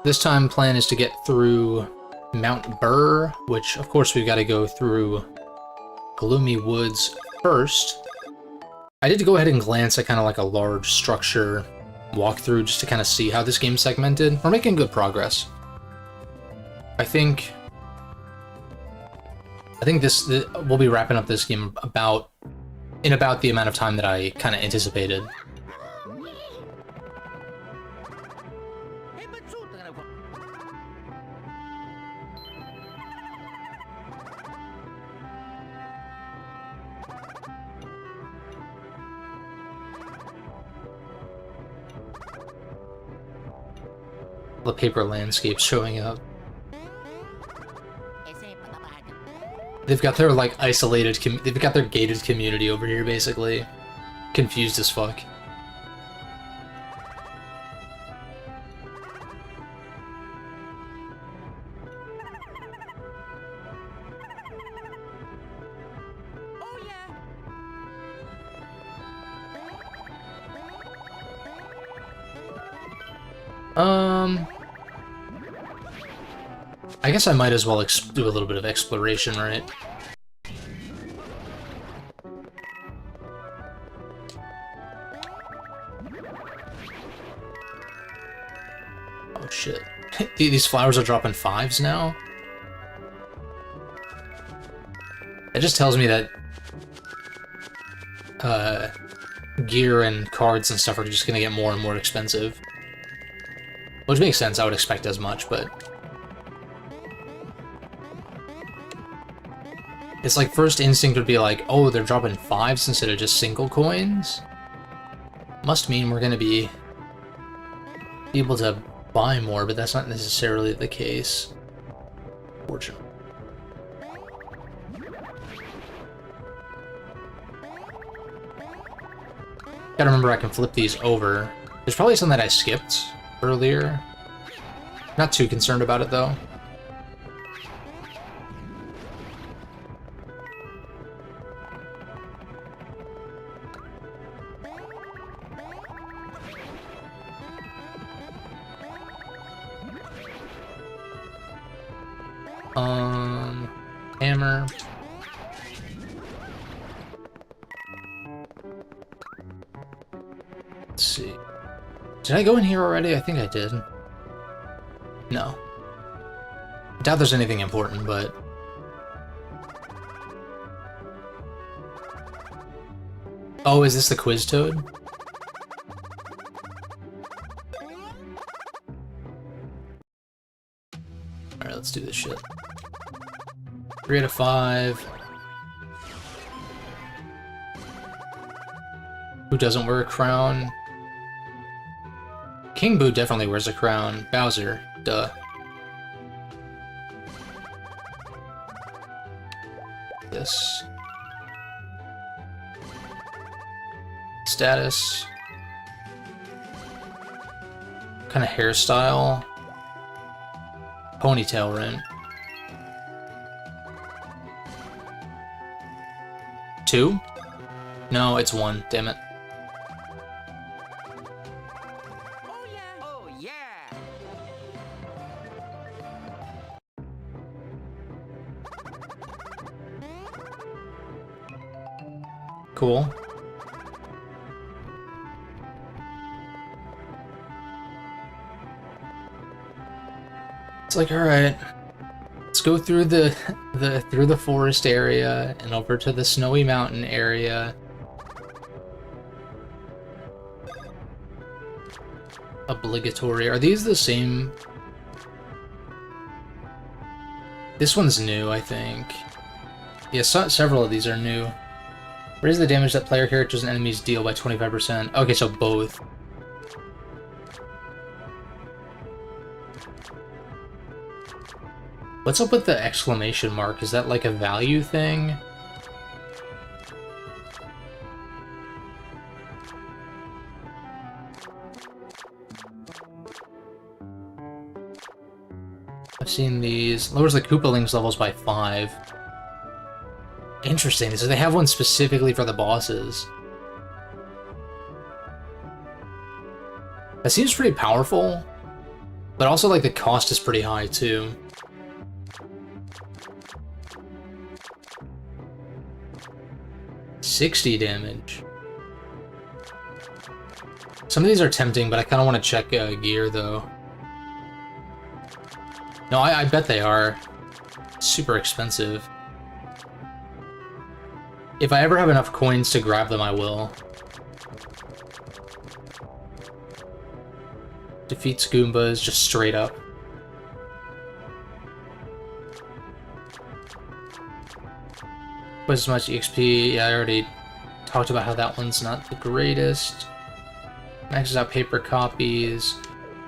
This time plan is to get through Mount Brrr, which of course we've got to go through Gloomy Woods first. I did go ahead and glance at kind of like a large structure walkthrough just to kind of see how this game's segmented. We're making good progress. I think this we'll be wrapping up this game in about the amount of time that I kind of anticipated. The paper landscape showing up. They've got their, like, isolated, they've got their gated community over here, basically. Confused as fuck. I guess I might as well do a little bit of exploration, right? Oh shit. These flowers are dropping 5s now? It just tells me that gear and cards and stuff are just gonna get more and more expensive. Which makes sense, I would expect as much, but... It's like first instinct would be like, oh, they're dropping 5s instead of just single coins? Must mean we're gonna be able to buy more, but that's not necessarily the case. Fortunately. Gotta remember I can flip these over. There's probably some that I skipped earlier. Not too concerned about it though. Hammer. Let's see. Did I go in here already? I think I did. No. I doubt there's anything important, but... Oh, is this the quiz toad? Alright, let's do this shit. 3 out of 5. Who doesn't wear a crown? King Boo definitely wears a crown. Bowser, duh. This. Status. What kind of hairstyle? Ponytail, right? 2? No, it's 1. Damn it. Cool. It's like, all right, let's go through the forest area and over to the snowy mountain area. Obligatory. Are these the same? This one's new, I think. Yeah, several of these are new. Raise the damage that player characters and enemies deal by 25%. Okay, so both. What's up with the exclamation mark? Is that like a value thing? I've seen these. Lowers the Koopalings levels by 5. Interesting, so they have one specifically for the bosses. That seems pretty powerful. But also, like, the cost is pretty high, too. $60 damage. Some of these are tempting, but I kind of want to check gear, though. No, I bet they are. Super expensive. If I ever have enough coins to grab them, I will. Defeats Goombas just straight up. Was much EXP. Yeah, I already talked about how that one's not the greatest. Maxes out paper copies.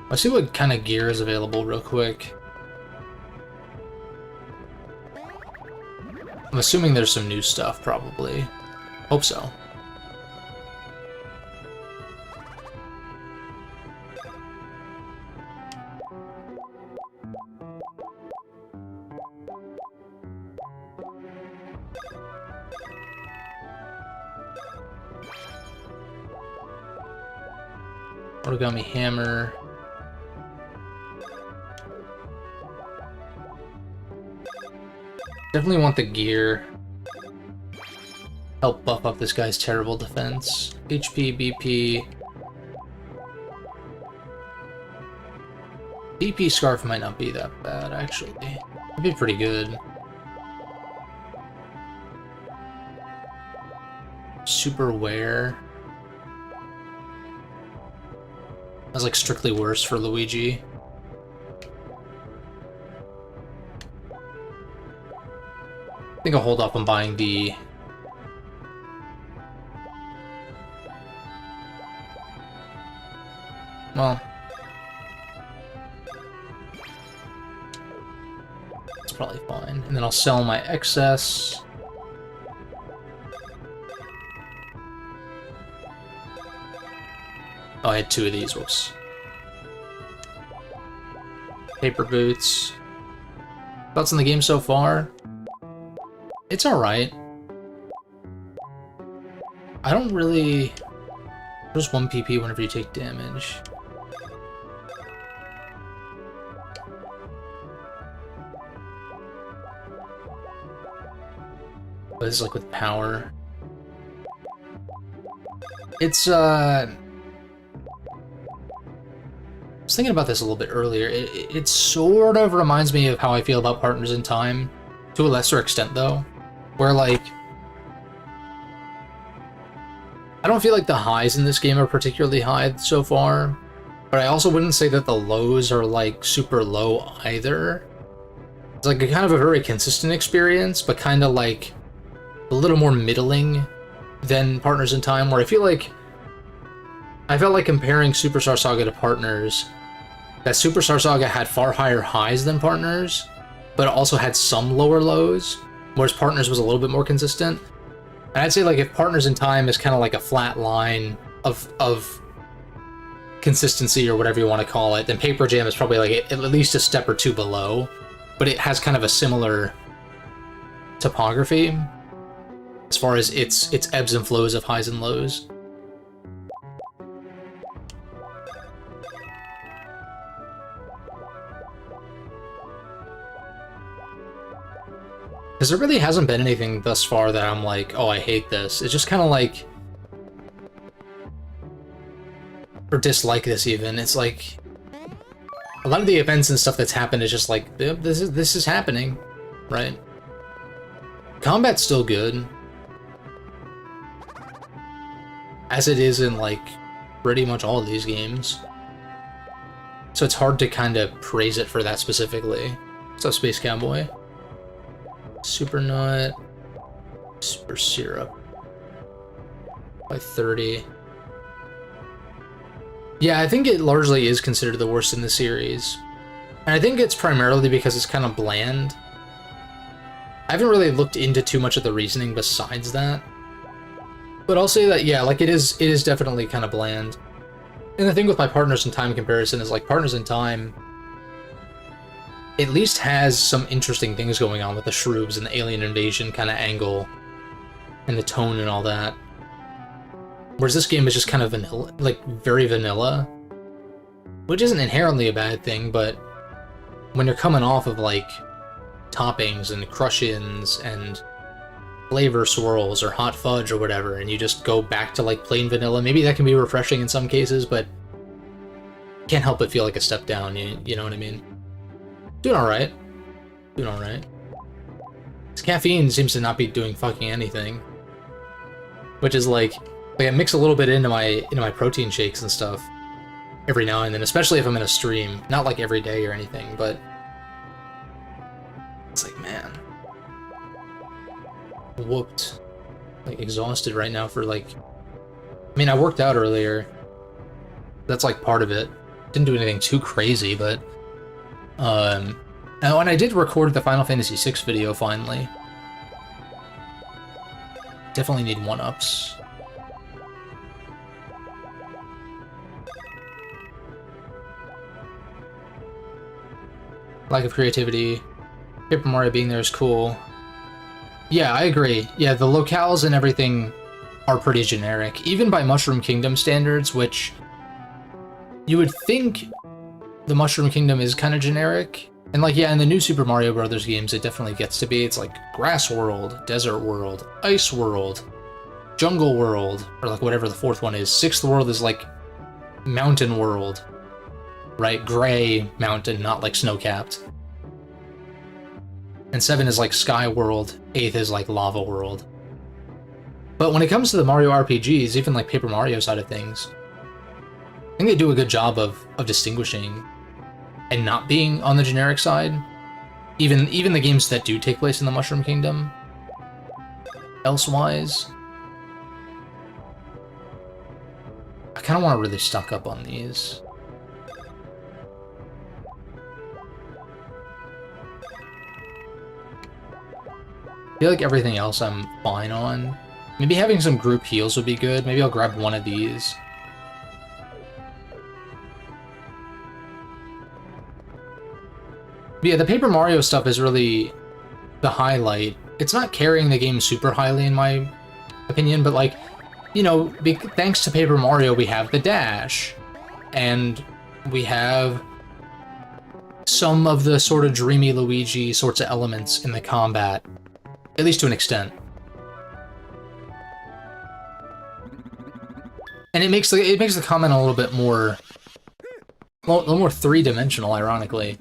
Let's see what kind of gear is available real quick. I'm assuming there's some new stuff, probably. Hope so. Origami hammer. Definitely want the gear. Help buff up this guy's terrible defense. HP, BP. BP scarf might not be that bad, actually. It'd be pretty good. Super wear. That's like strictly worse for Luigi. I think I'll hold off on buying the... Well... It's probably fine. And then I'll sell my excess. Oh, I had 2 of these, whoops. Paper boots. Thoughts on the game so far? It's alright. I don't really... There's 1 PP whenever you take damage. But this is like with power. It's, I was thinking about this a little bit earlier. It sort of reminds me of how I feel about Partners in Time, to a lesser extent, though. Where, like, I don't feel like the highs in this game are particularly high so far, but I also wouldn't say that the lows are, like, super low either. It's, like, a kind of a very consistent experience, but kind of, like, a little more middling than Partners in Time, where I felt like comparing Superstar Saga to Partners, that Superstar Saga had far higher highs than Partners, but it also had some lower lows, whereas Partners was a little bit more consistent. And I'd say, like, if Partners in Time is kind of like a flat line of consistency, or whatever you want to call it, then Paper Jam is probably, like, at least a step or 2 below, but it has kind of a similar topography as far as its ebbs and flows of highs and lows. Because there really hasn't been anything thus far that I'm like, oh, I hate this. It's just kind of like... Or dislike this, even. It's like... A lot of the events and stuff that's happened is just like, this is happening, right? Combat's still good. As it is in, like, pretty much all of these games. So it's hard to kind of praise it for that specifically. What's up, Space Cowboy? Super Nut, Super Syrup, by 30. Yeah, I think it largely is considered the worst in the series. And I think it's primarily because it's kind of bland. I haven't really looked into too much of the reasoning besides that. But I'll say that, yeah, like, it is definitely kind of bland. And the thing with my Partners in Time comparison is, like, Partners in Time at least has some interesting things going on with the Shroobs and the alien invasion kind of angle, and the tone and all that. Whereas this game is just kind of vanilla, like, very vanilla. which isn't inherently a bad thing, but when you're coming off of, like, toppings and crush-ins and flavor swirls or hot fudge or whatever, and you just go back to, like, plain vanilla, maybe that can be refreshing in some cases, but can't help but feel like a step down, you know what I mean? Doing alright. Doing alright. This caffeine seems to not be doing fucking anything. Which is like I mix a little bit into my protein shakes and stuff every now and then, especially if I'm in a stream. Not like every day or anything, but it's like, man, whooped, like exhausted right now for like. I mean, I worked out earlier. That's like part of it. Didn't do anything too crazy, but oh, and I did record the Final Fantasy VI video finally. Definitely need one-ups. Lack of creativity. Paper Mario being there is cool. Yeah, I agree. Yeah, the locales and everything are pretty generic, even by Mushroom Kingdom standards, which you would think the Mushroom Kingdom is kind of generic. And like, yeah, in the new Super Mario Brothers games, it definitely gets to be. It's like Grass World, Desert World, Ice World, Jungle World, or like whatever the fourth one is. Sixth World is like Mountain World, right? Gray Mountain, not like snow-capped. And 7 is like Sky World, 8th is like Lava World. But when it comes to the Mario RPGs, even like Paper Mario side of things, I think they do a good job of distinguishing and not being on the generic side. Even the games that do take place in the Mushroom Kingdom. Elsewise, I kind of want to really stock up on these. I feel like everything else I'm fine on. Maybe having some group heals would be good. Maybe I'll grab one of these. But yeah, the Paper Mario stuff is really the highlight. It's not carrying the game super highly in my opinion, but like, you know, thanks to Paper Mario, we have the dash. And we have some of the sort of dreamy Luigi sorts of elements in the combat. At least to an extent. And it makes the comment a little bit more, a little more three-dimensional, ironically.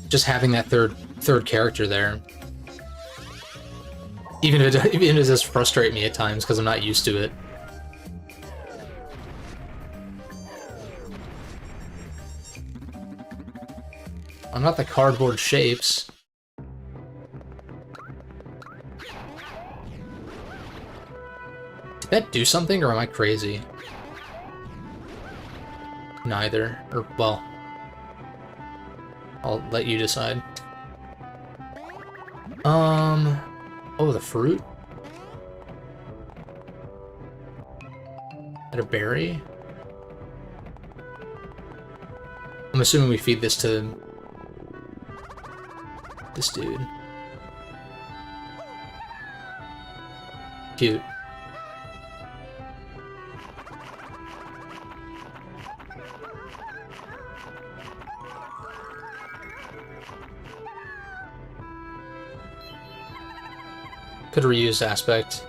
Just having that third character there. Even if it does frustrate me at times because I'm not used to it. I'm not the cardboard shapes. Did that do something, or am I crazy? Neither. Or, well, I'll let you decide. Oh, the fruit? Is that a berry? I'm assuming we feed this to this dude. Cute. Could have reused aspect.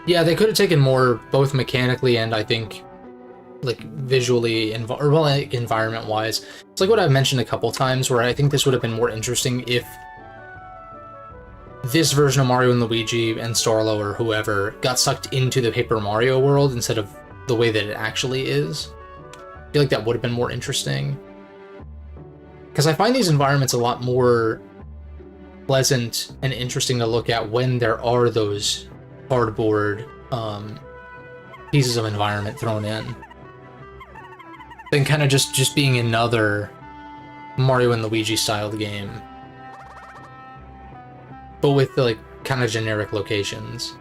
Yeah, they could have taken more, both mechanically and I think like visually, or well, like, environment-wise. It's like what I've mentioned a couple times, where I think this would have been more interesting if this version of Mario and Luigi and Starlo or whoever got sucked into the Paper Mario world instead of the way that it actually is. I feel like that would have been more interesting. Because I find these environments a lot more pleasant and interesting to look at when there are those cardboard pieces of environment thrown in. Than kind of just being another Mario and Luigi styled game. But with like kind of generic locations.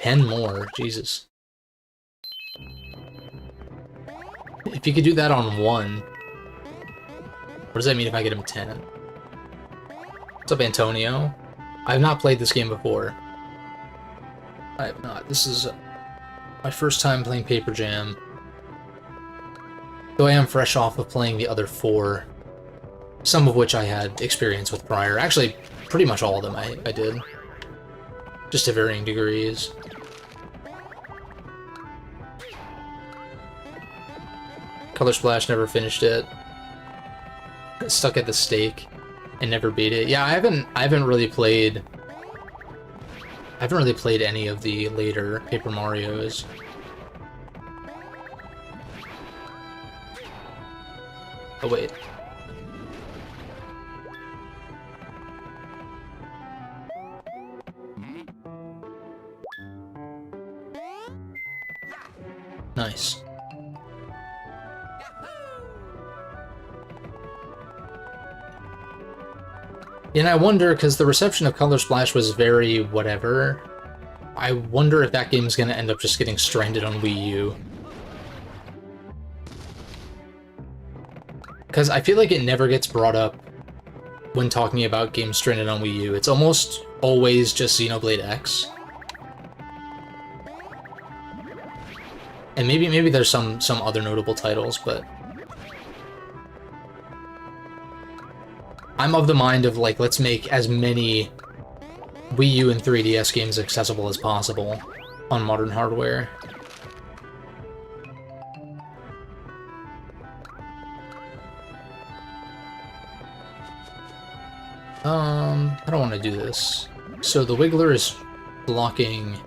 10 more. Jesus. If you could do that on 1, what does that mean if I get him 10? What's up, Antonio? I have not played this game before. I have not. This is my first time playing Paper Jam. Though I am fresh off of playing the other 4, some of which I had experience with prior. Actually, pretty much all of them I did. Just to varying degrees. Color Splash, never finished it. Stuck at the stake and never beat it. Yeah, I haven't really played any of the later Paper Marios. Oh wait. Nice. And I wonder, because the reception of Color Splash was very whatever, I wonder if that game's gonna end up just getting stranded on Wii U. Because I feel like it never gets brought up when talking about games stranded on Wii U. It's almost always just Xenoblade X. And maybe there's some other notable titles, but I'm of the mind of, like, let's make as many Wii U and 3DS games accessible as possible on modern hardware. I don't want to do this. So the Wiggler is blocking...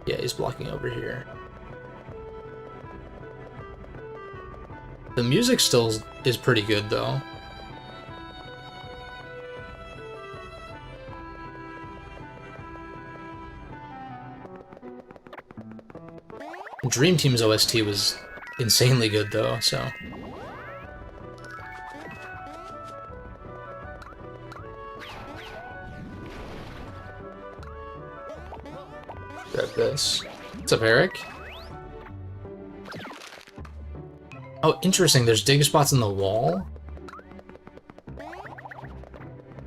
Yeah, he's blocking over here. The music still is pretty good, though. Dream Team's OST was insanely good, though, so... Grab this. What's up, Eric? Oh, interesting, there's dig spots in the wall?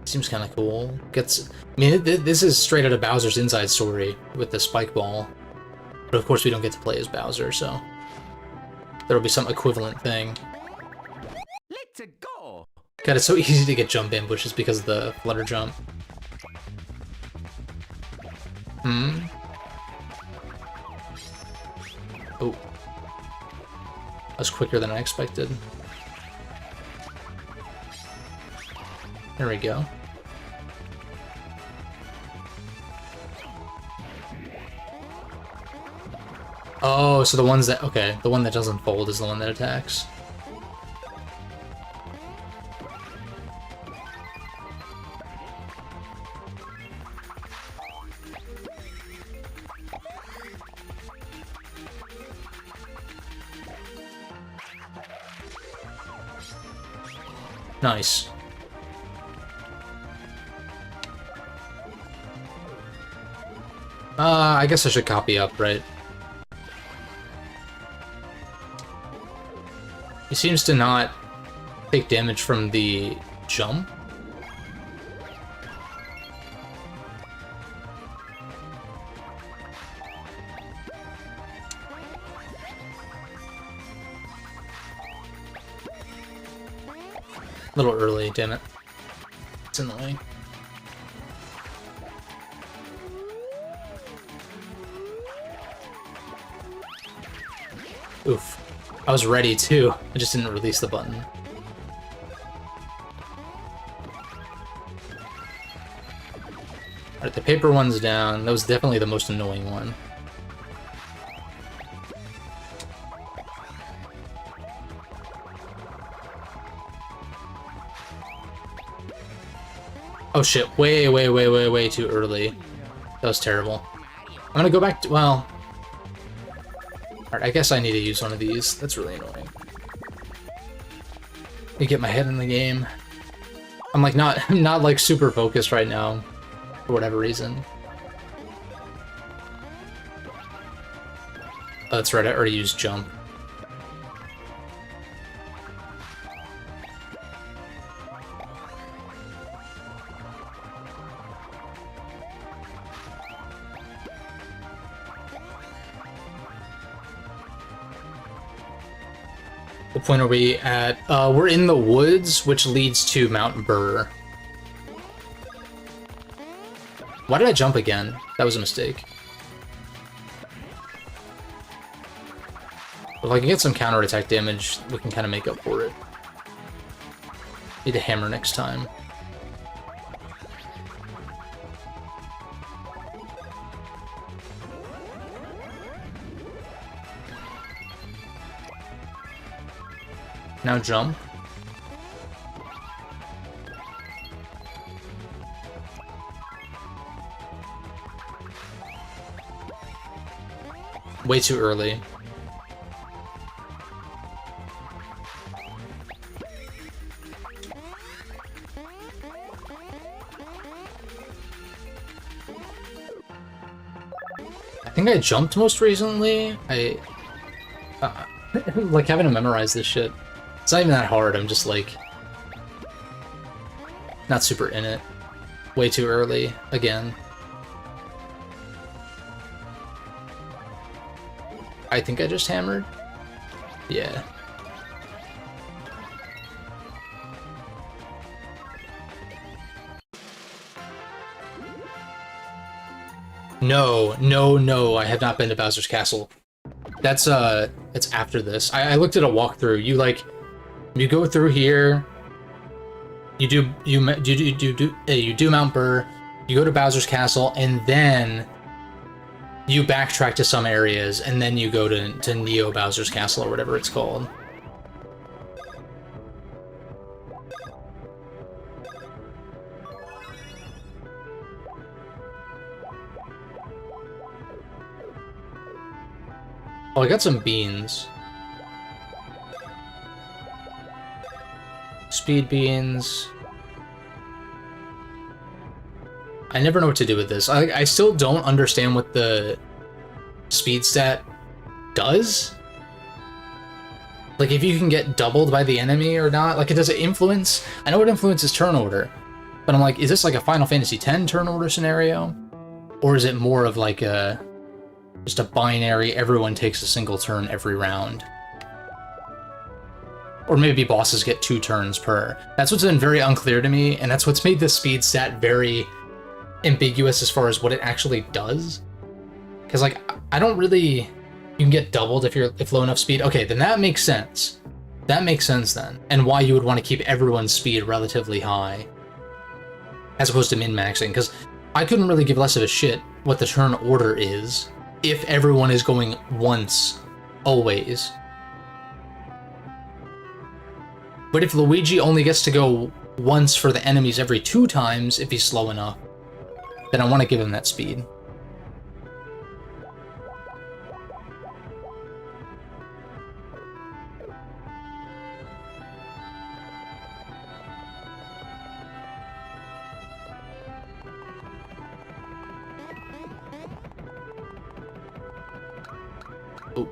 Seems kind of cool. Gets... I mean, this is straight out of Bowser's Inside Story with the spike ball. But of course we don't get to play as Bowser, so... There'll be some equivalent thing. Let's go. God, it's so easy to get jump ambushes because of the flutter jump. Oh. That was quicker than I expected. There we go. Oh, so the ones that... Okay, the one that doesn't fold is the one that attacks. Nice. I guess I should copy up, right? He seems to not take damage from the jump. A little early, damn it. It's annoying. Oof. I was ready too. I just didn't release the button. Alright, the paper one's down. That was definitely the most annoying one. Oh shit, way too early. That was terrible. I'm gonna go back to, well... Alright, I guess I need to use one of these. That's really annoying. Let me get my head in the game. I'm like not like super focused right now, for whatever reason. Oh, that's right, I already used jump. What point are we at? We're in the woods, which leads to Mount Brrr. Why did I jump again? That was a mistake. If I can get some counterattack damage, we can kind of make up for it. Need a hammer next time. Now jump. Way too early. I think I jumped most recently. Like having to memorize this shit. It's not even that hard, I'm just like not super in it. Way too early, again. I think I just hammered. Yeah. No, no, I have not been to Bowser's Castle. That's it's after this. I looked at a walkthrough. You go through here. You do Mount Brrr. You go to Bowser's Castle, and then you backtrack to some areas, and then you go to Neo Bowser's Castle or whatever it's called. Oh, I got some beans. Speed beans. I never know what to do with this. I still don't understand what the speed stat does. Like, if you can get doubled by the enemy or not. Like, does it influence? I know it influences turn order. But I'm like, is this like a Final Fantasy X turn order scenario? Or is it more of like just a binary, everyone takes a single turn every round? Or maybe bosses get 2 turns per. That's what's been very unclear to me, and that's what's made the speed stat very ambiguous as far as what it actually does. Because, like, I don't really... You can get doubled if low enough speed. Okay, then that makes sense. That makes sense then. And why you would want to keep everyone's speed relatively high. As opposed to min-maxing, because I couldn't really give less of a shit what the turn order is if everyone is going once, always. But if Luigi only gets to go once for the enemies every 2 times, if he's slow enough, then I want to give him that speed. Oh.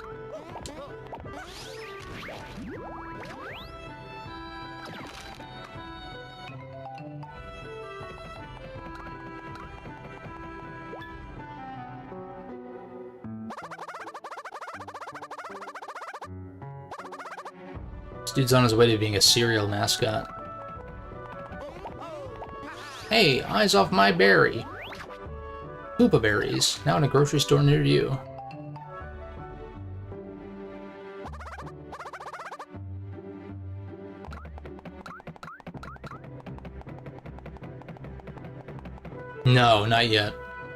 This dude's on his way to being a cereal mascot. Hey, eyes off my berry. Koopa berries, now in a grocery store near you. No, not yet.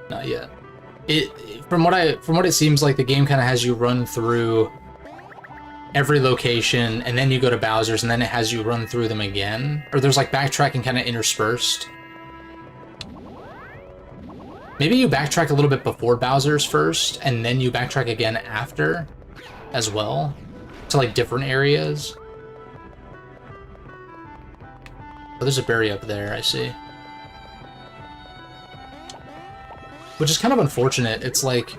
Not yet. From what it seems like, the game kind of has you run through every location, and then you go to Bowser's, and then it has you run through them again. Or there's like backtracking kind of interspersed. Maybe you backtrack a little bit before Bowser's first, and then you backtrack again after, as well, to like different areas. Oh, there's a berry up there, I see. Which is kind of unfortunate. It's like...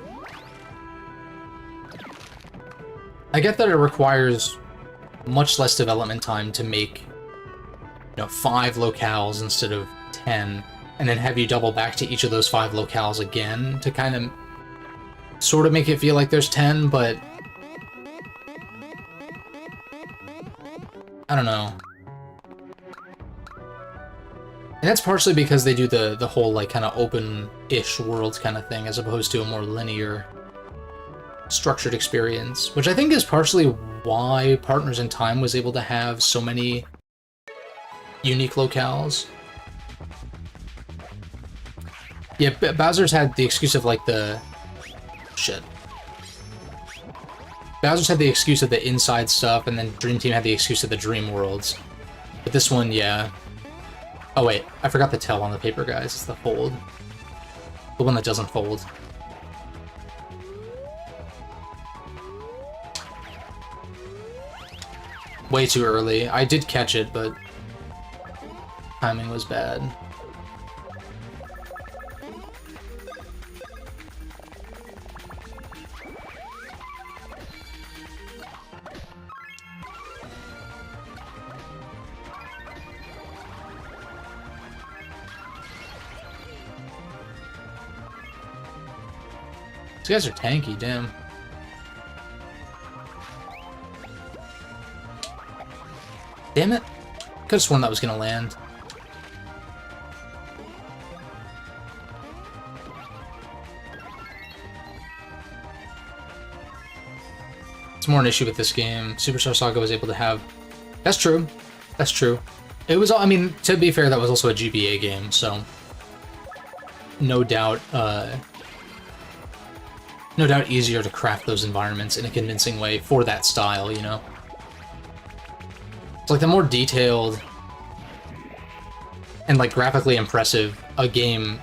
I get that it requires much less development time to make, 5 locales instead of 10, and then have you double back to each of those 5 locales again to kind of sort of make it feel like there's 10, but I don't know. And that's partially because they do the whole, like, kind of open-ish world kind of thing, as opposed to a more linear, structured experience, which I think is partially why Partners in Time was able to have so many unique locales. Yeah, Bowser's had the excuse of, like, the... Shit. Bowser's had the excuse of the inside stuff, and then Dream Team had the excuse of the dream worlds. But this one, yeah. Oh wait, I forgot the tail on the paper, guys. It's the fold. The one that doesn't fold. Way too early. I did catch it, but timing was bad. These guys are tanky, damn. Damn it. Could've sworn that was gonna land. It's more an issue with this game. Superstar Saga was able to have... That's true. That's true. It was... I mean, to be fair, that was also a GBA game, so... No doubt, no doubt easier to craft those environments in a convincing way for that style, you know? It's like the more detailed and like graphically impressive a game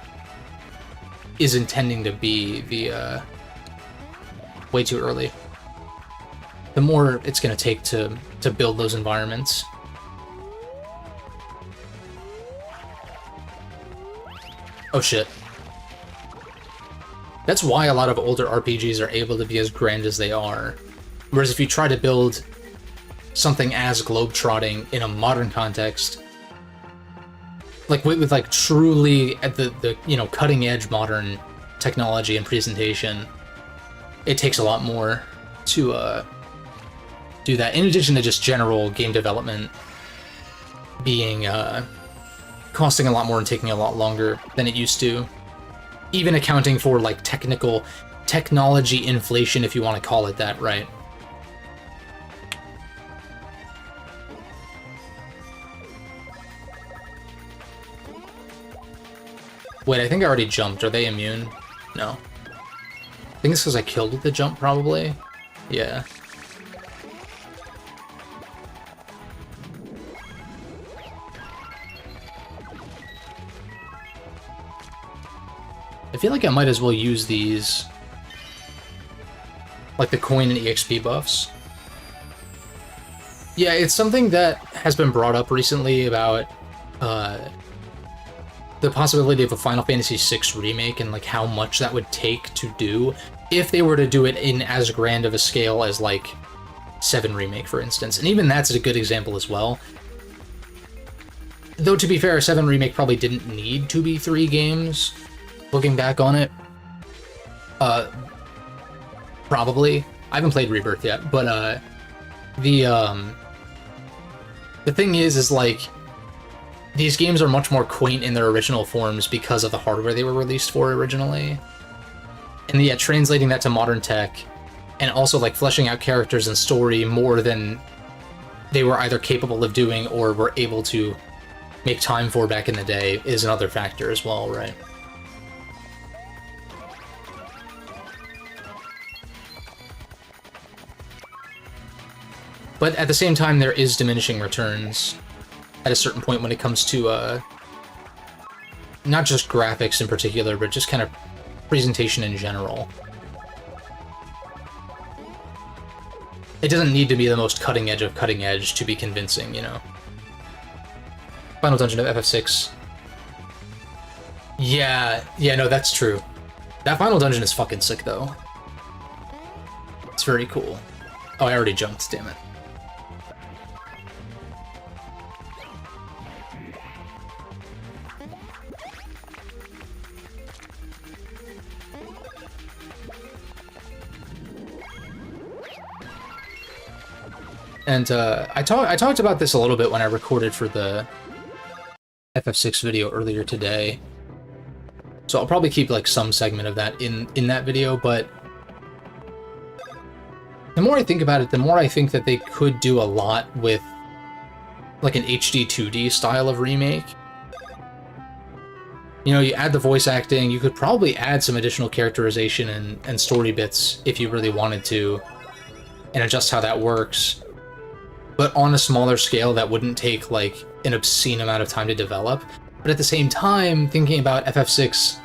is intending to be, the way too early, the more it's gonna take to build those environments. Oh shit. That's why a lot of older RPGs are able to be as grand as they are. Whereas if you try to build something as globetrotting in a modern context, like with like truly at the cutting edge modern technology and presentation, it takes a lot more to do that. In addition to just general game development being costing a lot more and taking a lot longer than it used to. Even accounting for, like, technology inflation, if you want to call it that, right? Wait, I think I already jumped. Are they immune? No. I think it's because I killed with the jump, probably. Yeah. I feel like I might as well use these, like the coin and EXP buffs. Yeah, it's something that has been brought up recently about the possibility of a Final Fantasy VI remake and like how much that would take to do if they were to do it in as grand of a scale as like 7 Remake, for instance. And even that's a good example as well. Though to be fair, 7 Remake probably didn't need to be 3 games. Looking back on it, probably. I haven't played Rebirth yet, but the thing is like these games are much more quaint in their original forms because of the hardware they were released for originally, and yeah, translating that to modern tech, and also like fleshing out characters and story more than they were either capable of doing or were able to make time for back in the day is another factor as well, right? But at the same time, there is diminishing returns at a certain point when it comes to, not just graphics in particular, but just kind of presentation in general. It doesn't need to be the most cutting edge of cutting edge to be convincing, you know? Final Dungeon of FF6. Yeah, no, that's true. That final dungeon is fucking sick, though. It's very cool. Oh, I already jumped, damn it. And I talked about this a little bit when I recorded for the FF6 video earlier today. So I'll probably keep like some segment of that in that video, but the more I think about it, the more I think that they could do a lot with like an HD 2D style of remake. You know, you add the voice acting, you could probably add some additional characterization and story bits if you really wanted to, and adjust how that works. But on a smaller scale, that wouldn't take like an obscene amount of time to develop. But at the same time, thinking about FF6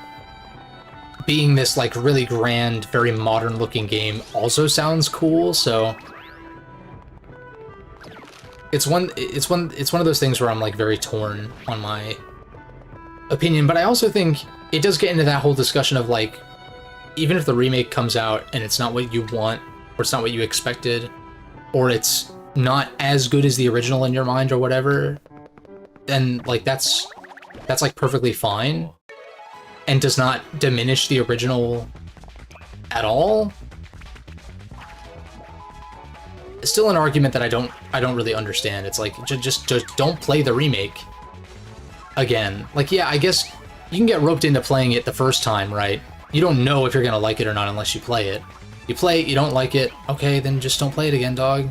being this like really grand, very modern looking game also sounds cool, so it's one of those things where I'm like very torn on my opinion. But I also think it does get into that whole discussion of like, even if the remake comes out and it's not what you want, or it's not what you expected, or it's not as good as the original in your mind or whatever, then like that's like perfectly fine and does not diminish the original at all. It's still an argument that I don't really understand. It's like just don't play the remake again. Like, yeah, I guess you can get roped into playing it the first time, right? You don't know if you're gonna like it or not unless you play it. You play it, you don't like it, okay, then just don't play it again, dog.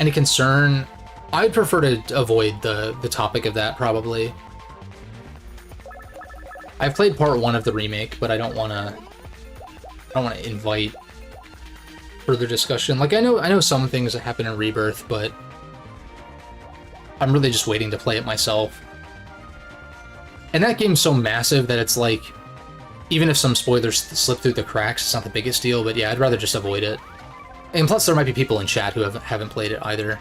Any concern? I'd prefer to avoid the topic of that, probably. I've played part 1 of the remake, but I don't want to invite further discussion. Like, I know some things that happen in Rebirth, but I'm really just waiting to play it myself. And that game's so massive that it's like, even if some spoilers slip through the cracks, it's not the biggest deal, but yeah, I'd rather just avoid it. And plus, there might be people in chat who haven't played it either.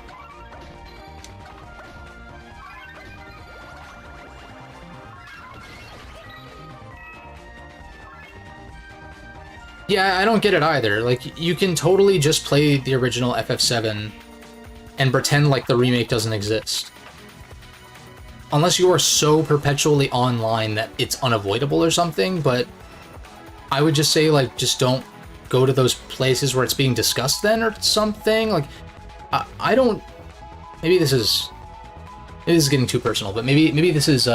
Yeah, I don't get it either. Like, you can totally just play the original FF7 and pretend like the remake doesn't exist. Unless you are so perpetually online that it's unavoidable or something, but I would just say, like, just don't go to those places where it's being discussed then or something. Like, I don't... Maybe this is getting too personal, but maybe this is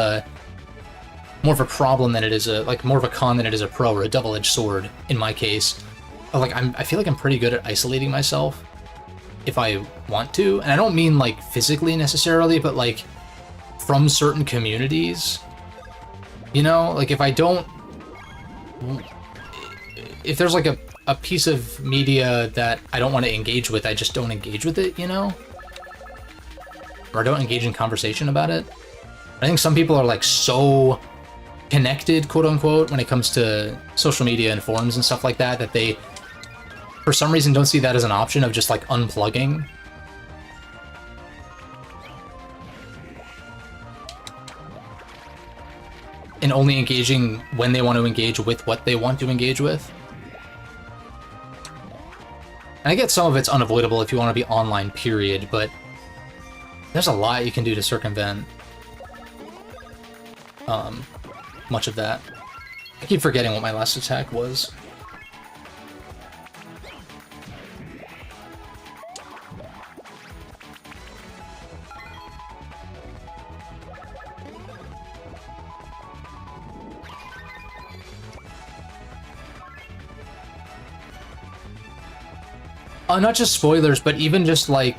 more of a problem than it is like more of a con than it is a pro, or a double-edged sword in my case. Like, I feel like I'm pretty good at isolating myself if I want to, and I don't mean like physically necessarily, but like from certain communities. You know, like if there's like a piece of media that I don't want to engage with, I just don't engage with it, you know? Or I don't engage in conversation about it. I think some people are like so connected, quote unquote, when it comes to social media and forums and stuff like that, that they, for some reason, don't see that as an option of just like unplugging. And only engaging when they want to engage with what they want to engage with. And I get some of it's unavoidable if you want to be online, period, but there's a lot you can do to circumvent much of that. I keep forgetting what my last attack was. Not just spoilers, but even just like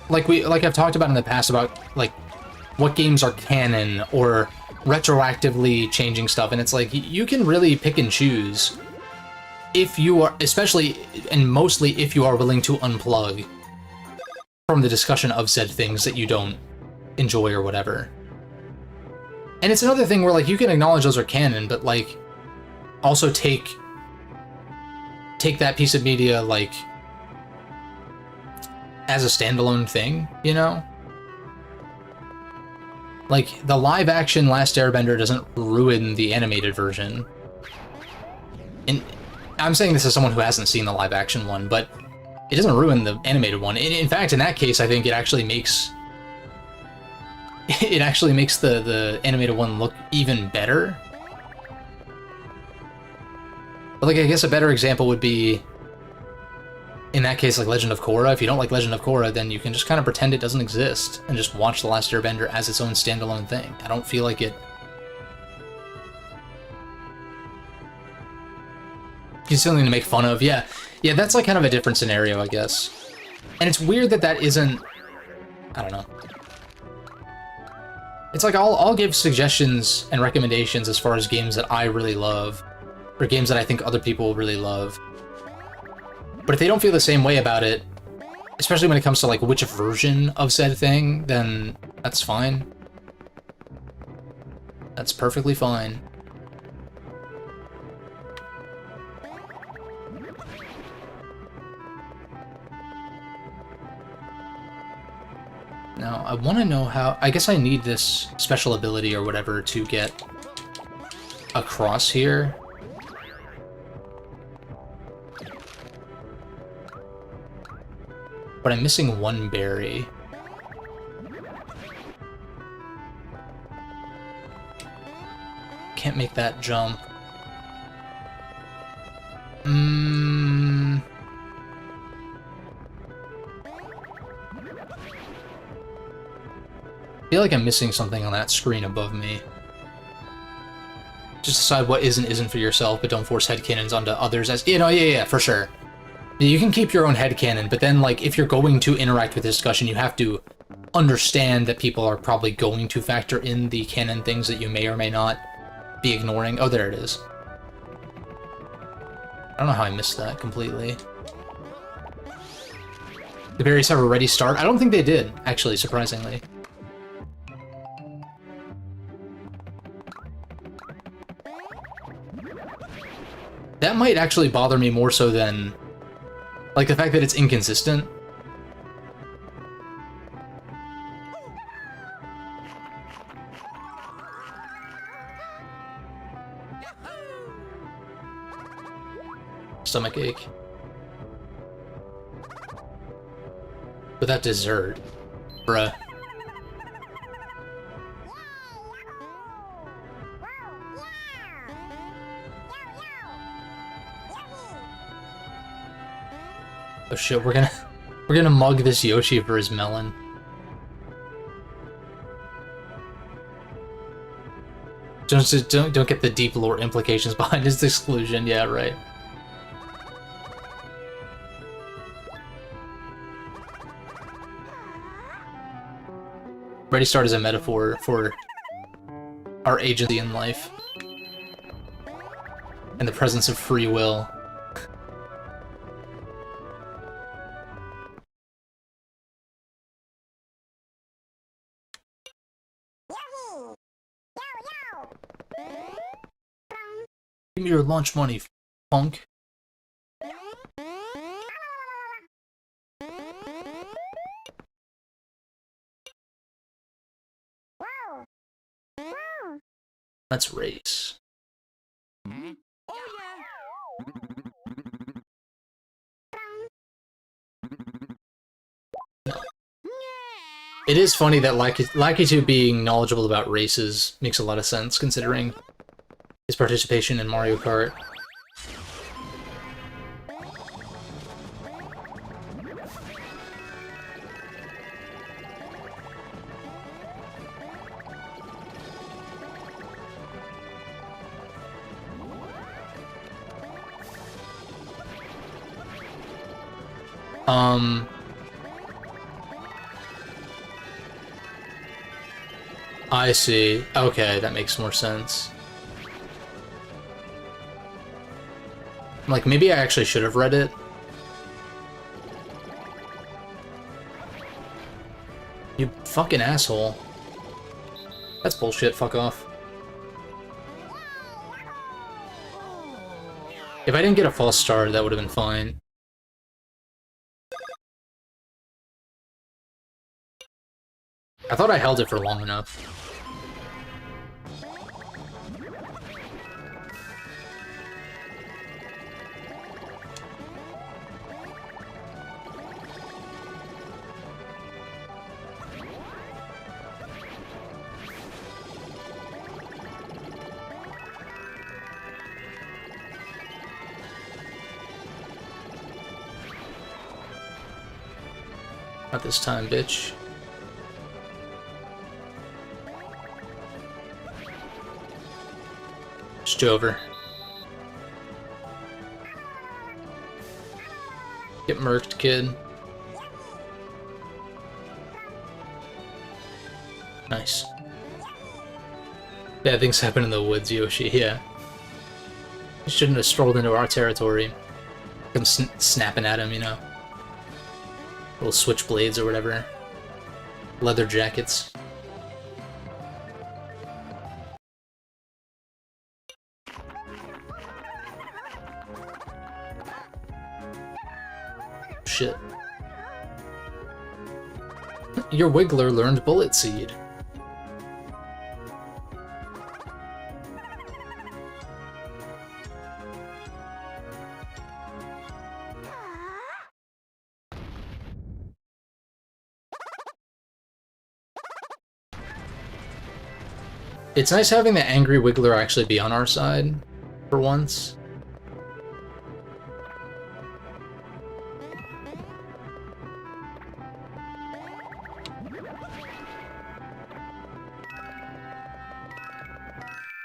I've talked about in the past about like what games are canon or retroactively changing stuff, and it's like you can really pick and choose if you are, especially and mostly if you are willing to unplug from the discussion of said things that you don't enjoy or whatever. And it's another thing where like you can acknowledge those are canon, but like also take that piece of media like as a standalone thing, you know? Like, the live-action Last Airbender doesn't ruin the animated version. And I'm saying this as someone who hasn't seen the live-action one, but it doesn't ruin the animated one. In fact, in that case, I think it actually makes the animated one look even better. But like, I guess a better example would be, in that case, like Legend of Korra. If you don't like Legend of Korra, then you can just kind of pretend it doesn't exist and just watch The Last Airbender as its own standalone thing. I don't feel like it gives something to make fun of. Yeah, that's like kind of a different scenario, I guess. And it's weird that that isn't, I don't know. It's like I'll give suggestions and recommendations as far as games that I really love, or games that I think other people really love. But if they don't feel the same way about it, especially when it comes to like which version of said thing, then that's fine. That's perfectly fine. Now, I want to know how... I guess I need this special ability or whatever to get across here. But I'm missing one berry. Can't make that jump. I feel like I'm missing something on that screen above me. Just decide what is and isn't for yourself, but don't force headcanons onto others as... You know, yeah, for sure. You can keep your own headcanon, but then, like, if you're going to interact with the discussion, you have to understand that people are probably going to factor in the canon things that you may or may not be ignoring. Oh, there it is. I don't know how I missed that completely. The berries have a ready start? I don't think they did, actually, surprisingly. That might actually bother me more so than... like, the fact that it's inconsistent. Stomachache. But that dessert. Bruh. Oh shit, we're gonna mug this Yoshi for his melon. Don't get the deep lore implications behind his exclusion. Yeah, right. Ready Start is a metaphor for our agency in life and the presence of free will. Give me your lunch money, punk. Let's race. It is funny that Lakitu being knowledgeable about races makes a lot of sense, considering his participation in Mario Kart. I see. Okay, that makes more sense. Like, maybe I actually should have read it. You fucking asshole. That's bullshit, fuck off. If I didn't get a false start, that would have been fine. I thought I held it for long enough. Not this time, bitch. Just over. Get murked, kid. Nice. Bad things happen in the woods, Yoshi, yeah. You shouldn't have strolled into our territory. I'm snapping at him, you know. Little switchblades or whatever. Leather jackets. Shit. Your Wiggler learned Bullet Seed. It's nice having the angry Wiggler actually be on our side, for once.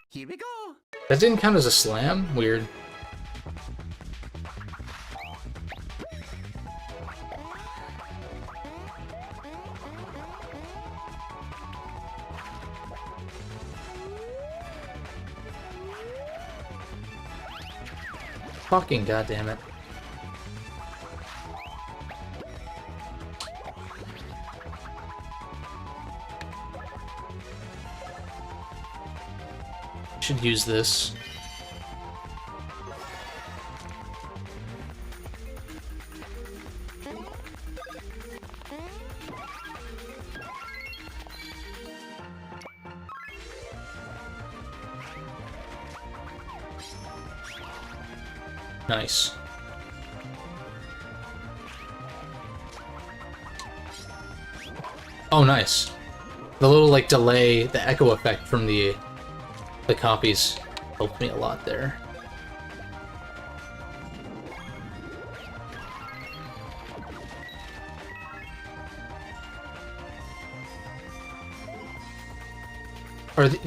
Here we go. That didn't count as a slam? Weird. Fucking goddammit. Should use this. Nice. Oh, nice. The little, like, delay, the echo effect from the copies helped me a lot there.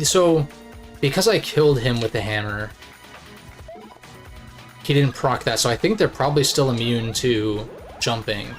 So, because I killed him with the hammer, he didn't proc that, so I think they're probably still immune to jumping.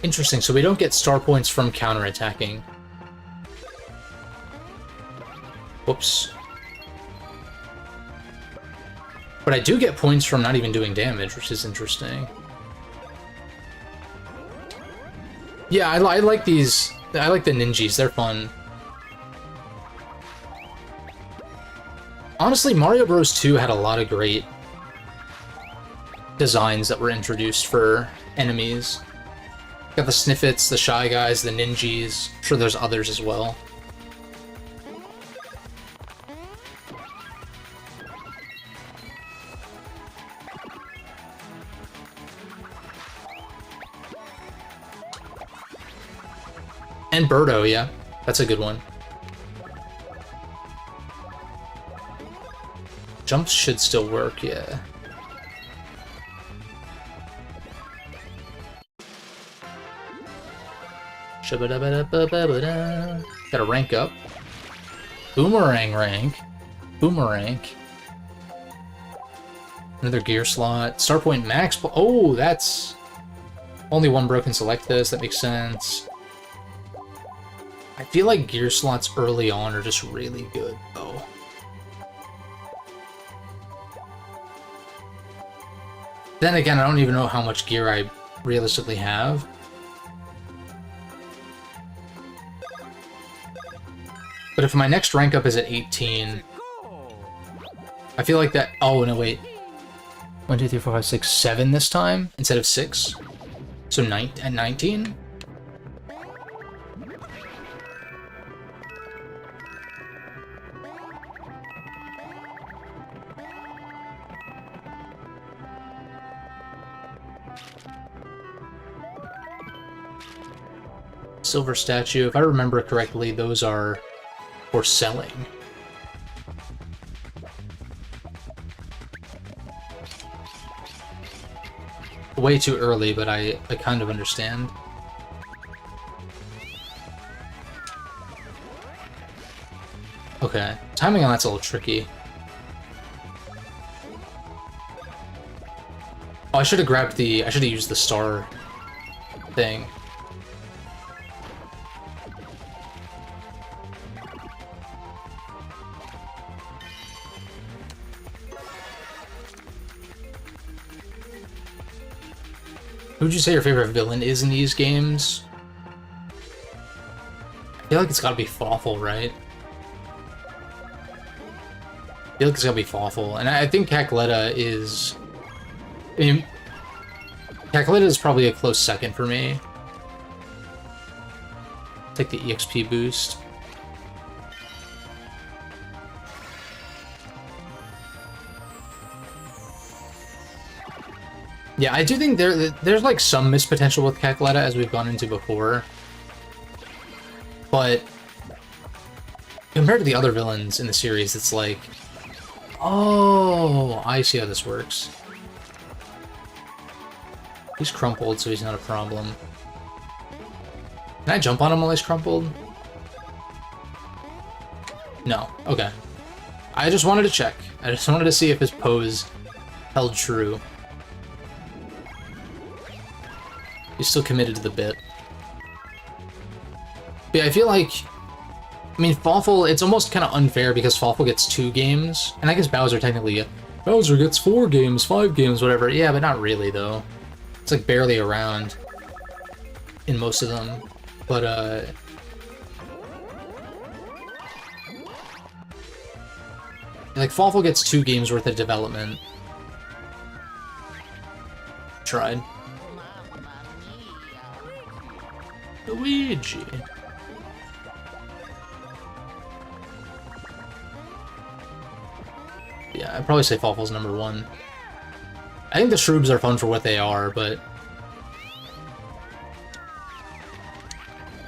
Interesting, so we don't get star points from counterattacking. Whoops. But I do get points from not even doing damage, which is interesting. Yeah, I like these. I like the ninjas, they're fun. Honestly, Mario Bros. 2 had a lot of great designs that were introduced for enemies. Got the Sniffets, the Shy Guys, the Ninjas. I'm sure there's others as well. And Birdo, yeah. That's a good one. Jumps should still work, yeah. Gotta rank up. Boomerang rank. Boomerang. Another gear slot. Star point max. Oh, that's... Only one broken select this. That makes sense. I feel like gear slots early on are just really good, though. Then again, I don't even know how much gear I realistically have. But if my next rank up is at 18, I feel like that... Oh, no, wait. 1, 2, 3, 4, 5, 6, 7 this time instead of 6. So at 19? Silver statue. If I remember correctly, those are for selling. Way too early, but I kind of understand. Okay, timing on that's a little tricky. Oh, I should have grabbed I should have used the star thing. Who would you say your favorite villain is in these games? I feel like it's gotta be Fawful, right? I feel like it's gotta be Fawful, and I think Cackletta is... I mean, Cackletta is probably a close second for me. Take the EXP boost. Yeah, I do think there's like some missed potential with Cackletta, as we've gone into before. But compared to the other villains in the series, it's like, oh, I see how this works. He's crumpled, so he's not a problem. Can I jump on him while he's crumpled? No. Okay. I just wanted to check. I just wanted to see if his pose held true. He's still committed to the bit. But yeah, I feel like... I mean, Fawful, it's almost kind of unfair because Fawful gets 2 games. And I guess Bowser technically... Bowser gets 4 games, 5 games, whatever. Yeah, but not really, though. It's like barely around in most of them. But, like, Fawful gets 2 games worth of development. Tried. Luigi. Yeah, I'd probably say Fawful's number 1. I think the Shroobs are fun for what they are, but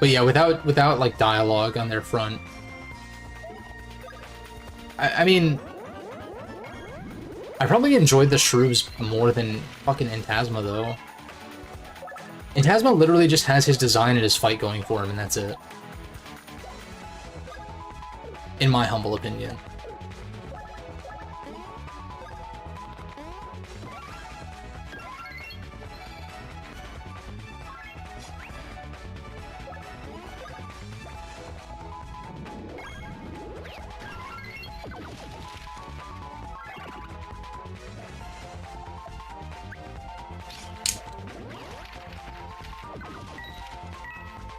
yeah, without like dialogue on their front. I mean, I probably enjoyed the Shroobs more than fucking Intasma though. Intasma literally just has his design and his fight going for him, and that's it. In my humble opinion.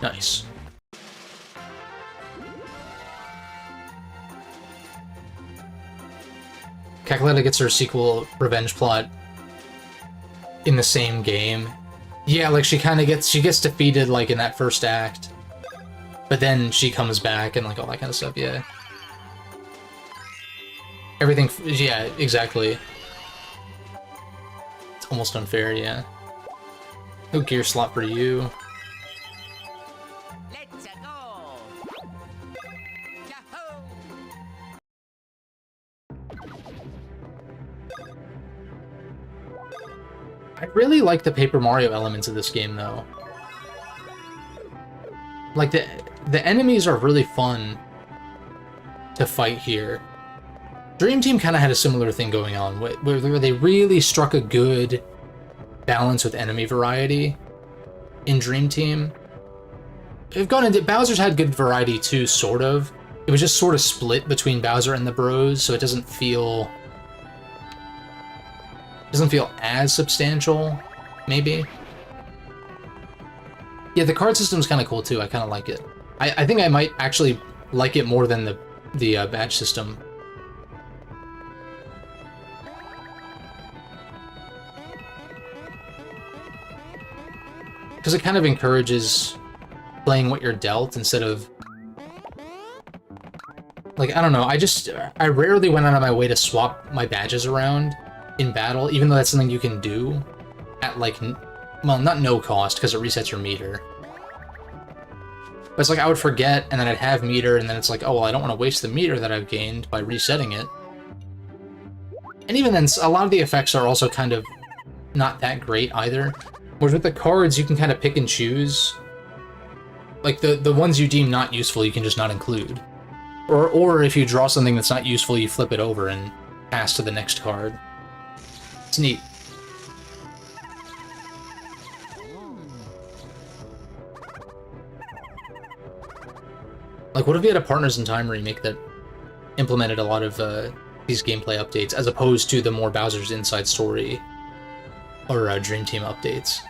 Nice. Cackletta gets her sequel revenge plot in the same game. Yeah, like she gets defeated like in that first act. But then she comes back and like all that kind of stuff, yeah. Everything, yeah, exactly. It's almost unfair, yeah. No gear slot for you. I really like the Paper Mario elements of this game, though. Like, the enemies are really fun to fight here. Dream Team kind of had a similar thing going on, where they really struck a good balance with enemy variety in Dream Team. They've gone into... Bowser's had good variety, too, sort of. It was just sort of split between Bowser and the Bros, so it doesn't feel as substantial, maybe. Yeah, the card system's kind of cool too. I kind of like it. I think I might actually like it more than the badge system. because it kind of encourages playing what you're dealt instead of... Like, I don't know, I rarely went out of my way to swap my badges around in battle, even though that's something you can do at, like, well, not no cost, because it resets your meter. But it's like, I would forget, and then I'd have meter, and then it's like, oh, well, I don't want to waste the meter that I've gained by resetting it. And even then, a lot of the effects are also kind of not that great either. Whereas with the cards, you can kind of pick and choose. Like, the ones you deem not useful, you can just not include. Or if you draw something that's not useful, you flip it over and pass to the next card. It's neat. Like, what if we had a Partners in Time remake that implemented a lot of these gameplay updates, as opposed to the more Bowser's Inside Story or Dream Team updates?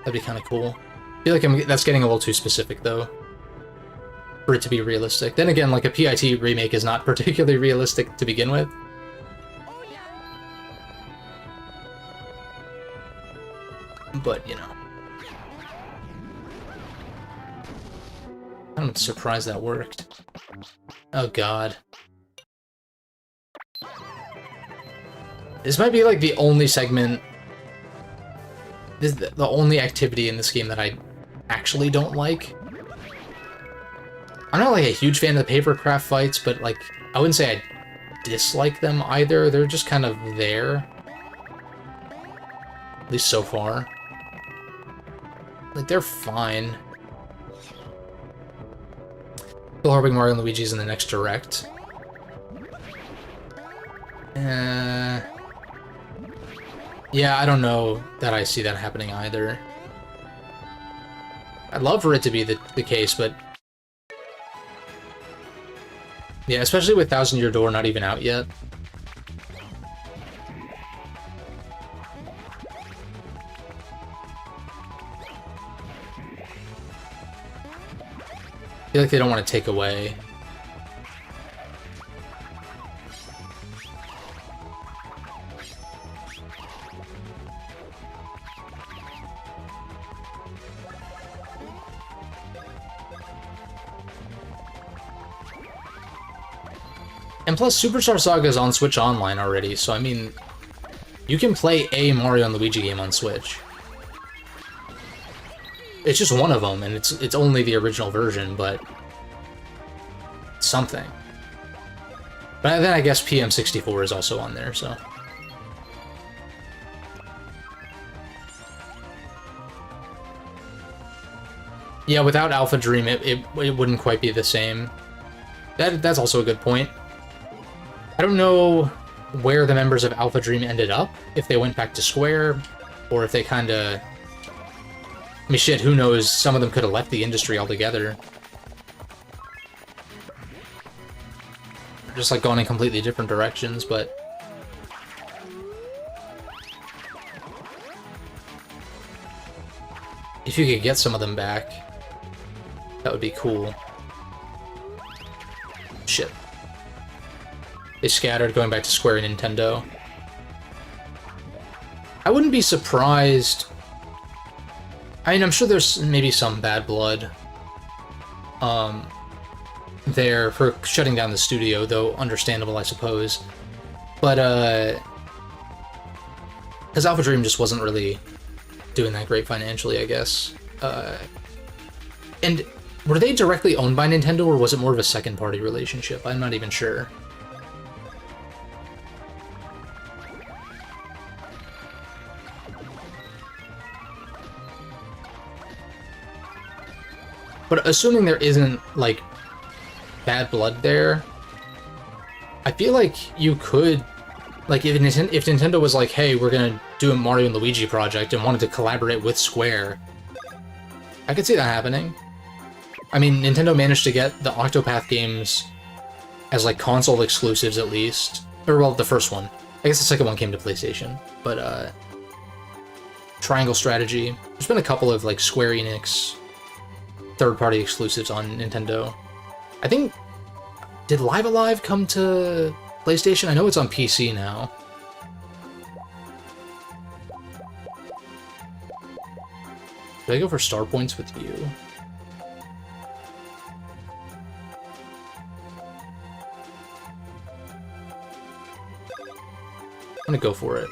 That'd be kind of cool. I feel like that's getting a little too specific, though, for it to be realistic. Then again, like, a PIT remake is not particularly realistic to begin with. But, you know. I'm surprised that worked. Oh, God. This might be, like, the only segment... This is the only activity in this game that I actually don't like. I'm not, like, a huge fan of the papercraft fights, but, like, I wouldn't say I dislike them either. They're just kind of there. At least so far. Like, they're fine. Still hoping Mario and Luigi's in the next Direct. Yeah, I don't know that I see that happening either. I'd love for it to be the case, but... Yeah, especially with Thousand Year Door not even out yet. I feel like they don't want to take away. And plus, Superstar Saga is on Switch Online already, so I mean, you can play a Mario and Luigi game on Switch. It's just one of them, and it's only the original version, but something. But then I guess PM64 is also on there, so. Yeah, without Alpha Dream, it wouldn't quite be the same. That's also a good point. I don't know where the members of Alpha Dream ended up, if they went back to Square, or if they kinda... I mean, shit, who knows? Some of them could have left the industry altogether. Just, like, gone in completely different directions, but... If you could get some of them back, that would be cool. Shit. They scattered, going back to Square and Nintendo. I wouldn't be surprised... I mean, I'm sure there's maybe some bad blood there for shutting down the studio, though understandable, I suppose. But, because Alpha Dream just wasn't really doing that great financially, I guess. And were they directly owned by Nintendo, or was it more of a second-party relationship? I'm not even sure. But assuming there isn't, like, bad blood there, I feel like you could, like, if Nintendo was like, hey, we're gonna do a Mario and Luigi project and wanted to collaborate with Square, I could see that happening. I mean, Nintendo managed to get the Octopath games as, like, console exclusives at least. Or, well, the first one. I guess the second one came to PlayStation. But, Triangle Strategy. There's been a couple of, like, Square Enix third-party exclusives on Nintendo. I think... Did Live Alive come to PlayStation? I know it's on PC now. Did I go for star points with you? I'm gonna go for it.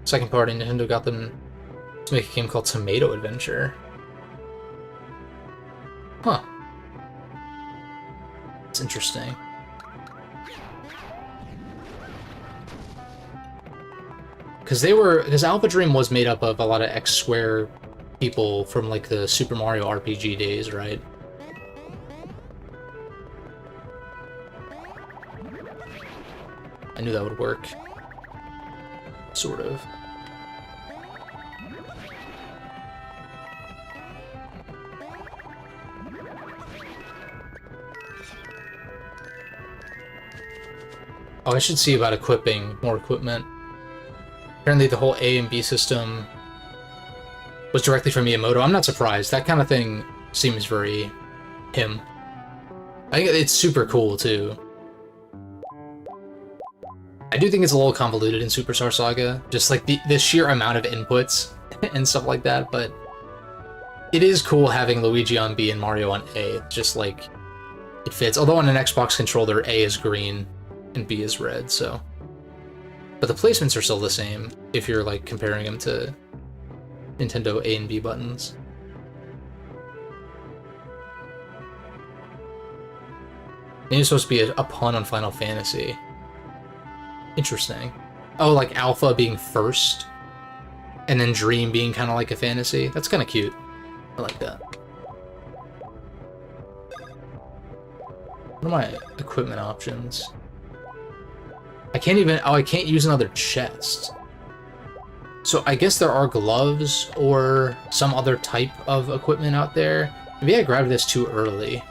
Second party, Nintendo got them to make a game called Tomato Adventure. Huh. It's interesting. Because Alpha Dream was made up of a lot of X Square people from like the Super Mario RPG days, right? I knew that would work. Sort of. Oh, I should see about equipping more equipment. Apparently the whole A and B system was directly from Miyamoto. I'm not surprised. That kind of thing seems very him. I think it's super cool, too. I do think it's a little convoluted in Superstar Saga, just like the sheer amount of inputs and stuff like that, but it is cool having Luigi on B and Mario on A. Just like, it fits. Although on an Xbox controller, A is green and B is red, so... But the placements are still the same if you're like comparing them to Nintendo A and B buttons. Maybe it's supposed to be a pun on Final Fantasy. Interesting. Oh, like Alpha being first, and then Dream being kind of like a fantasy. That's kind of cute. I like that. What are my equipment options? I can't even... Oh, I can't use another chest. So I guess there are gloves or some other type of equipment out there. Maybe I grabbed this too early.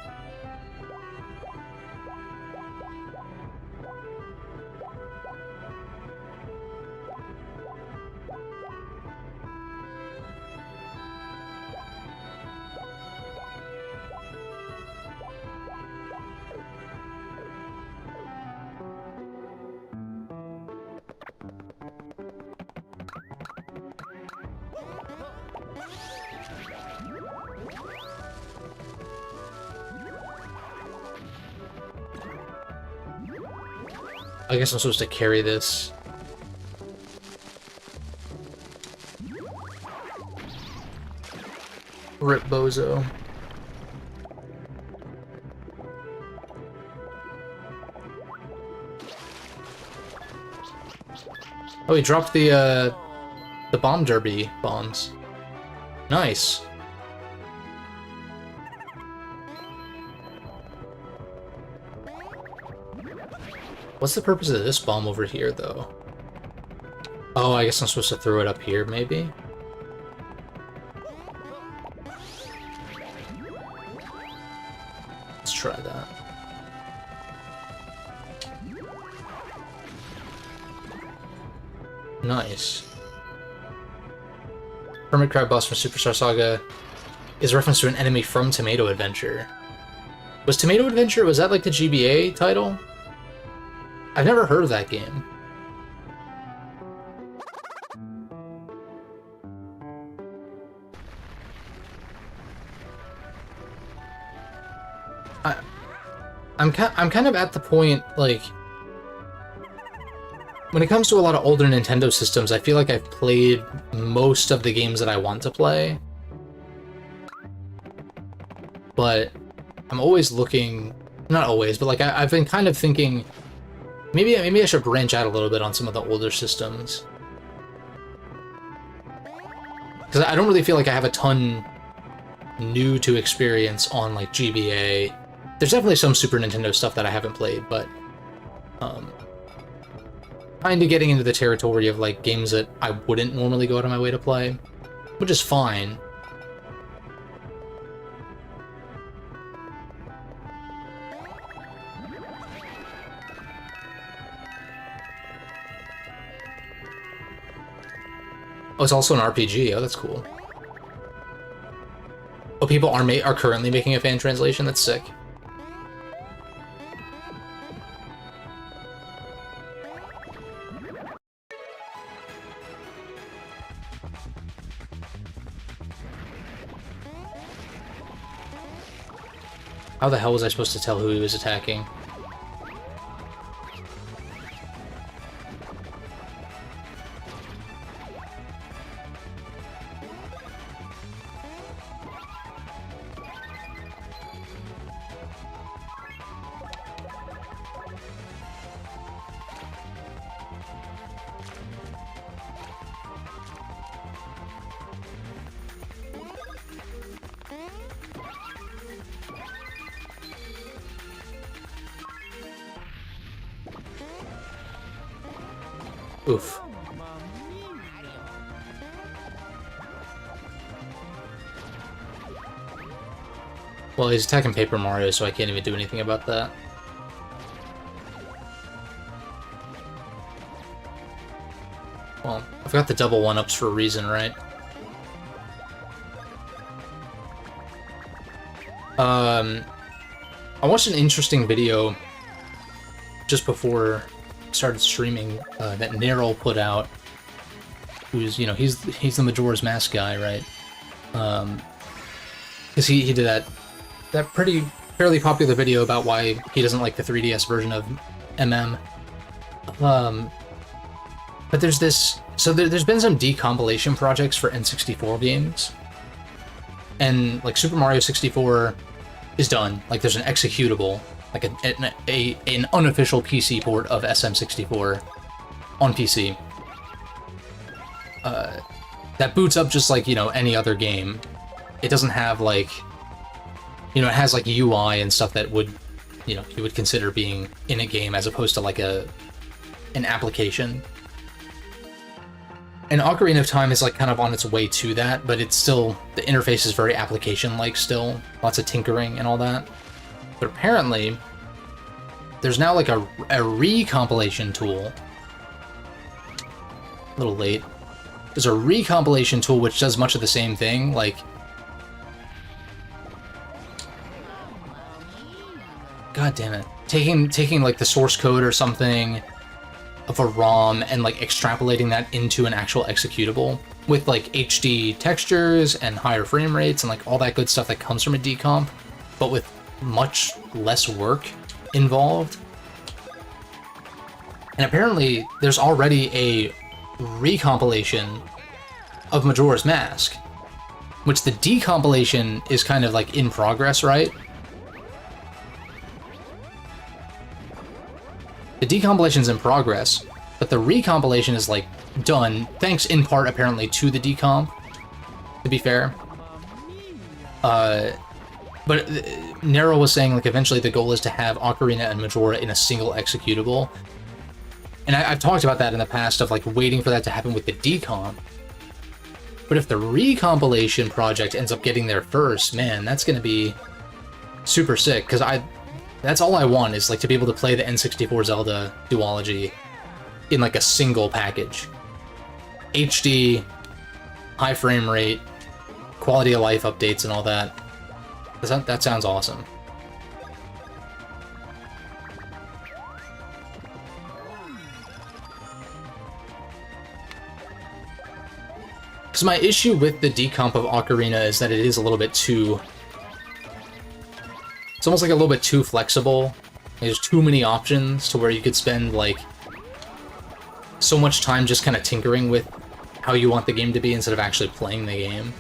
I guess I'm supposed to carry this. Rip Bozo. Oh, he dropped the bomb derby bombs. Nice. What's the purpose of this bomb over here, though? Oh, I guess I'm supposed to throw it up here, maybe? Let's try that. Nice. Hermit Crab boss from Superstar Saga is a reference to an enemy from Tomato Adventure. Was Tomato Adventure, was that like the GBA title? I've never heard of that game. I'm kind of at the point, like, when it comes to a lot of older Nintendo systems, I feel like I've played most of the games that I want to play. But I'm always looking, not always, but like I've been kind of thinking, maybe I should branch out a little bit on some of the older systems. Because I don't really feel like I have a ton new to experience on, like, GBA. There's definitely some Super Nintendo stuff that I haven't played, but... kind of getting into the territory of, like, games that I wouldn't normally go out of my way to play. Which is fine. Oh, it's also an RPG. Oh, that's cool. Oh, people are currently making a fan translation? That's sick. How the hell was I supposed to tell who he was attacking? Oof. Well, he's attacking Paper Mario, so I can't even do anything about that. Well, I've got the double one-ups for a reason, right? I watched an interesting video just before I started streaming that Nerl put out, who's, you know, he's the Majora's Mask guy, right? Because he did that fairly popular video about why he doesn't like the 3DS version of MM. But there's this, so there's been some decompilation projects for N64 games, and like Super Mario 64 is done. Like there's an executable, like an unofficial PC port of SM64 on PC. That boots up just like, you know, any other game. It doesn't have like, you know, it has like UI and stuff that would, you know, you would consider being in a game as opposed to like an application. And Ocarina of Time is like kind of on its way to that, but it's still, the interface is very application-like still. Lots of tinkering and all that. But apparently, there's now like a recompilation tool. A little late. There's a recompilation tool which does much of the same thing, like... God damn it. Taking like the source code or something of a ROM and like extrapolating that into an actual executable with like HD textures and higher frame rates and like all that good stuff that comes from a decomp, but with much less work involved. And apparently there's already a recompilation of Majora's Mask, which the decompilation is kind of like in progress, right? The decompilation's in progress, but the recompilation is like done, thanks in part apparently to the decomp, to be fair. But Nero was saying like eventually the goal is to have Ocarina and Majora in a single executable. And I've talked about that in the past of like waiting for that to happen with the decomp. But if the recompilation project ends up getting there first, man, that's gonna be super sick, because that's all I want, is like to be able to play the N64 Zelda duology in like a single package. HD, high frame rate, quality of life updates and all that. That sounds awesome. Because my issue with the decomp of Ocarina is that it is a little bit too... It's almost like a little bit too flexible. There's too many options to where you could spend, like, so much time just kind of tinkering with how you want the game to be instead of actually playing the game.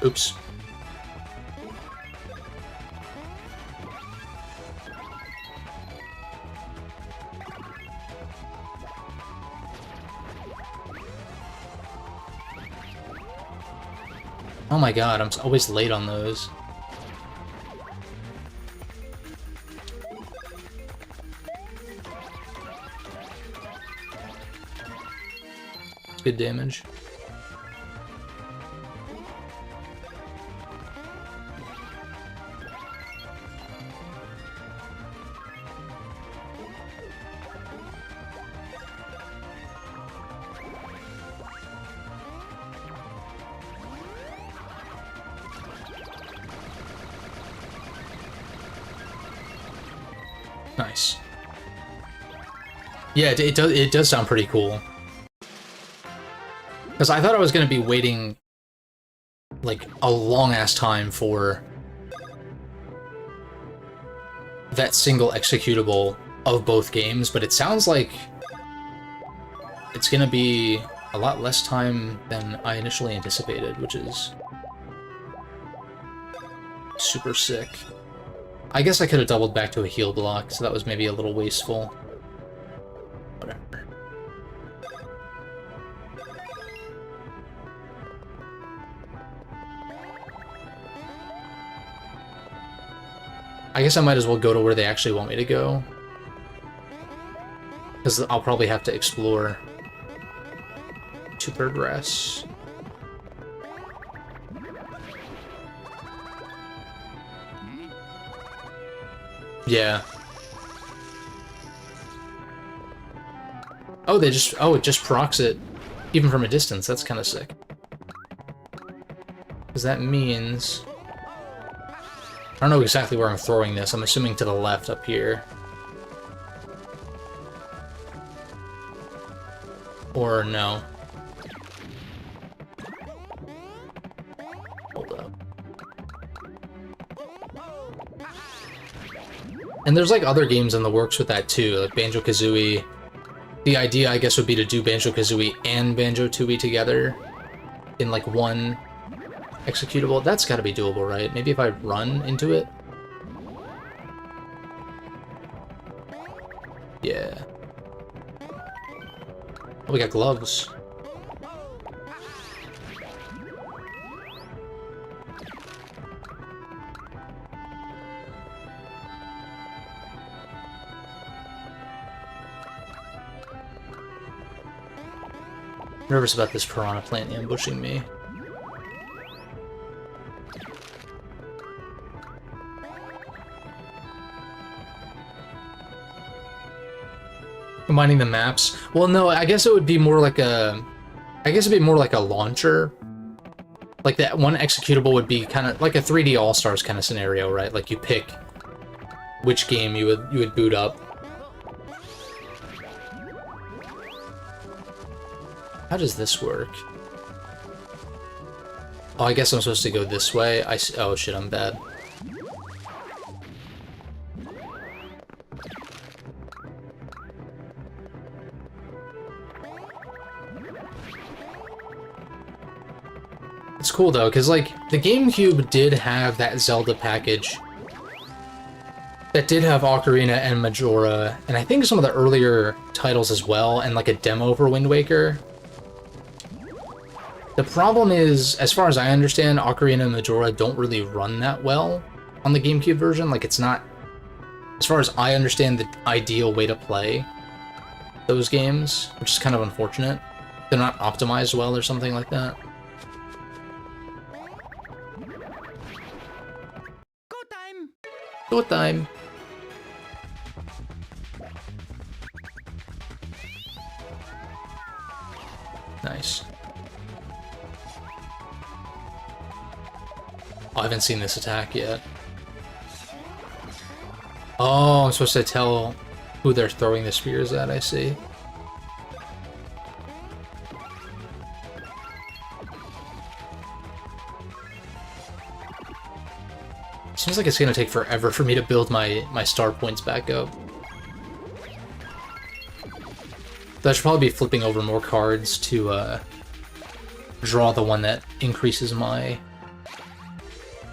Oops. Oh my god, I'm always late on those. It's good damage. Nice. Yeah, it does sound pretty cool. Because I thought I was going to be waiting, like, a long-ass time for that single executable of both games, but it sounds like it's going to be a lot less time than I initially anticipated, which is super sick. I guess I could have doubled back to a heal block, so that was maybe a little wasteful. Whatever. I guess I might as well go to where they actually want me to go. Because I'll probably have to explore to progress. Yeah. Oh, it just procs it even from a distance. That's kind of sick. Because that means... I don't know exactly where I'm throwing this. I'm assuming to the left up here. Or no. Hold up. And there's like other games in the works with that too, like Banjo-Kazooie. The idea, I guess, would be to do Banjo-Kazooie and Banjo-Tooie together in like one executable. That's gotta be doable, right? Maybe if I run into it? Yeah. Oh, we got gloves. Nervous about this piranha plant ambushing me. Combining the maps. Well, no, I guess it would be more like a... I guess it'd be more like a launcher. Like that one executable would be kind of like a 3D All-Stars kind of scenario, right? Like you pick which game you would boot up. How does this work? Oh, I guess I'm supposed to go this way. Oh shit, I'm bad. It's cool though, because like the GameCube did have that Zelda package that did have Ocarina and Majora, and I think some of the earlier titles as well, and like a demo for Wind Waker. The problem is, as far as I understand, Ocarina and Majora don't really run that well on the GameCube version. Like, it's not, as far as I understand, the ideal way to play those games, which is kind of unfortunate. They're not optimized well or something like that. Go time! Go time! Nice. Oh, I haven't seen this attack yet. Oh, I'm supposed to tell who they're throwing the spears at, I see. Seems like it's gonna take forever for me to build my star points back up. So I should probably be flipping over more cards to draw the one that increases my...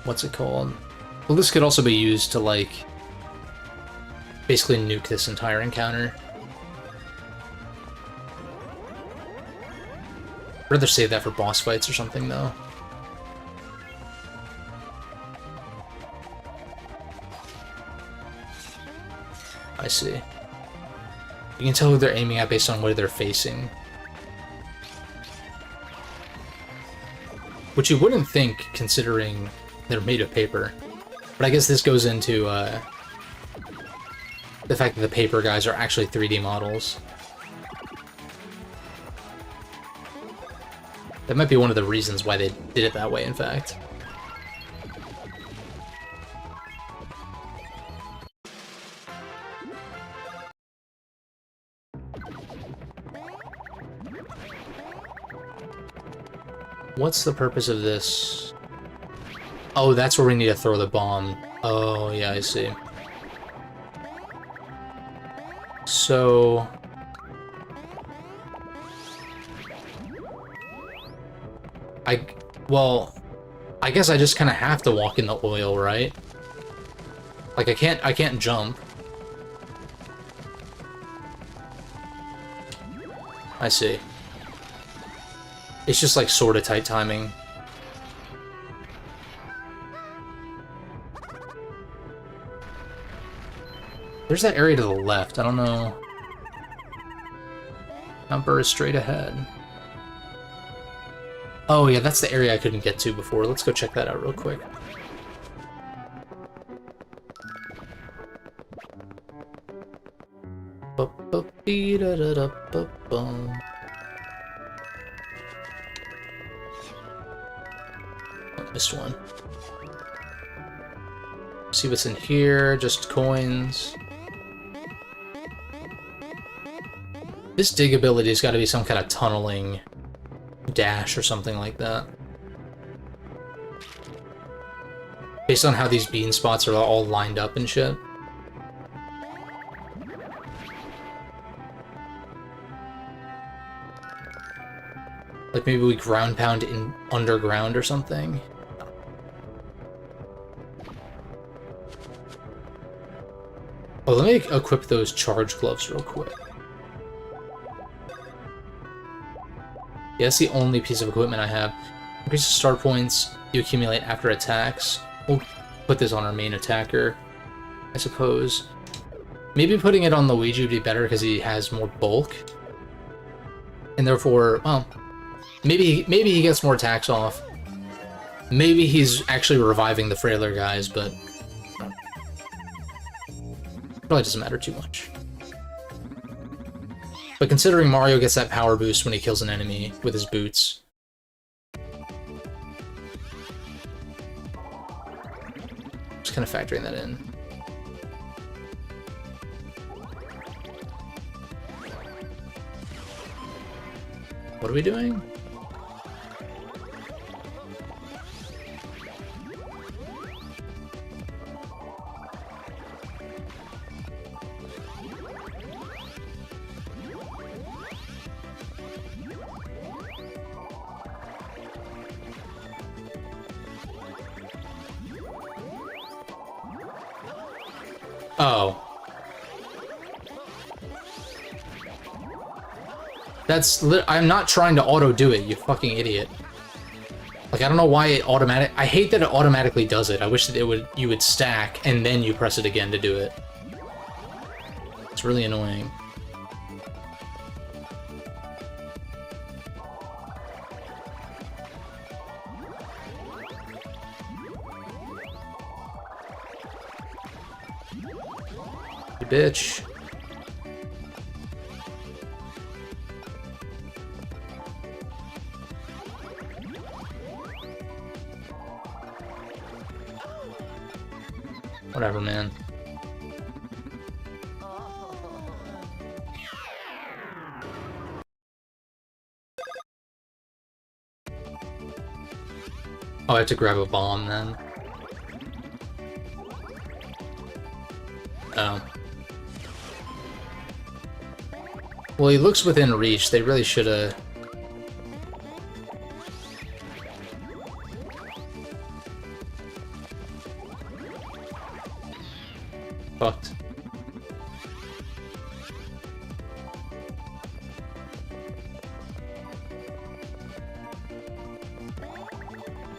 What's it called? Well, this could also be used to, like, basically nuke this entire encounter. I'd rather save that for boss fights or something, though. I see. You can tell who they're aiming at based on where they're facing. Which you wouldn't think, considering they're made of paper. But I guess this goes into the fact that the paper guys are actually 3D models. That might be one of the reasons why they did it that way, in fact. What's the purpose of this? Oh, that's where we need to throw the bomb. Oh, yeah, I see. So... Well, I guess I just kind of have to walk in the oil, right? Like, I can't jump. I see. It's just, like, sort of tight timing. There's that area to the left. I don't know. Number is straight ahead. Oh, yeah, that's the area I couldn't get to before. Let's go check that out real quick. Oh, missed one. See what's in here, just coins. This dig ability's got to be some kind of tunneling dash or something like that. Based on how these bean spots are all lined up and shit. Like maybe we ground pound in underground or something. Oh, let me equip those charge gloves real quick. Yeah, that's the only piece of equipment I have. Increases star points you accumulate after attacks. We'll put this on our main attacker, I suppose. Maybe putting it on Luigi would be better because he has more bulk. And therefore, well, maybe he gets more attacks off. Maybe he's actually reviving the frailer guys, but probably doesn't matter too much. But considering Mario gets that power boost when he kills an enemy with his boots. Just kind of factoring that in. What are we doing? Oh. I'm not trying to auto-do it, you fucking idiot. Like, I don't know why it I hate that it automatically does it. I wish that you would stack, and then you press it again to do it. It's really annoying. You bitch. Whatever, man. Oh, I have to grab a bomb then. Oh. Well, he looks within reach. They really should have... Fucked.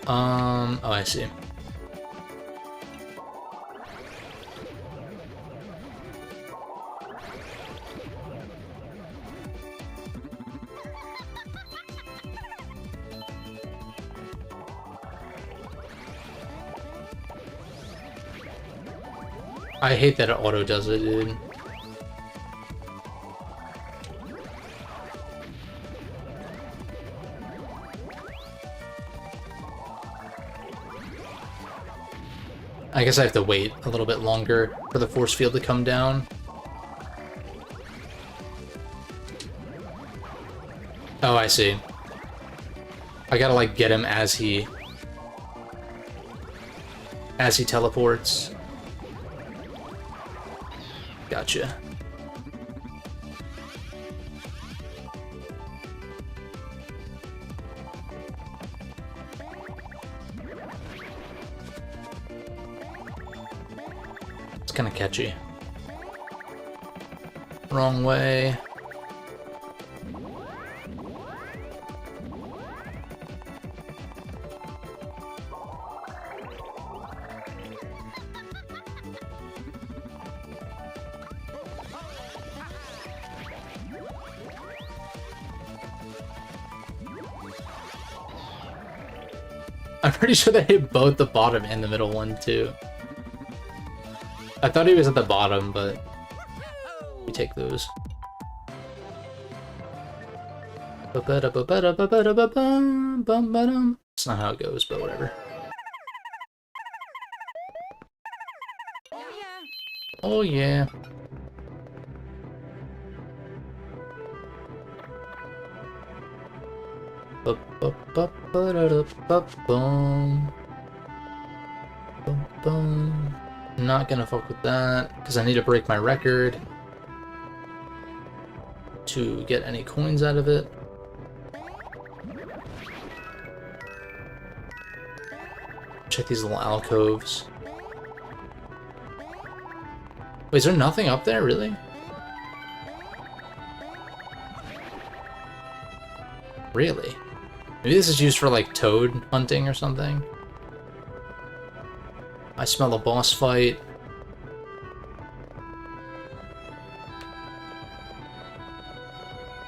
Oh, I see. I hate that it auto does it, dude. I guess I have to wait a little bit longer for the force field to come down. Oh, I see. I gotta, like, get him as he teleports. Gotcha. It's kind of catchy. Wrong way. I'm pretty sure they hit both the bottom and the middle one, too. I thought he was at the bottom, but we take those. It's not how it goes, but whatever. Oh, yeah. Not gonna fuck with that, because I need to break my record to get any coins out of it. Check these little alcoves. Wait, is there nothing up there, really? Really? Maybe this is used for, like, toad hunting or something? I smell a boss fight.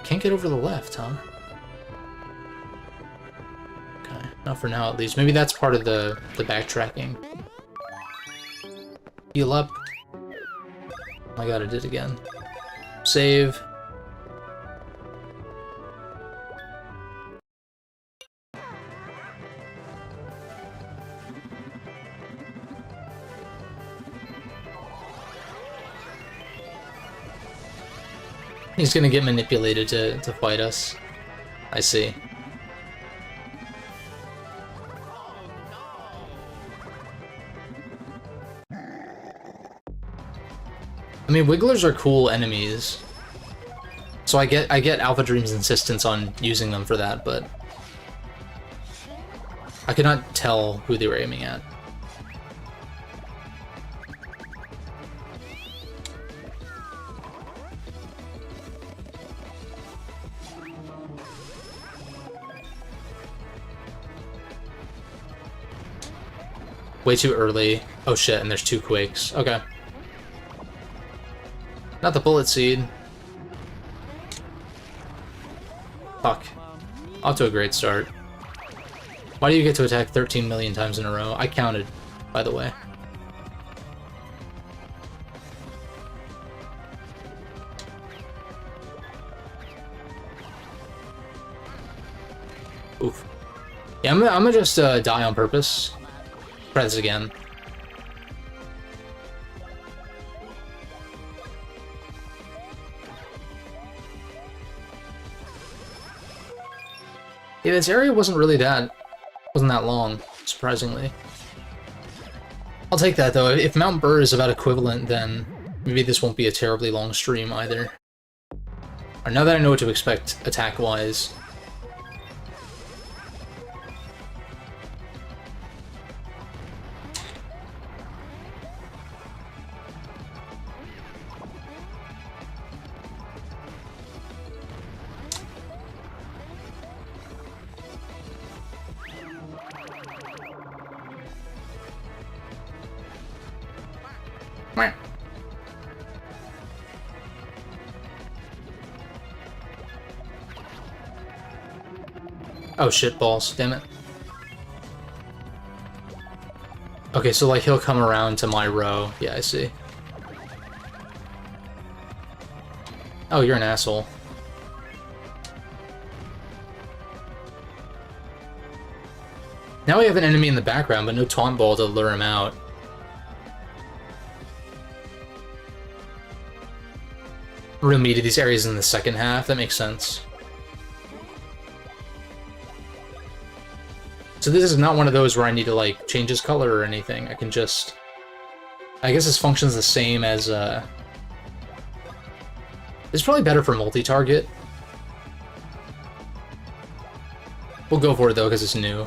Can't get over the left, huh? Okay, not for now at least. Maybe that's part of the backtracking. Heal up. Oh my god, I did it again. Save. He's gonna get manipulated to fight us. I see. I mean, Wigglers are cool enemies. So I get Alpha Dream's insistence on using them for that, but I could not tell who they were aiming at. Way too early. Oh shit, and there's 2 quakes. Okay. Not the bullet seed. Fuck. Off to a great start. Why do you get to attack 13 million times in a row? I counted, by the way. Oof. Yeah, I'm gonna just die on purpose. Try this again. Yeah, this area wasn't that long, surprisingly. I'll take that though. If Mount Brrr is about equivalent, then maybe this won't be a terribly long stream either. Or now that I know what to expect attack-wise. Oh shit balls, damn it. Okay, so like he'll come around to my row. Yeah, I see. Oh, you're an asshole. Now we have an enemy in the background, but no taunt ball to lure him out. Real meat of these areas in the second half, that makes sense. So this is not one of those where I need to, like, change his color or anything. I can just... I guess this functions the same as, It's probably better for multi-target. We'll go for it, though, because it's new.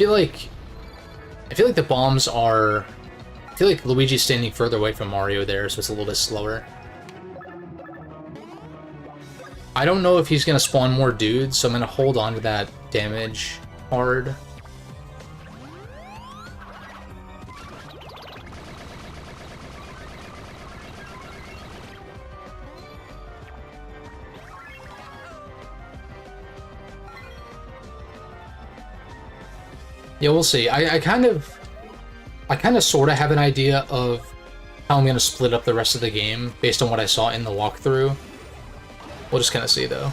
I feel like the bombs are... I feel like Luigi's standing further away from Mario there, so it's a little bit slower. I don't know if he's gonna spawn more dudes, so I'm gonna hold on to that damage hard. Yeah, we'll see. I kind of sort of have an idea of how I'm gonna split up the rest of the game based on what I saw in the walkthrough. We'll just kind of see, though.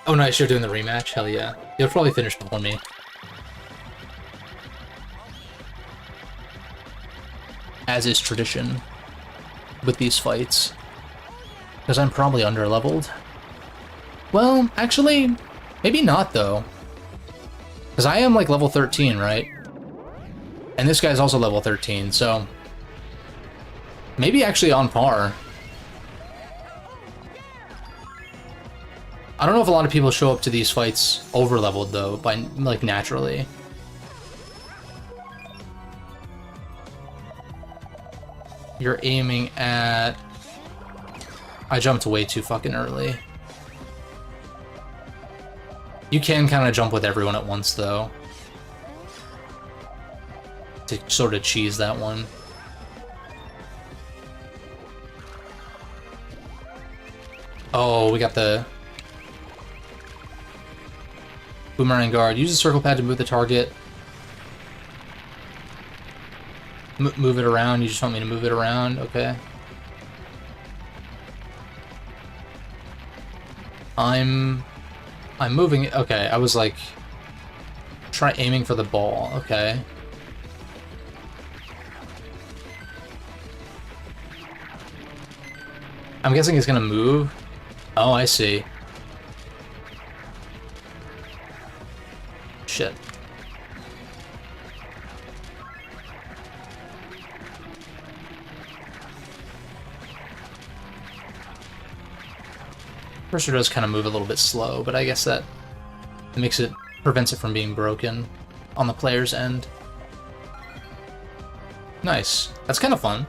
Oh, nice, you're doing the rematch? Hell yeah. You'll probably finish before me. As is tradition with these fights. Because I'm probably under-leveled. Well, actually, maybe not, though. Because I am, like, level 13, right? And this guy's also level 13, so... maybe actually on par. I don't know if a lot of people show up to these fights over-leveled, though, by, like, naturally. You're aiming at... I jumped way too fucking early. You can kind of jump with everyone at once, though. To sort of cheese that one. Oh, we got the... Boomerang guard. Use the circle pad to move the target. Move it around. You just want me to move it around? Okay. I'm moving it. Okay, I was like... try aiming for the ball. Okay. I'm guessing it's gonna move. Oh, I see. Shit. Cursor does kind of move a little bit slow, but I guess that makes it, prevents it from being broken on the player's end. Nice. That's kind of fun.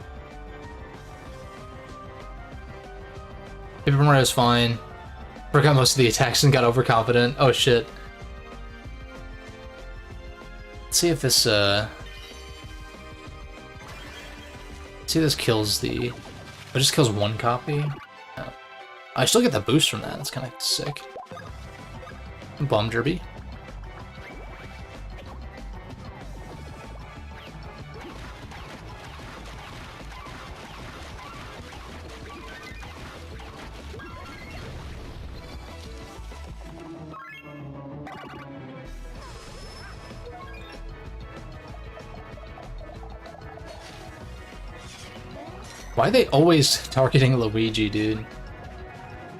Paper Mario's fine. Forgot most of the attacks and got overconfident. Oh shit. Let's see if this, see if this kills the... It just kills one copy? Oh. I still get the boost from that, that's kind of sick. Bomb Derby. Why are they always targeting Luigi, dude?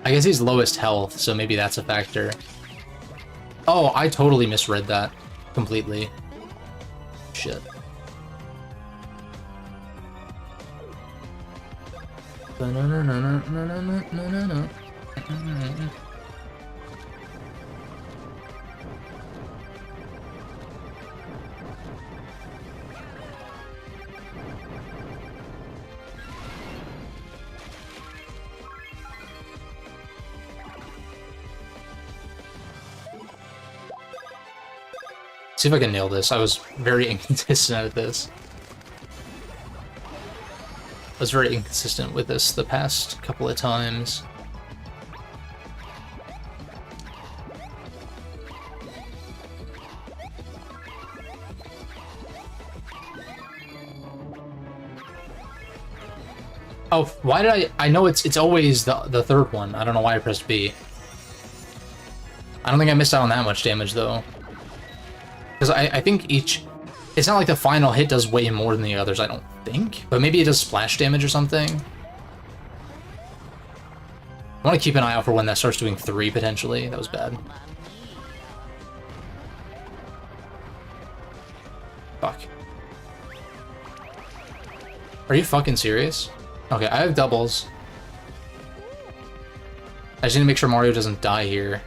I guess he's lowest health, so maybe that's a factor. Oh, I totally misread that completely. Shit. See if I can nail this. I was very inconsistent at this. I was very inconsistent with this the past couple of times. Oh, why did I know it's always the third one. I don't know why I pressed B. I don't think I missed out on that much damage, though. Because I think each It's not like the final hit does way more than the others, I don't think. But maybe it does splash damage or something. I want to keep an eye out for when that starts doing 3, potentially. That was bad. Fuck. Are you fucking serious? Okay, I have doubles. I just need to make sure Mario doesn't die here.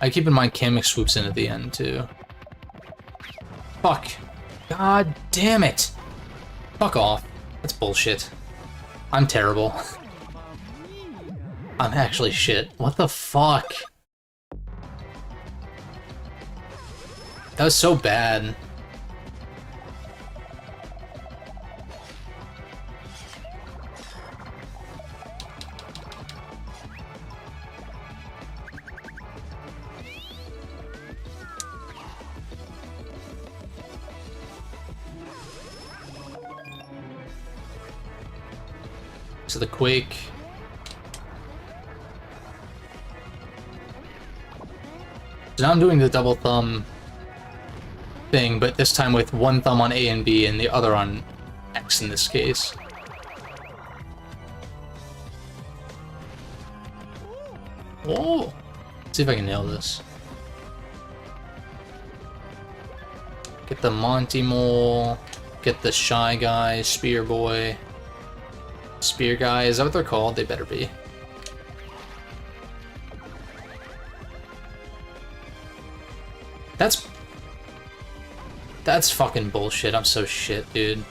I keep in mind Kamek swoops in at the end, too. Fuck. God damn it. Fuck off. That's bullshit. I'm terrible. I'm actually shit. What the fuck? That was so bad. So the Quake. So now I'm doing the double thumb thing, but this time with one thumb on A and B and the other on X in this case. Whoa! Let's see if I can nail this. Get the Monty Mole, get the Shy Guy, Spear Boy. Spear Guy, is that what they're called? They better be. That's fucking bullshit. I'm so shit, dude.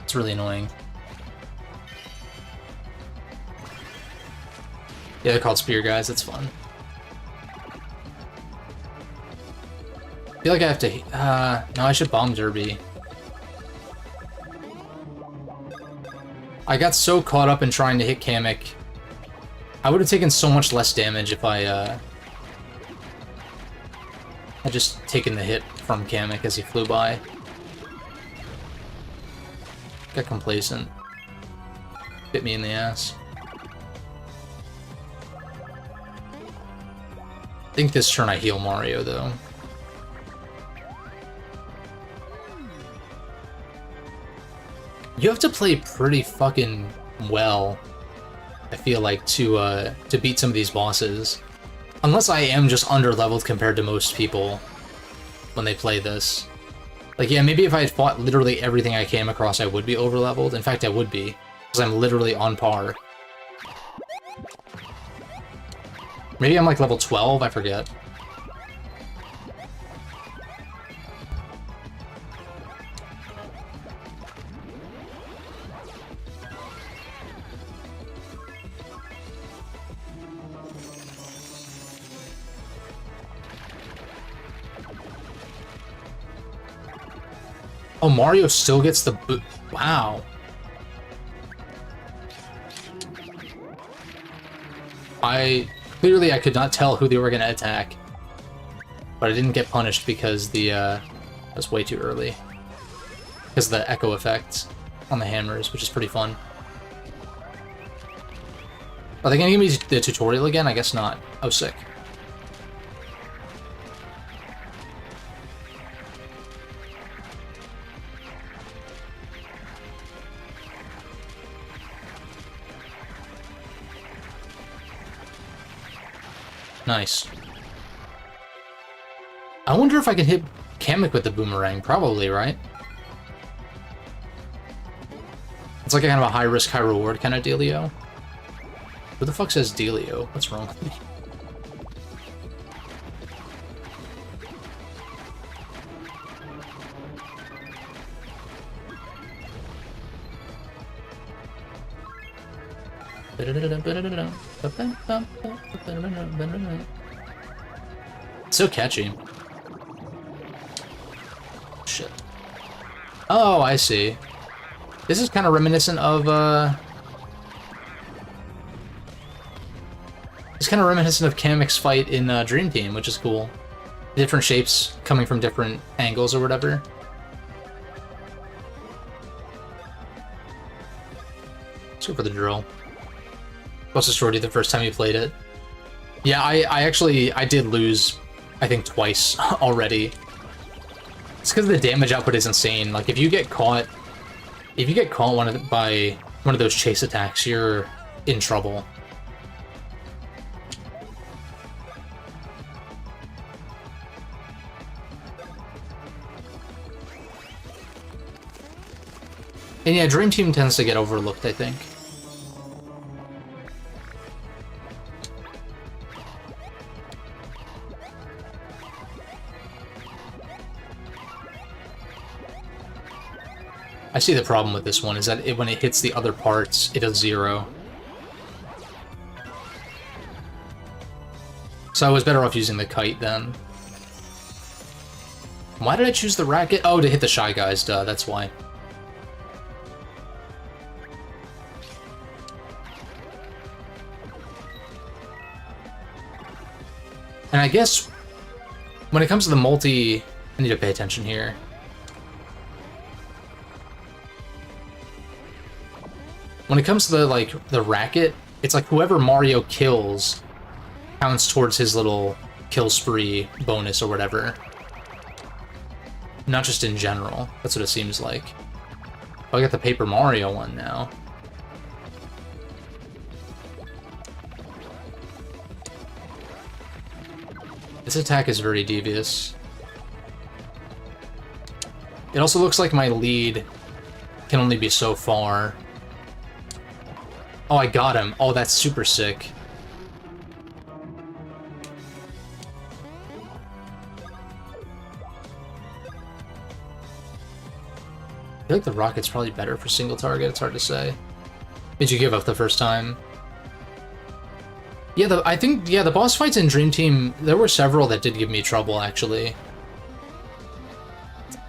It's really annoying. Yeah, they're called Spear Guys. That's fun. I feel like I have to... no, I should bomb Derby. I got so caught up in trying to hit Kamek. I would have taken so much less damage if I, had just taken the hit from Kamek as he flew by. Got complacent. Bit me in the ass. I think this turn I heal Mario, though. You have to play pretty fucking well, I feel like, to beat some of these bosses. Unless I am just under-leveled compared to most people when they play this. Like, yeah, maybe if I had fought literally everything I came across, I would be over-leveled. In fact, I would be, because I'm literally on par. Maybe I'm like level 12, I forget. Oh, Mario still gets the boot. Wow. Clearly I could not tell who they were going to attack. But I didn't get punished because that was way too early. Because of the echo effect on the hammers, which is pretty fun. Are they going to give me the tutorial again? I guess not. Oh, sick. Nice. I wonder if I can hit Kamek with the boomerang. Probably, right? It's like a kind of a high-risk, high-reward kind of dealio. Who the fuck says dealio? What's wrong with me? So catchy. Shit. Oh, I see. This is kind of reminiscent of, it's kind of reminiscent of Kamek's fight in Dream Team, which is cool. Different shapes coming from different angles or whatever. Let's go for the drill. Boss destroyed you the first time you played it. Yeah, I did lose, I think, twice already. It's because the damage output is insane. Like, if you get caught by one of those chase attacks, you're in trouble. And yeah, Dream Team tends to get overlooked, I think. I see the problem with this one, is that when it hits the other parts, it does 0. So I was better off using the kite then. Why did I choose the racket? Oh, to hit the Shy Guys, duh, that's why. And I guess when it comes to the multi, I need to pay attention here. When it comes to the racket, it's like whoever Mario kills counts towards his little kill spree bonus or whatever. Not just in general. That's what it seems like. Oh, I got the Paper Mario one now. This attack is very devious. It also looks like my lead can only be so far. Oh, I got him. Oh, that's super sick. I feel like the rocket's probably better for single target. It's hard to say. Did you give up the first time? Yeah, I think the boss fights in Dream Team, there were several that did give me trouble, actually.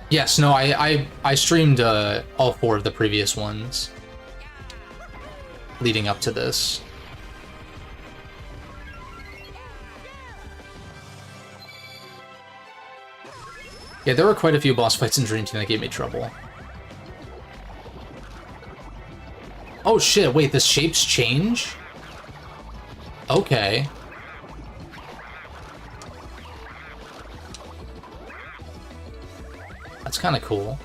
Yes, no, I streamed all 4 of the previous ones leading up to this. Yeah, there were quite a few boss fights in Dream Team that gave me trouble. Oh shit, wait, the shapes change? Okay. That's kind of cool.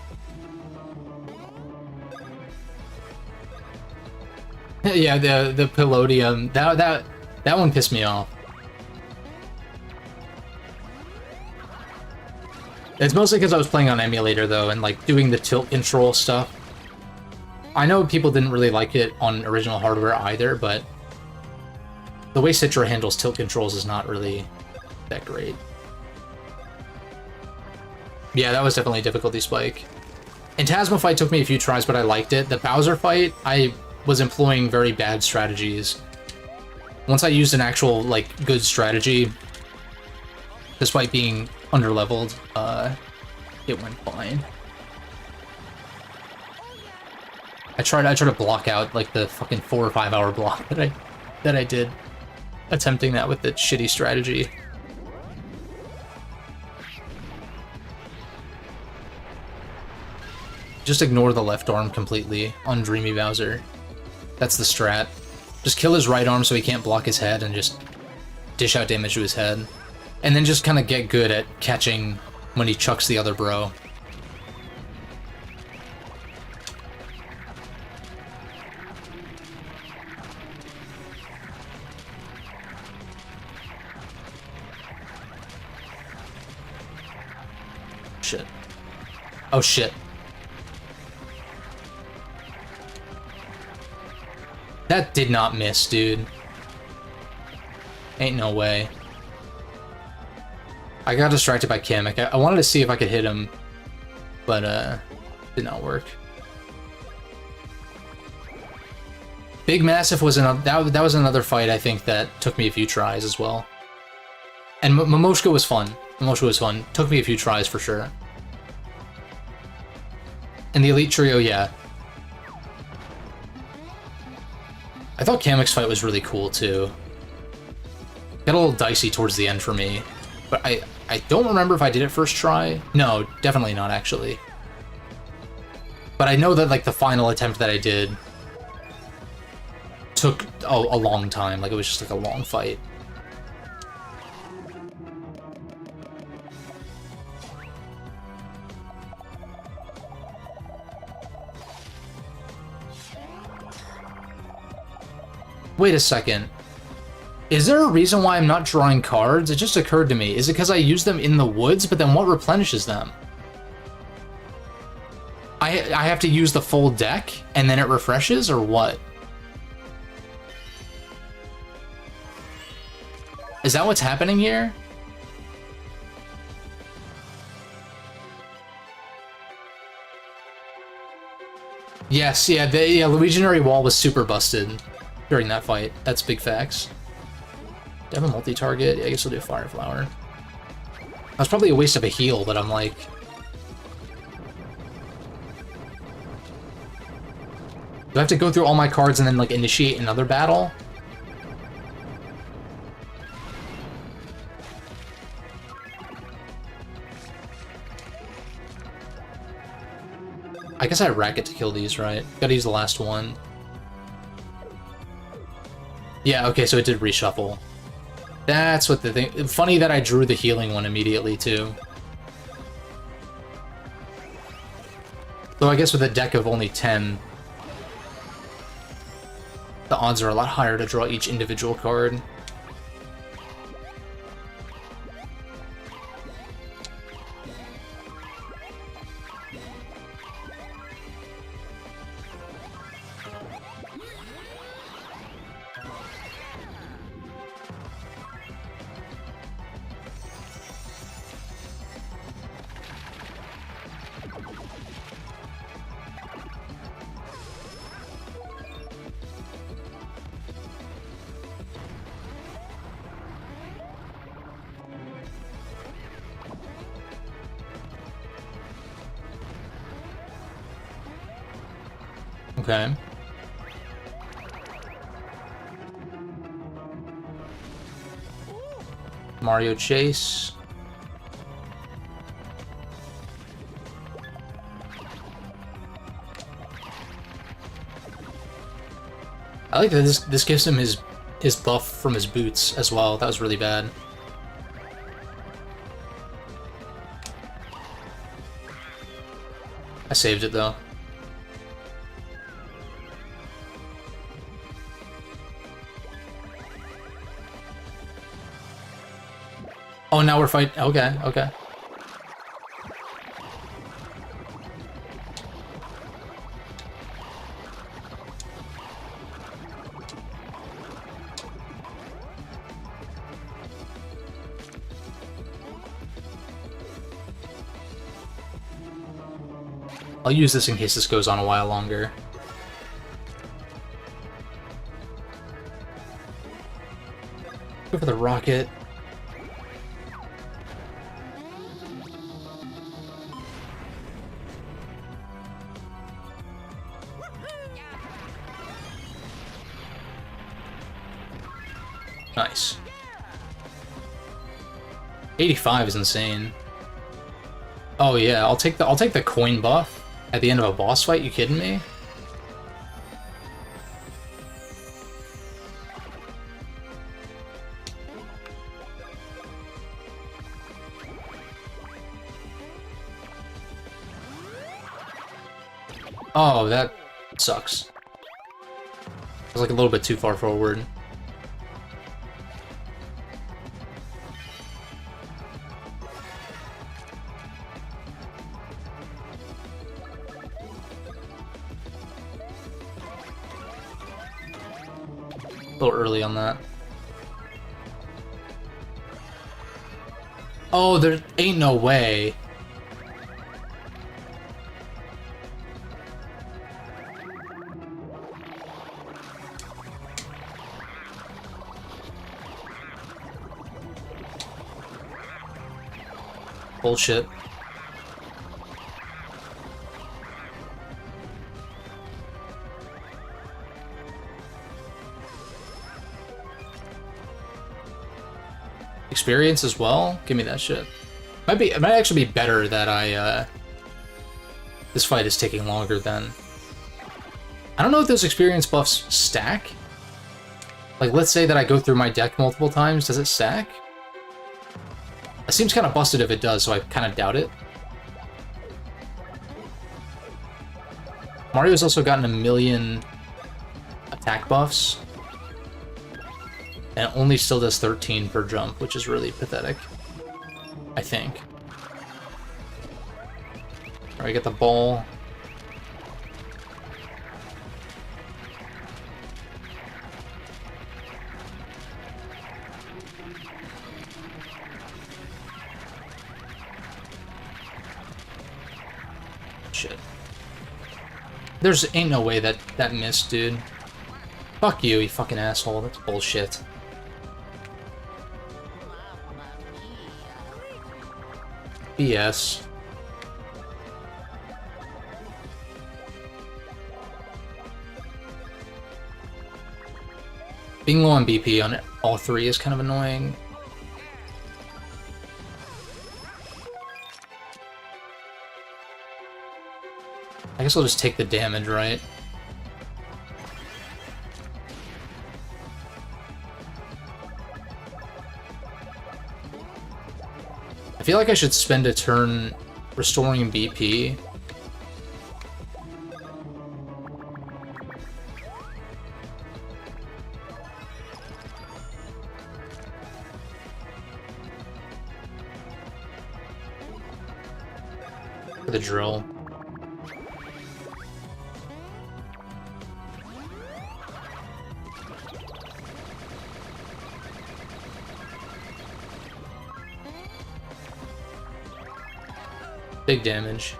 Yeah, the Palladium, that one pissed me off. It's mostly because I was playing on emulator though, and like doing the tilt control stuff. I know people didn't really like it on original hardware either, but the way Citra handles tilt controls is not really that great. Yeah, that was definitely a difficulty spike. Phantasma fight took me a few tries, but I liked it. The Bowser fight, I was employing very bad strategies. Once I used an actual, like, good strategy, despite being underleveled, it went fine. I tried to block out, like, the fucking 4 or 5 hour block that I did, attempting that with the shitty strategy. Just ignore the left arm completely on Dreamy Bowser. That's the strat. Just kill his right arm so he can't block his head and just dish out damage to his head. And then just kind of get good at catching when he chucks the other bro. Shit. Oh shit. That did not miss, dude. Ain't no way. I got distracted by Kamek. I wanted to see if I could hit him, but did not work. Big Massive was another. That was another fight I think that took me a few tries as well. And Momoshka was fun. Momoshka was fun. Took me a few tries for sure. And the Elite Trio, yeah. I thought Kamek's fight was really cool too. Got a little dicey towards the end for me, but I don't remember if I did it first try. No, definitely not actually. But I know that like the final attempt that I did, took a long time. Like, it was just like a long fight. Wait a second. Is there a reason why I'm not drawing cards? It just occurred to me. Is it because I use them in the woods? But then what replenishes them? I have to use the full deck and then it refreshes, or what? Is that what's happening here? Yes, yeah, the Luiginary wall was super busted during that fight. That's big facts. Do I have a multi-target? Yeah, I guess I'll do a Fire Flower. That's probably a waste of a heal, but I'm like... Do I have to go through all my cards and then, like, initiate another battle? I guess I racket to kill these, right? Gotta use the last one. Yeah, okay, so it did reshuffle. That's what the thing... Funny that I drew the healing one immediately, too. Though I guess with a deck of only 10, the odds are a lot higher to draw each individual card. Okay. Mario Chase. I like that this gives him his buff from his boots as well. That was really bad. I saved it though. Oh, now we're fighting. Okay, okay. I'll use this in case this goes on a while longer. Go for the rocket. Nice. 85 is insane. Oh yeah, I'll take the coin buff at the end of a boss fight. You kidding me? Oh, that sucks. I was like a little bit too far forward. A little early on that. Oh, there ain't no way. Bullshit. Experience as well? Give me that shit. It might actually be better that I, this fight is taking longer than... I don't know if those experience buffs stack. Like, let's say that I go through my deck multiple times, does it stack? It seems kind of busted if it does, so I kind of doubt it. Mario's also gotten a million attack buffs, and it only still does 13 per jump, which is really pathetic, I think. Alright, get the ball. Shit. There's ain't no way that missed, dude. Fuck you, you fucking asshole. That's bullshit. BS. Being low on BP on all three is kind of annoying. I guess I'll just take the damage, right? I feel like I should spend a turn restoring BP. For the drill. Big damage.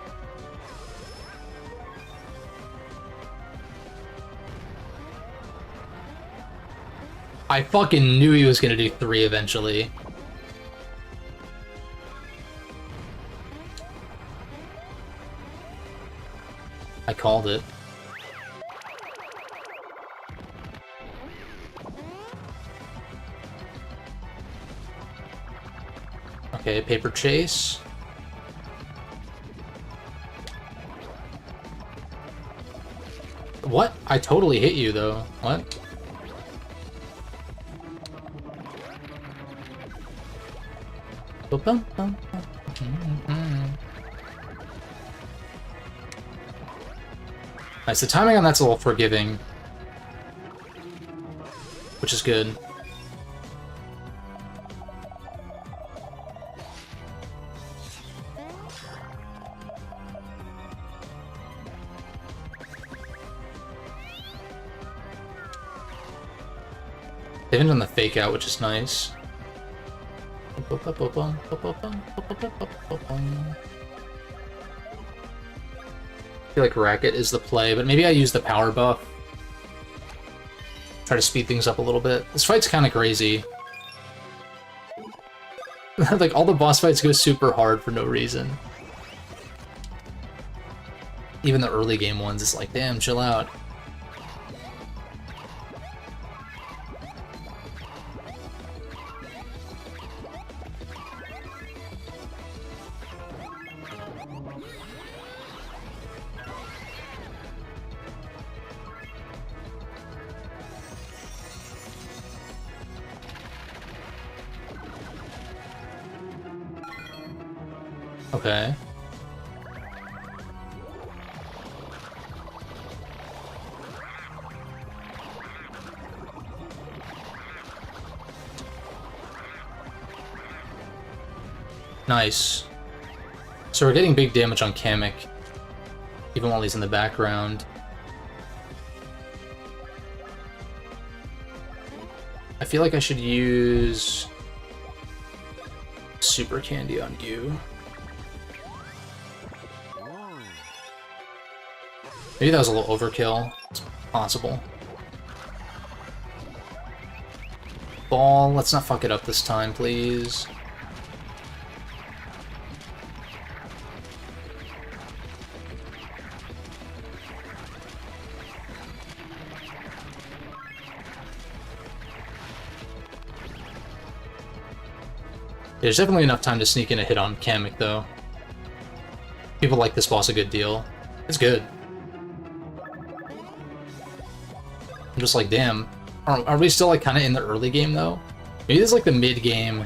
I fucking knew he was gonna do 3 eventually. I called it. Okay, paper chase. What? I totally hit you, though. What? Nice, the timing on that's a little forgiving. Which is good. They haven't done the fake out, which is nice. I feel like Racket is the play, but maybe I use the power buff. Try to speed things up a little bit. This fight's kind of crazy. Like, all the boss fights go super hard for no reason. Even the early game ones, it's like, damn, chill out. Okay. Nice. So we're getting big damage on Kamek, even while he's in the background. I feel like I should use Super Candy on you. Maybe that was a little overkill. It's possible. Ball, let's not fuck it up this time, please. There's definitely enough time to sneak in a hit on Kamek, though. People like this boss a good deal. It's good. I'm just like, damn, Are we still like kind of in the early game though? Maybe this is like the mid game.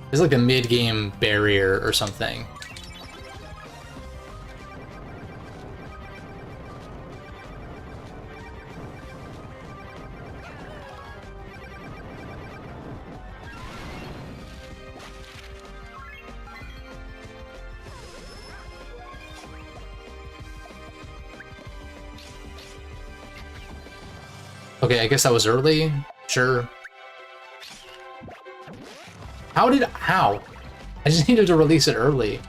This is like the mid game barrier or something. Okay, I guess that was early. Sure. How? I just needed to release it early.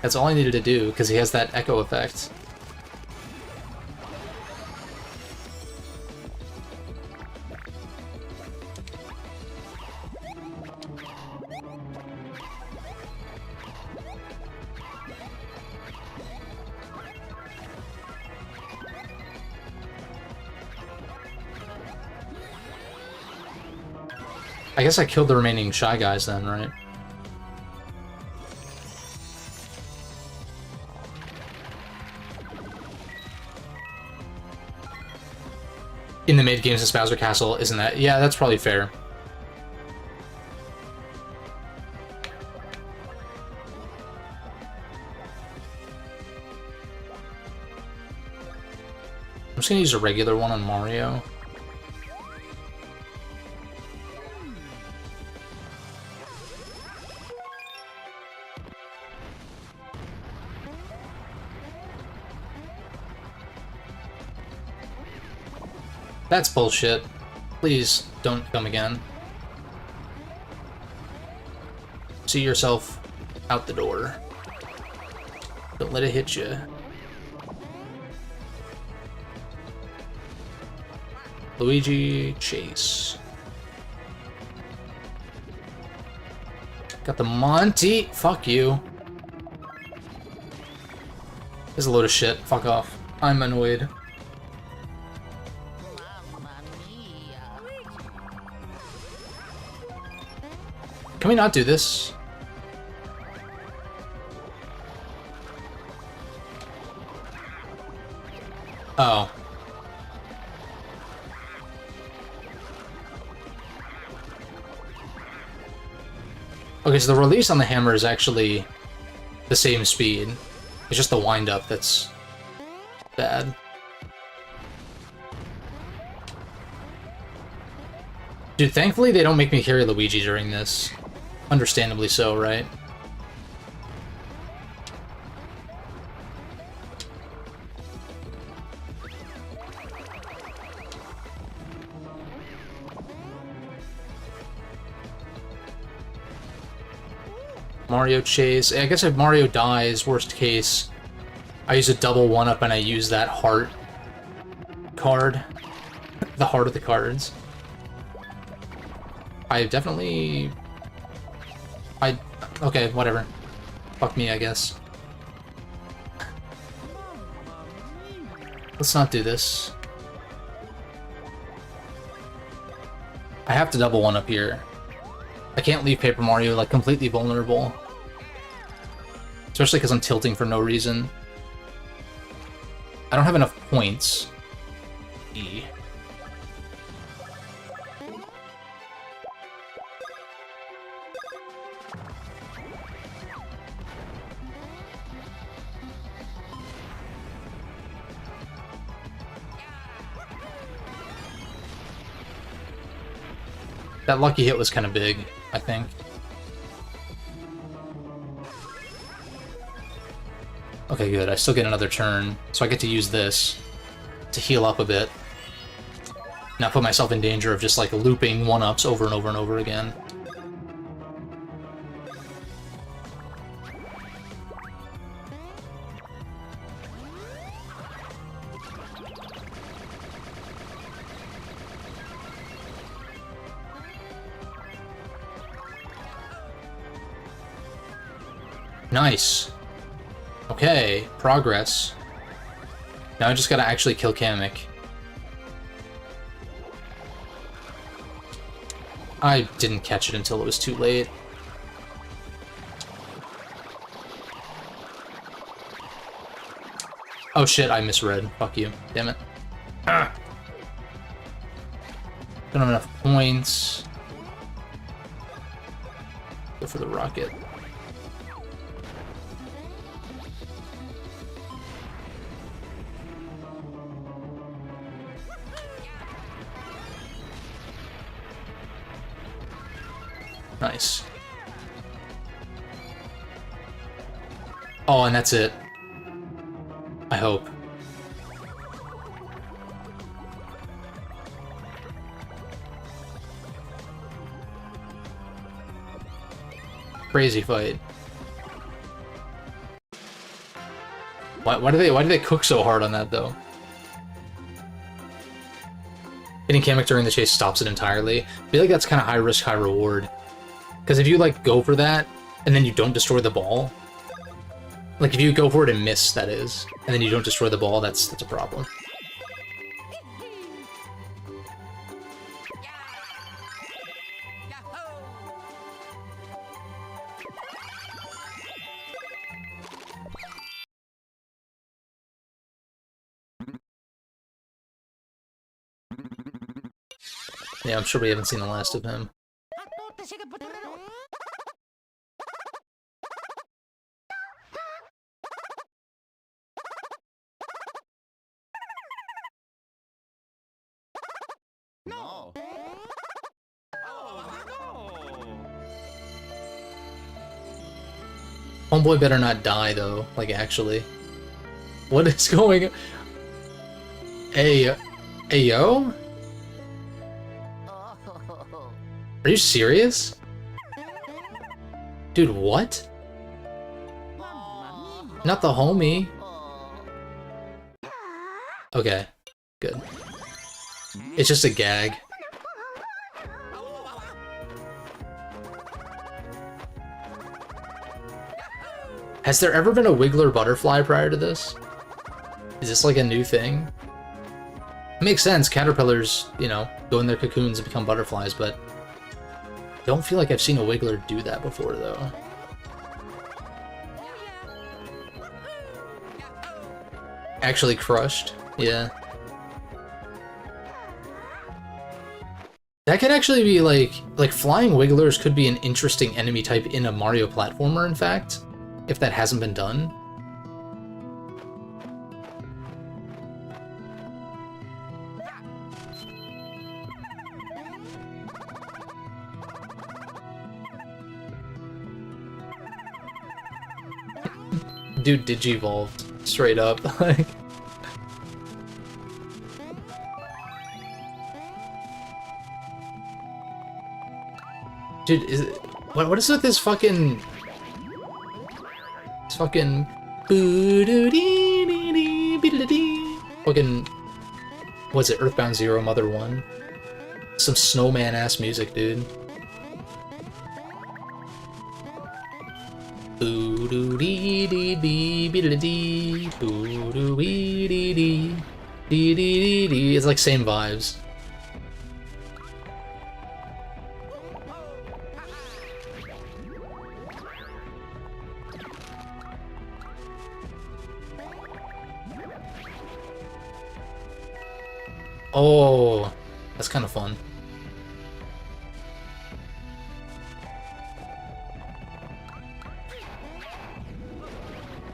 That's all I needed to do, because he has that echo effect. I guess I killed the remaining Shy Guys then, right? In the mid games of Bowser Castle, isn't that? Yeah, that's probably fair. I'm just gonna use a regular one on Mario. That's bullshit. Please don't come again. See yourself out the door. Don't let it hit you. Luigi Chase. Got the Monty. Fuck you. This is a load of shit. Fuck off. I'm annoyed. Can we not do this? Oh. Okay, so the release on the hammer is actually the same speed. It's just the wind-up that's bad. Dude, thankfully they don't make me carry Luigi during this. Understandably so, right? Mario Chase. I guess if Mario dies, worst case, I use a double one-up and I use that heart card. The heart of the cards. I definitely... Okay, whatever. Fuck me, I guess. Let's not do this. I have to double one up here. I can't leave Paper Mario, like, completely vulnerable. Especially because I'm tilting for no reason. I don't have enough points. E. That lucky hit was kind of big, I think. Okay, good. I still get another turn, so I get to use this to heal up a bit. Not put myself in danger of just, like, looping one-ups over and over and over again. Nice. Okay, progress. Now I just gotta actually kill Kamek. I didn't catch it until it was too late. Oh shit, I misread. Fuck you. Damn it. Ah. Don't have enough points. Go for the rocket. Nice. Oh, and that's it. I hope. Crazy fight. Why do they cook so hard on that though? Hitting Kamek during the chase stops it entirely. I feel like that's kind of high risk, high reward. Because if you like go for that and then you don't destroy the ball, like if you go for it and miss, that is, and then you don't destroy the ball, that's a problem. Yeah, I'm sure we haven't seen the last of him. No. Oh, no. Homeboy better not die though, like actually. What is going on? Hey, yo? Are you serious? Dude, what? Not the homie. Okay, good. It's just a gag. Has there ever been a Wiggler butterfly prior to this? Is this like a new thing? It makes sense, caterpillars, you know, go in their cocoons and become butterflies, but I don't feel like I've seen a Wiggler do that before, though. Actually crushed, yeah. That could actually be like flying Wigglers could be an interesting enemy type in a Mario platformer, in fact, if that hasn't been done. Dude digivolved, straight up. Like, dude, is it, what is with this fucking fucking fucking what's it, Earthbound Zero Mother 1? Some snowman ass music, dude. It's like same vibes. Oh, that's kind of fun.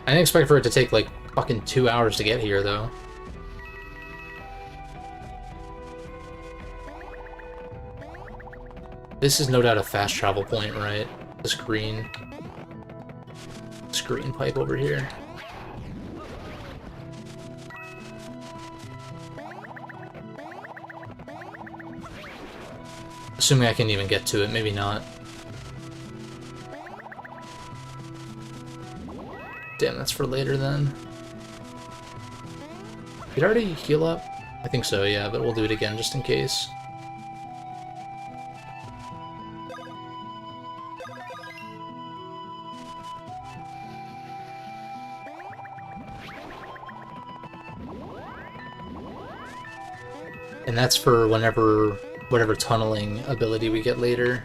I didn't expect for it to take like fucking 2 hours to get here, though. This is no doubt a fast travel point, right? This green pipe over here. Assuming I can even get to it, maybe not. Damn, that's for later then. Did I already heal up? I think so, yeah, but we'll do it again just in case. And that's for whatever tunneling ability we get later.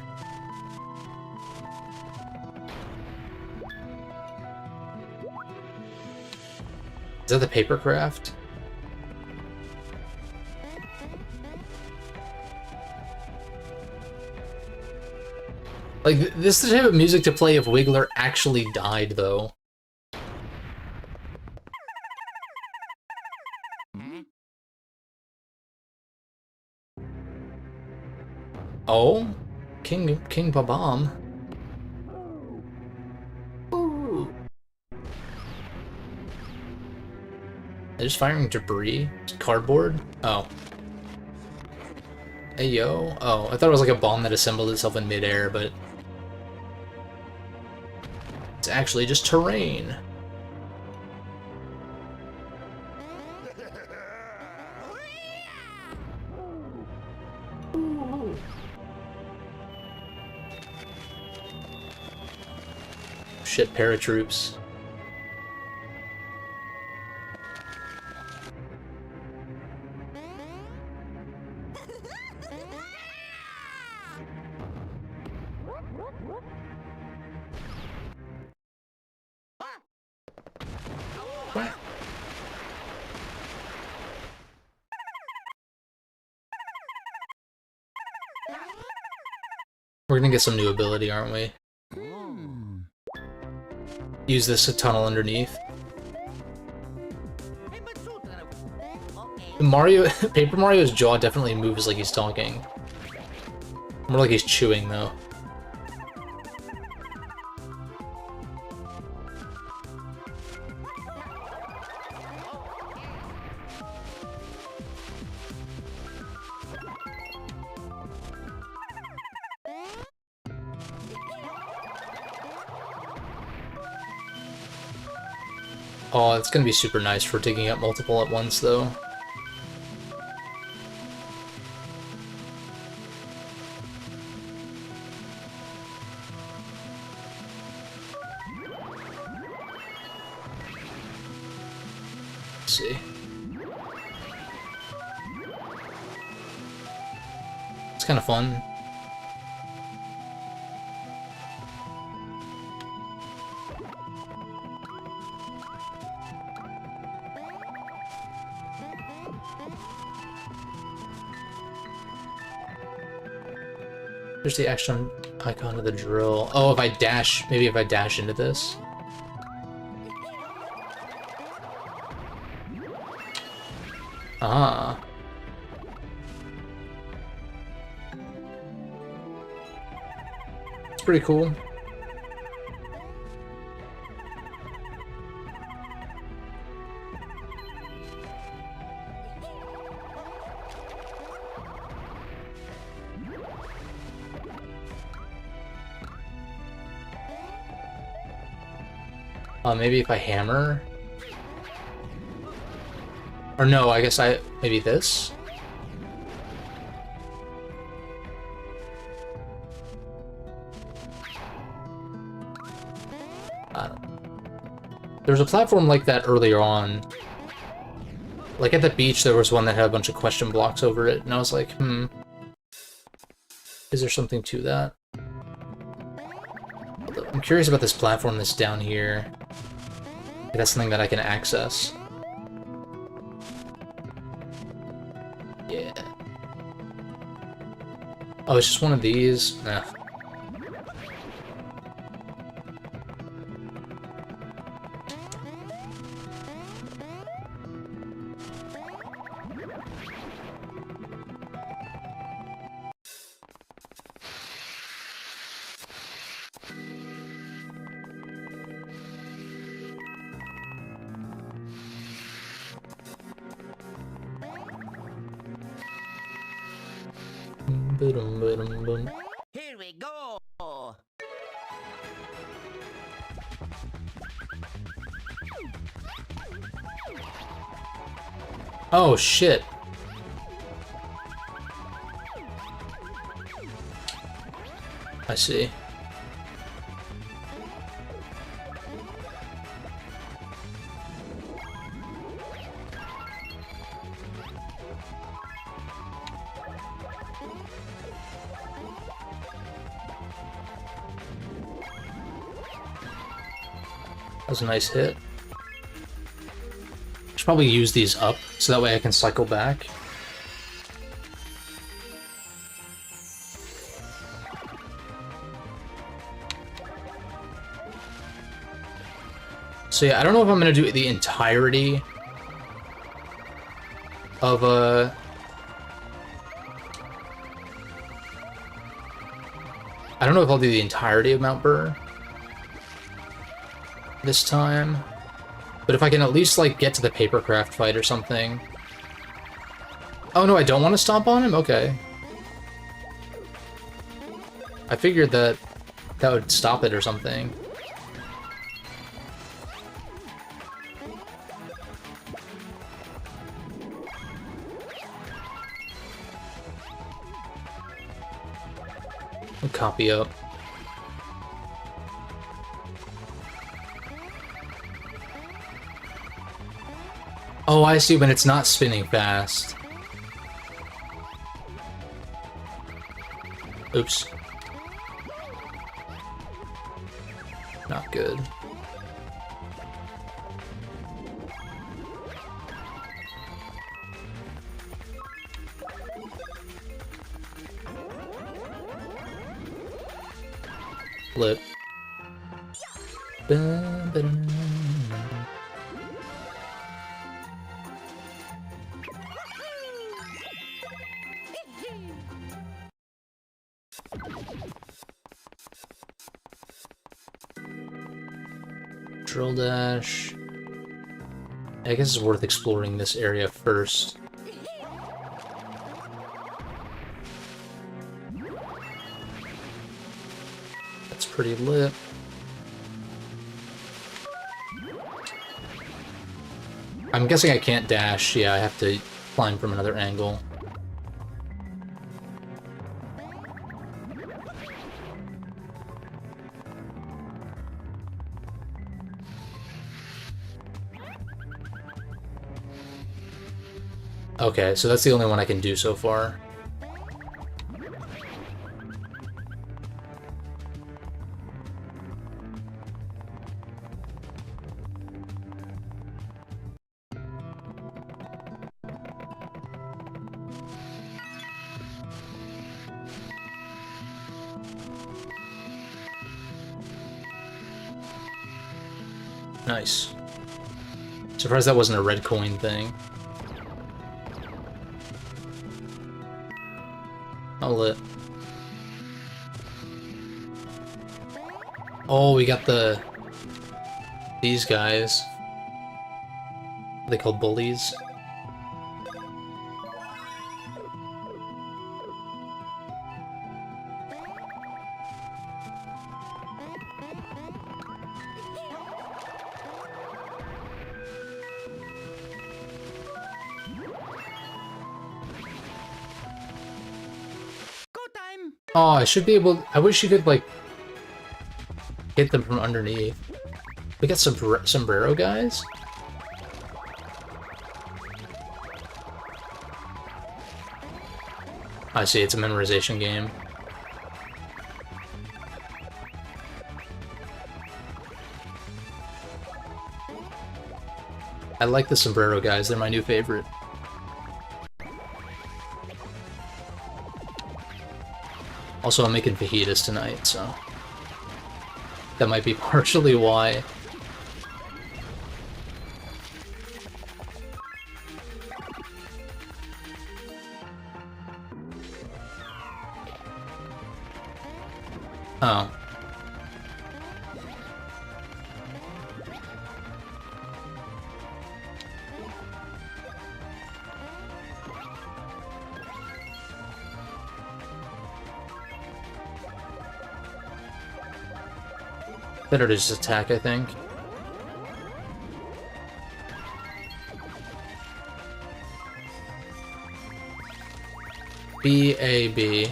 Is that the paper craft? Like, this is the type of music to play if Wiggler actually died, though. Oh? King Babam. Ooh. They're just firing debris? Cardboard? Oh. Hey, yo. Oh, I thought it was like a bomb that assembled itself in midair, but... it's actually just terrain. Shit, paratroops. What? We're gonna get some new ability, aren't we? Use this to tunnel underneath. Mario, Paper Mario's jaw definitely moves like he's talking. More like he's chewing, though. Oh, it's gonna be super nice for digging up multiple at once, though. Let's see. It's kind of fun. There's the action icon of the drill. Oh, if I dash, maybe if I dash into this. Ah. It's pretty cool. Maybe if I hammer? Or no, I guess maybe this? I don't know. There was a platform like that earlier on. Like at the beach, there was one that had a bunch of question blocks over it, and I was like, is there something to that? I'm curious about this platform that's down here. If that's something that I can access. Yeah. Oh, it's just one of these? Nah. Here we go. Oh, shit. I see. That was a nice hit. Should probably use these up, so that way I can cycle back. So yeah, I don't know if I'm gonna do the entirety of I don't know if I'll do the entirety of Mount Brrr this time, but if I can at least like get to the papercraft fight or something. Oh no, I don't want to stomp on him? Okay. I figured that that would stop it or something. I'll copy up. Oh, I see, when it's not spinning fast. Oops. Not good. Flip. Drill dash. I guess it's worth exploring this area first. That's pretty lit. I'm guessing I can't dash. Yeah, I have to climb from another angle. Okay, so that's the only one I can do so far. Nice. Surprised that wasn't a red coin thing. Oh, lit. Oh, we got these guys. Are they called bullies? Oh, I should be able... I wish you could, like, hit them from underneath. We got some sombrero guys? I see, it's a memorization game. I like the sombrero guys, they're my new favorite. Also, I'm making fajitas tonight, so that might be partially why. Oh. Better to just attack, I think. B-A-B.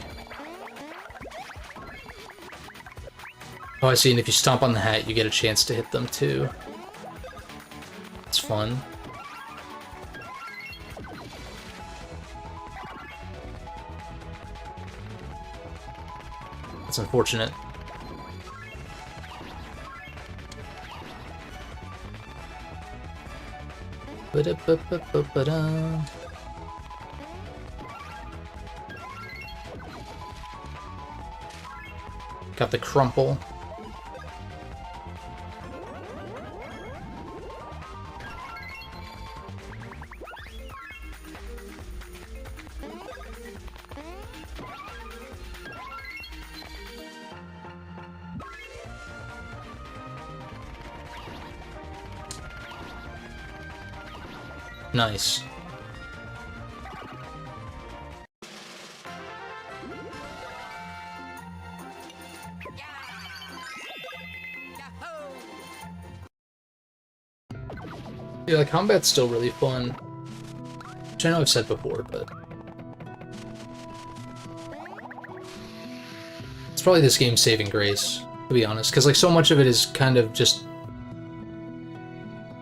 Oh, I see, and if you stomp on the hat, you get a chance to hit them, too. It's fun. That's unfortunate. Ba-da-ba-ba-ba-ba-da. Got the crumple. Nice. Yeah, the combat's still really fun. Which I know I've said before, but... it's probably this game's saving grace, to be honest. Because, like, so much of it is kind of just...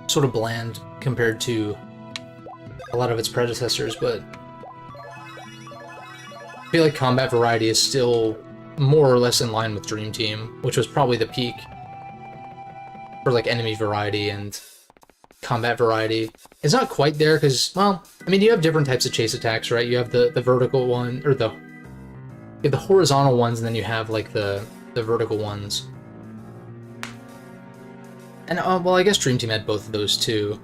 sort of bland compared to a lot of its predecessors, but... I feel like combat variety is still more or less in line with Dream Team, which was probably the peak for, like, enemy variety and combat variety. It's not quite there because, well, I mean, you have different types of chase attacks, right? You have the vertical one, or you have the horizontal ones, and then you have, like, the vertical ones. And, well, I guess Dream Team had both of those, too.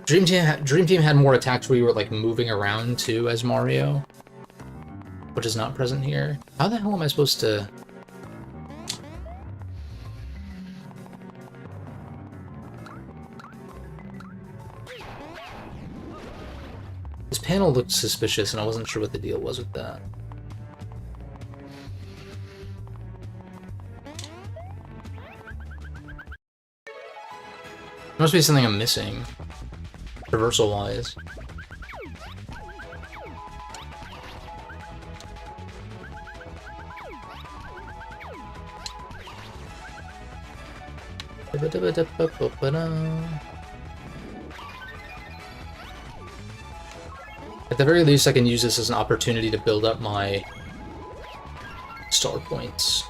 Dream Team had more attacks where you were, like, moving around, too, as Mario, which is not present here. How the hell am I supposed to... this panel looked suspicious, and I wasn't sure what the deal was with that. There must be something I'm missing, traversal-wise. At the very least, I can use this as an opportunity to build up my star points.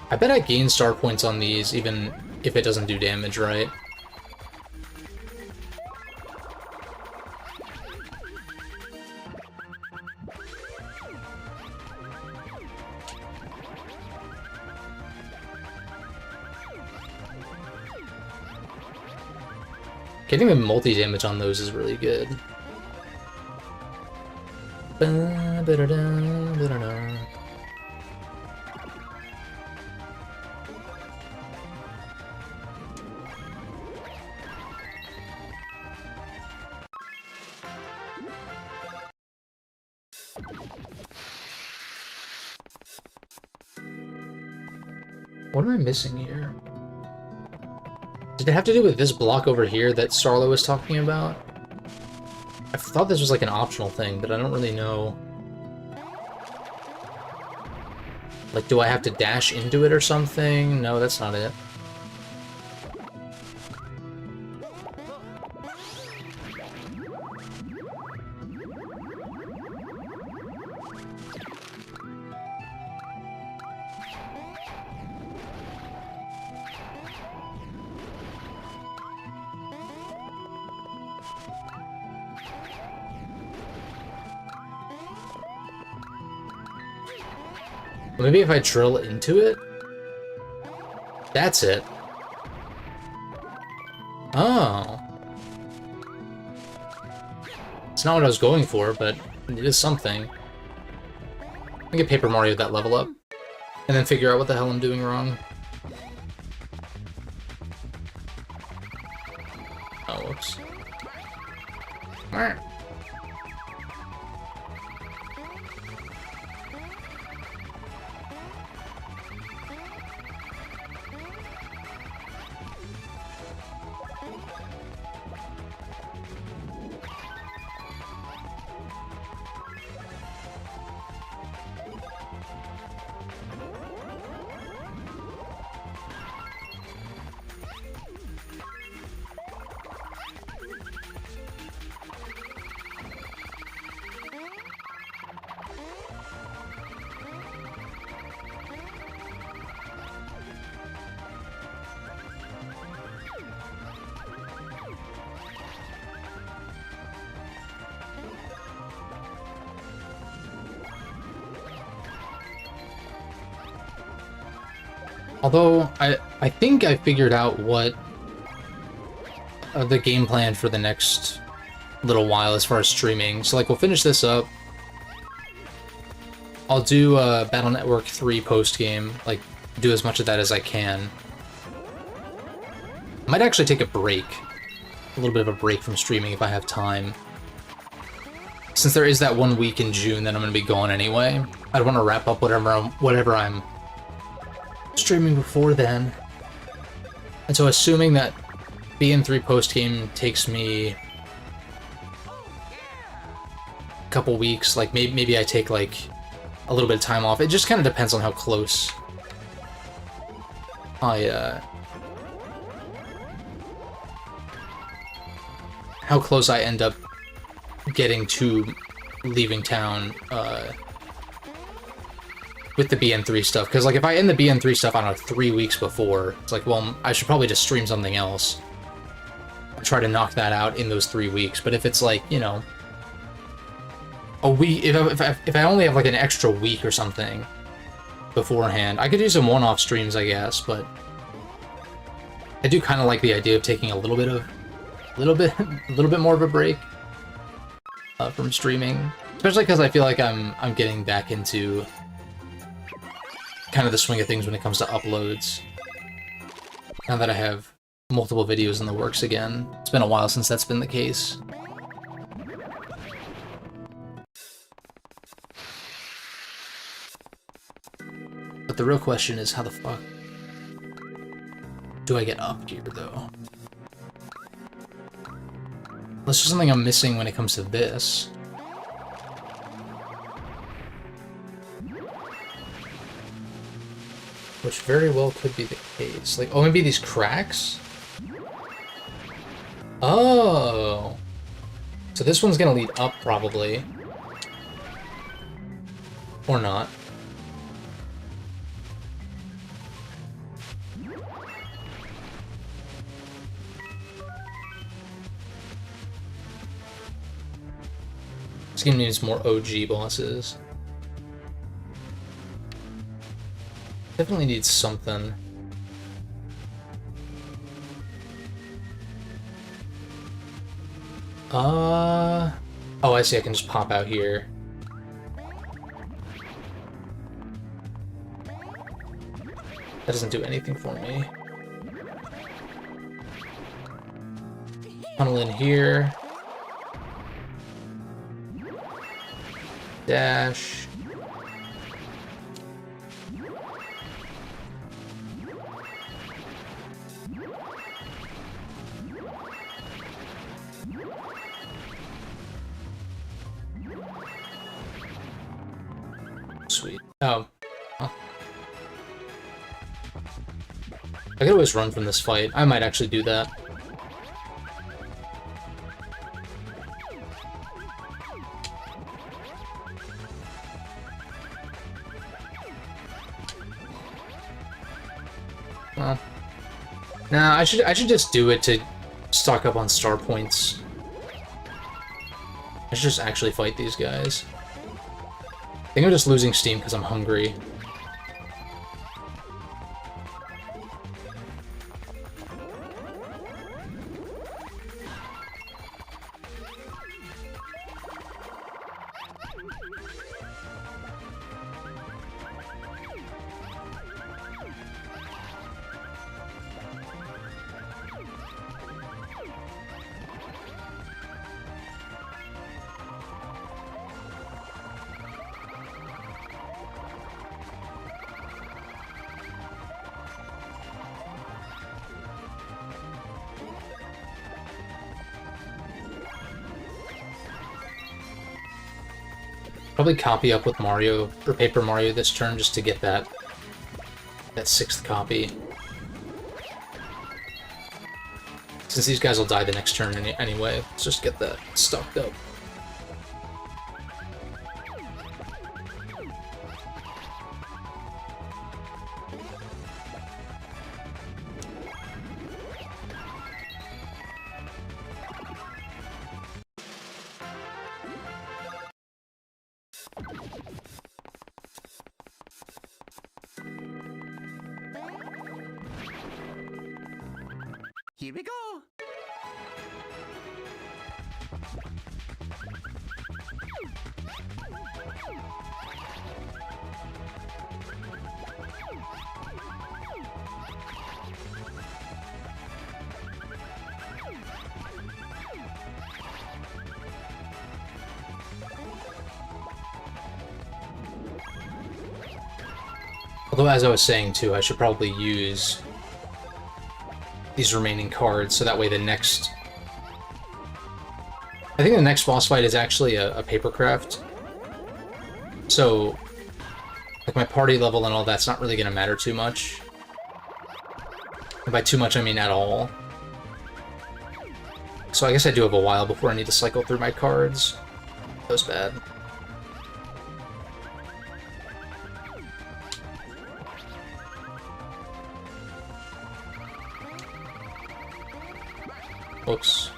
I bet I gain star points on these even if it doesn't do damage, right? Getting the multi-damage on those is really good. What am I missing here? Did it have to do with this block over here that Sarlo was talking about? I thought this was like an optional thing, but I don't really know. Like, do I have to dash into it or something? No, that's not it. Maybe if I drill into it? That's it. Oh. It's not what I was going for, but it is something. I can get Paper Mario that level up, and then figure out what the hell I'm doing wrong. Oh, whoops. Alright. Although, I think I figured out what the game plan for the next little while as far as streaming. So, like, we'll finish this up. I'll do Battle Network 3 post-game, like, do as much of that as I can. I might actually take a break. A little bit of a break from streaming if I have time. Since there is that 1 week in June that I'm going to be gone anyway, I'd want to wrap up whatever I'm streaming before then. And so assuming that BN3 post-game takes me a couple weeks, like maybe I take like a little bit of time off. It just kind of depends on how close I end up getting to leaving town with the BN3 stuff. Because like if I end the BN3 stuff, I don't know, 3 weeks before, it's like, well, I should probably just stream something else. Try to knock that out in those 3 weeks. But if it's like, you know, a week, if I only have like an extra week or something beforehand, I could do some one-off streams, I guess. But I do kind of like the idea of taking a little bit more of a break from streaming, especially because I feel like I'm getting back into kind of the swing of things when it comes to uploads. Now that I have multiple videos in the works again, it's been a while since that's been the case. But the real question is, how the fuck do I get up here, though? That's just something I'm missing when it comes to this. Which very well could be the case. Like, oh, maybe these cracks? Oh! So this one's gonna lead up, probably. Or not. This game needs more OG bosses. Definitely needs something. Oh, I see, I can just pop out here. That doesn't do anything for me. Tunnel in here. Dash. Sweet. Oh. Huh. I could always run from this fight. I might actually do that. Nah, I should just do it to stock up on star points. I should just actually fight these guys. I think I'm just losing steam because I'm hungry. Probably copy up with Mario, or Paper Mario this turn just to get that 6th copy. Since these guys will die the next turn anyway, let's just get that stocked up. Here we go. Although, as I was saying too, I should probably use these remaining cards so that way the next... I think the next boss fight is actually a papercraft. So, like, my party level and all that's not really going to matter too much. And by too much, I mean at all. So I guess I do have a while before I need to cycle through my cards. That was bad. Whoops.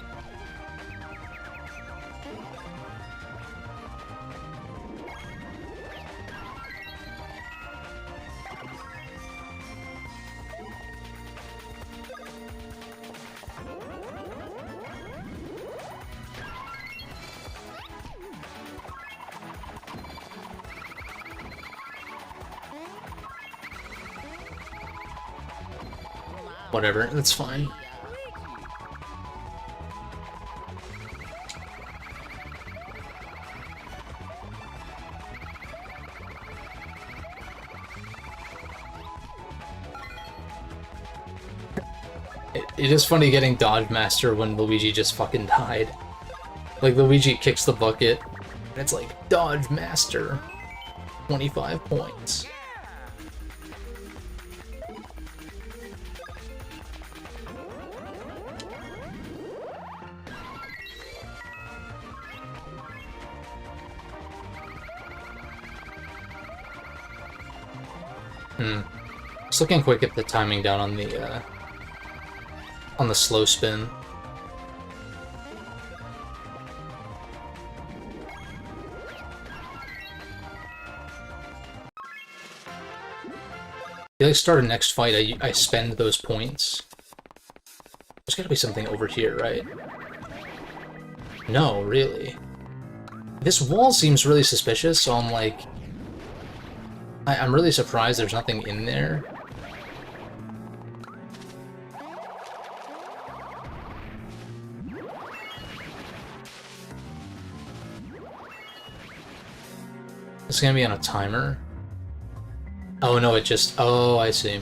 Whatever, that's fine. It is funny getting Dodge Master when Luigi just fucking died. Like, Luigi kicks the bucket, and it's like, Dodge Master, 25 points. Just looking quick at the timing down on the slow spin. If I start a next fight, I spend those points. There's gotta be something over here, right? No, really. This wall seems really suspicious, so I'm like... I'm really surprised there's nothing in there. It's gonna be on a timer. Oh no, it just... Oh, I see.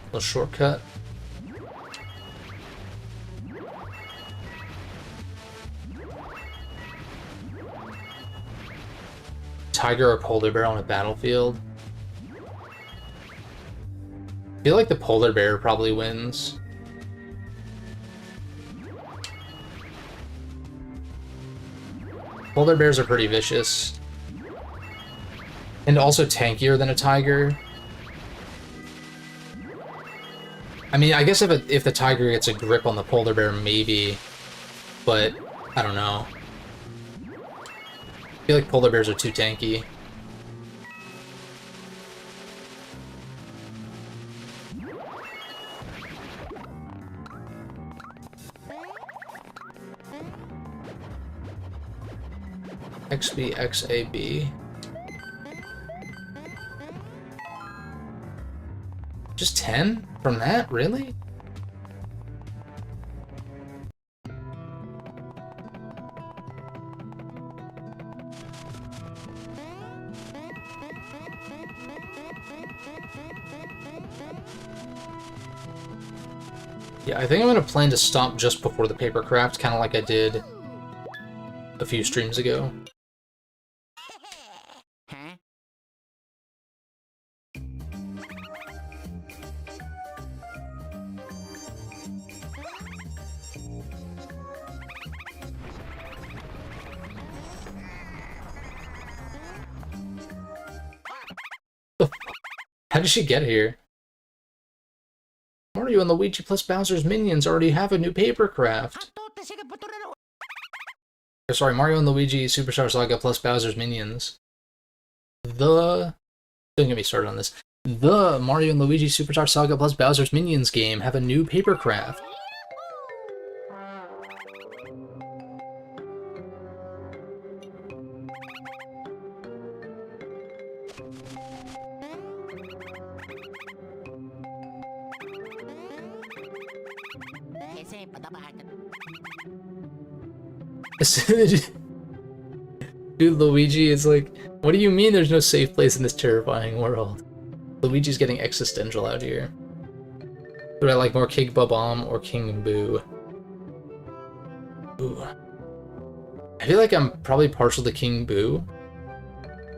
Little shortcut. Tiger or polar bear on a battlefield. I feel like the polar bear probably wins. Polar bears are pretty vicious. And also tankier than a tiger. I mean, I guess if the tiger gets a grip on the polar bear, maybe. But, I don't know. I feel like polar bears are too tanky. XB, XAB. Just 10 from that? Really? Yeah, I think I'm gonna plan to stop just before the papercraft, kind of like I did a few streams ago. Huh? How did she get here? Mario and Luigi plus Bowser's minions already have a new papercraft. Or sorry, Mario and Luigi Superstar Saga plus Bowser's minions. Don't get me started on this. The Mario and Luigi Superstar Saga plus Bowser's minions game have a new papercraft. Dude, Luigi is like, what do you mean there's no safe place in this terrifying world? Luigi's getting existential out here. Would I like more King Babam or King Boo? Ooh. I feel like I'm probably partial to King Boo.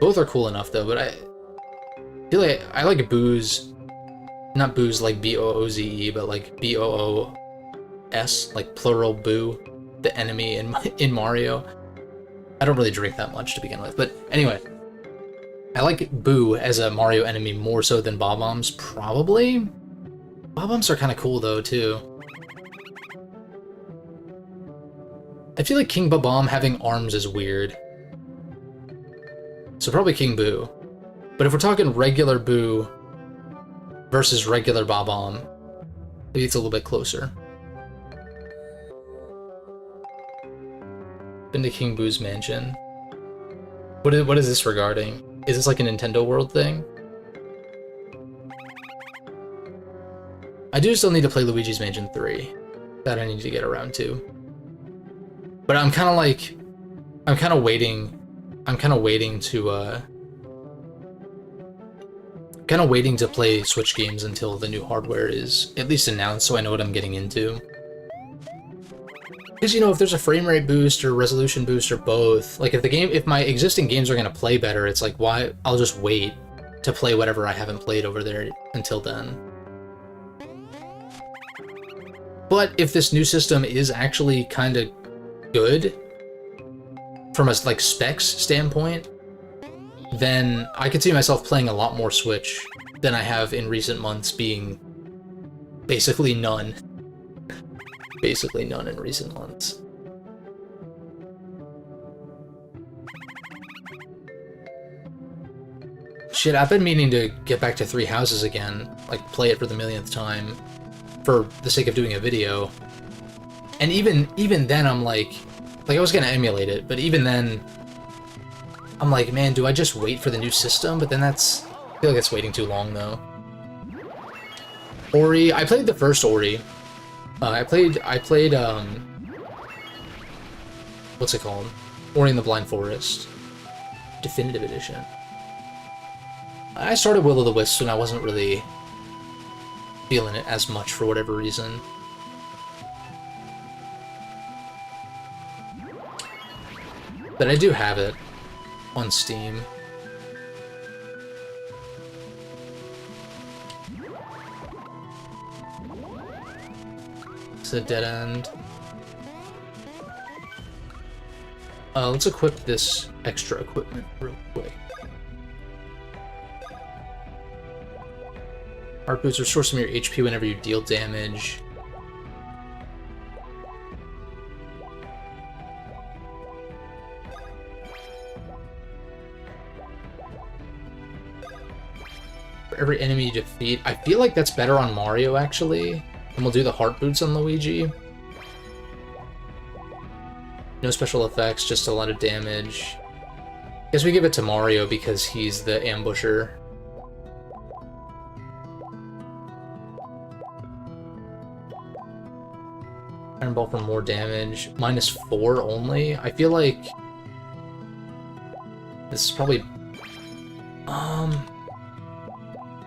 Both are cool enough though, but I feel like I like Boo's, not Boo's like B-O-O-Z-E, but like B-O-O-S, like plural Boo, the enemy in Mario. I don't really drink that much to begin with, but anyway. I like Boo as a Mario enemy more so than Bob-ombs, probably? Bob-ombs are kind of cool though, too. I feel like King Bob-omb having arms is weird. So probably King Boo. But if we're talking regular Boo versus regular Bob-omb, maybe it's a little bit closer. Been to King Boo's mansion. What is this regarding? Is this like a Nintendo World thing? I do still need to play Luigi's Mansion 3. That I need to get around to. But I'm kind of waiting to play Switch games until the new hardware is at least announced so I know what I'm getting into. Because, you know, if there's a frame rate boost or resolution boost or both, like if my existing games are going to play better, it's like, why? I'll just wait to play whatever I haven't played over there until then. But if this new system is actually kind of good from a like specs standpoint, then I could see myself playing a lot more Switch than I have in recent months, being basically none. Basically none in recent months. Shit, I've been meaning to get back to Three Houses again, like play it for the millionth time, for the sake of doing a video. And even then I'm like I was gonna emulate it, but even then I'm like, man, do I just wait for the new system? But then I feel like it's waiting too long though. Ori, I played the first Ori. I played, what's it called? Ori and the Blind Forest. Definitive Edition. I started Will of the Wisps and I wasn't really feeling it as much for whatever reason. But I do have it on Steam. It's a dead end. Let's equip this extra equipment real quick. Heart boots restore some of your HP whenever you deal damage. For every enemy you defeat. I feel like that's better on Mario, actually. And we'll do the heart boots on Luigi. No special effects, just a lot of damage. Guess we give it to Mario because he's the ambusher. Iron Ball for more damage. -4 only? I feel like this is probably...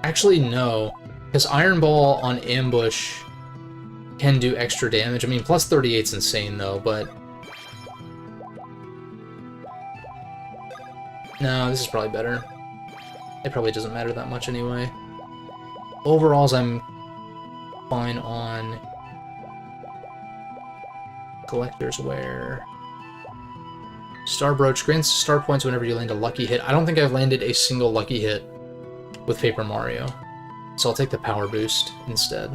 Actually, no. Because Iron Ball on ambush can do extra damage. I mean, plus 38's insane, though, but... No, this is probably better. It probably doesn't matter that much anyway. Overalls, I'm fine on... Collector's Wear. Star Brooch grants star points whenever you land a lucky hit. I don't think I've landed a single lucky hit with Paper Mario, so I'll take the power boost instead.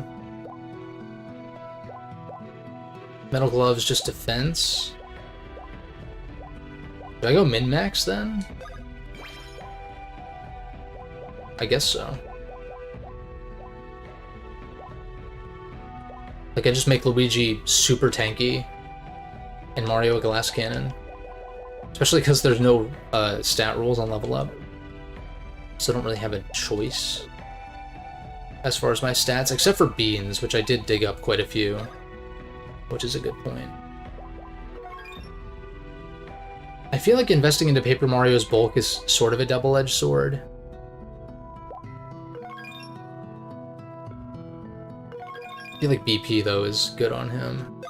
Metal Gloves, just defense. Do I go min-max then? I guess so. Like, I just make Luigi super tanky and Mario a glass cannon. Especially because there's no stat rules on level up. So I don't really have a choice as far as my stats, except for beans, which I did dig up quite a few, which is a good point. feel like investing into Paper Mario's bulk is sort of a double-edged sword. I feel like BP, though, is good on him.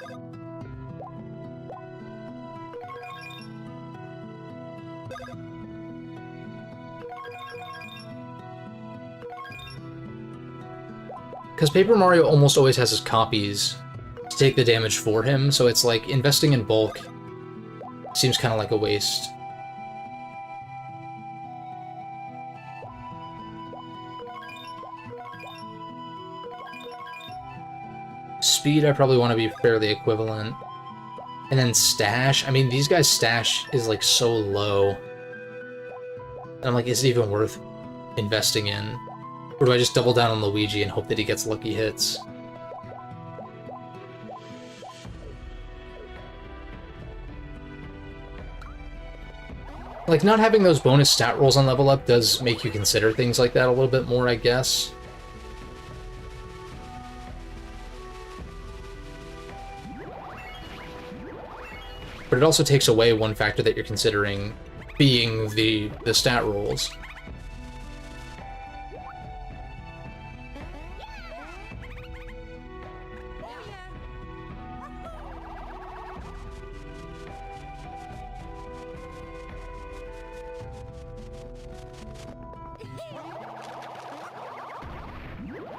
Because Paper Mario almost always has his copies to take the damage for him, so it's like investing in bulk seems kind of like a waste. Speed, I probably want to be fairly equivalent. And then stash, I mean, these guys' stash is like so low. And I'm like, is it even worth investing in? Or do I just double down on Luigi and hope that he gets lucky hits? Like, not having those bonus stat rolls on level up does make you consider things like that a little bit more, I guess. But it also takes away one factor that you're considering, being the stat rolls.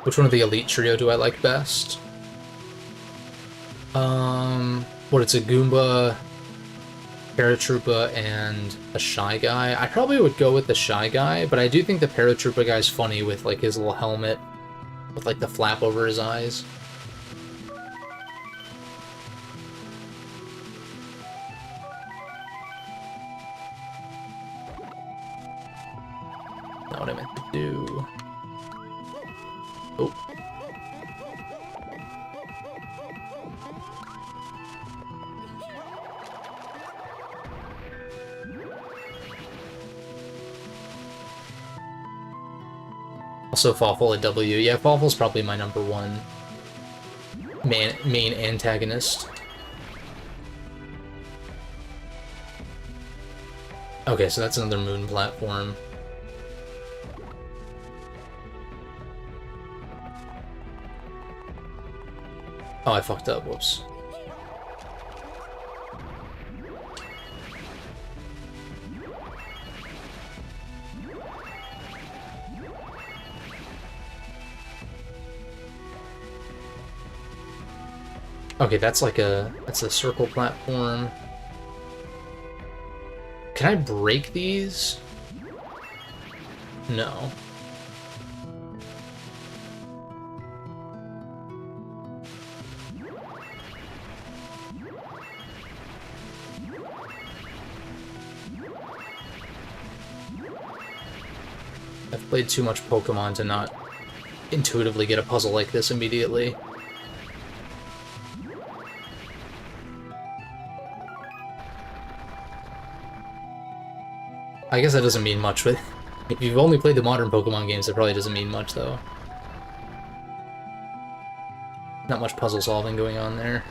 Which one of the Elite Trio do I like best? It's a Goomba, Paratroopa, and a Shy Guy. I probably would go with the Shy Guy, but I do think the Paratroopa guy's funny with, like, his little helmet with, like, the flap over his eyes. Not what I meant to do. Oh. Also, Fawful at W. Yeah, Fawful's probably my number one main antagonist. Okay, so that's another moon platform. Oh, I fucked up. Whoops. Okay, that's a circle platform. Can I break these? No. I've played too much Pokemon to not intuitively get a puzzle like this immediately. I guess that doesn't mean much, but if you've only played the modern Pokemon games, it probably doesn't mean much, though. Not much puzzle solving going on there.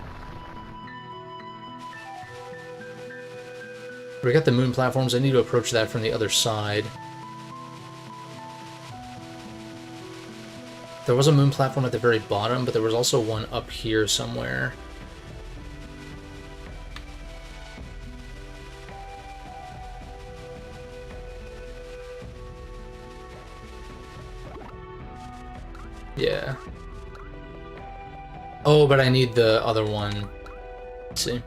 We got the moon platforms. I need to approach that from the other side. There was a moon platform at the very bottom, but there was also one up here somewhere. Yeah. Oh, but I need the other one. Let's see.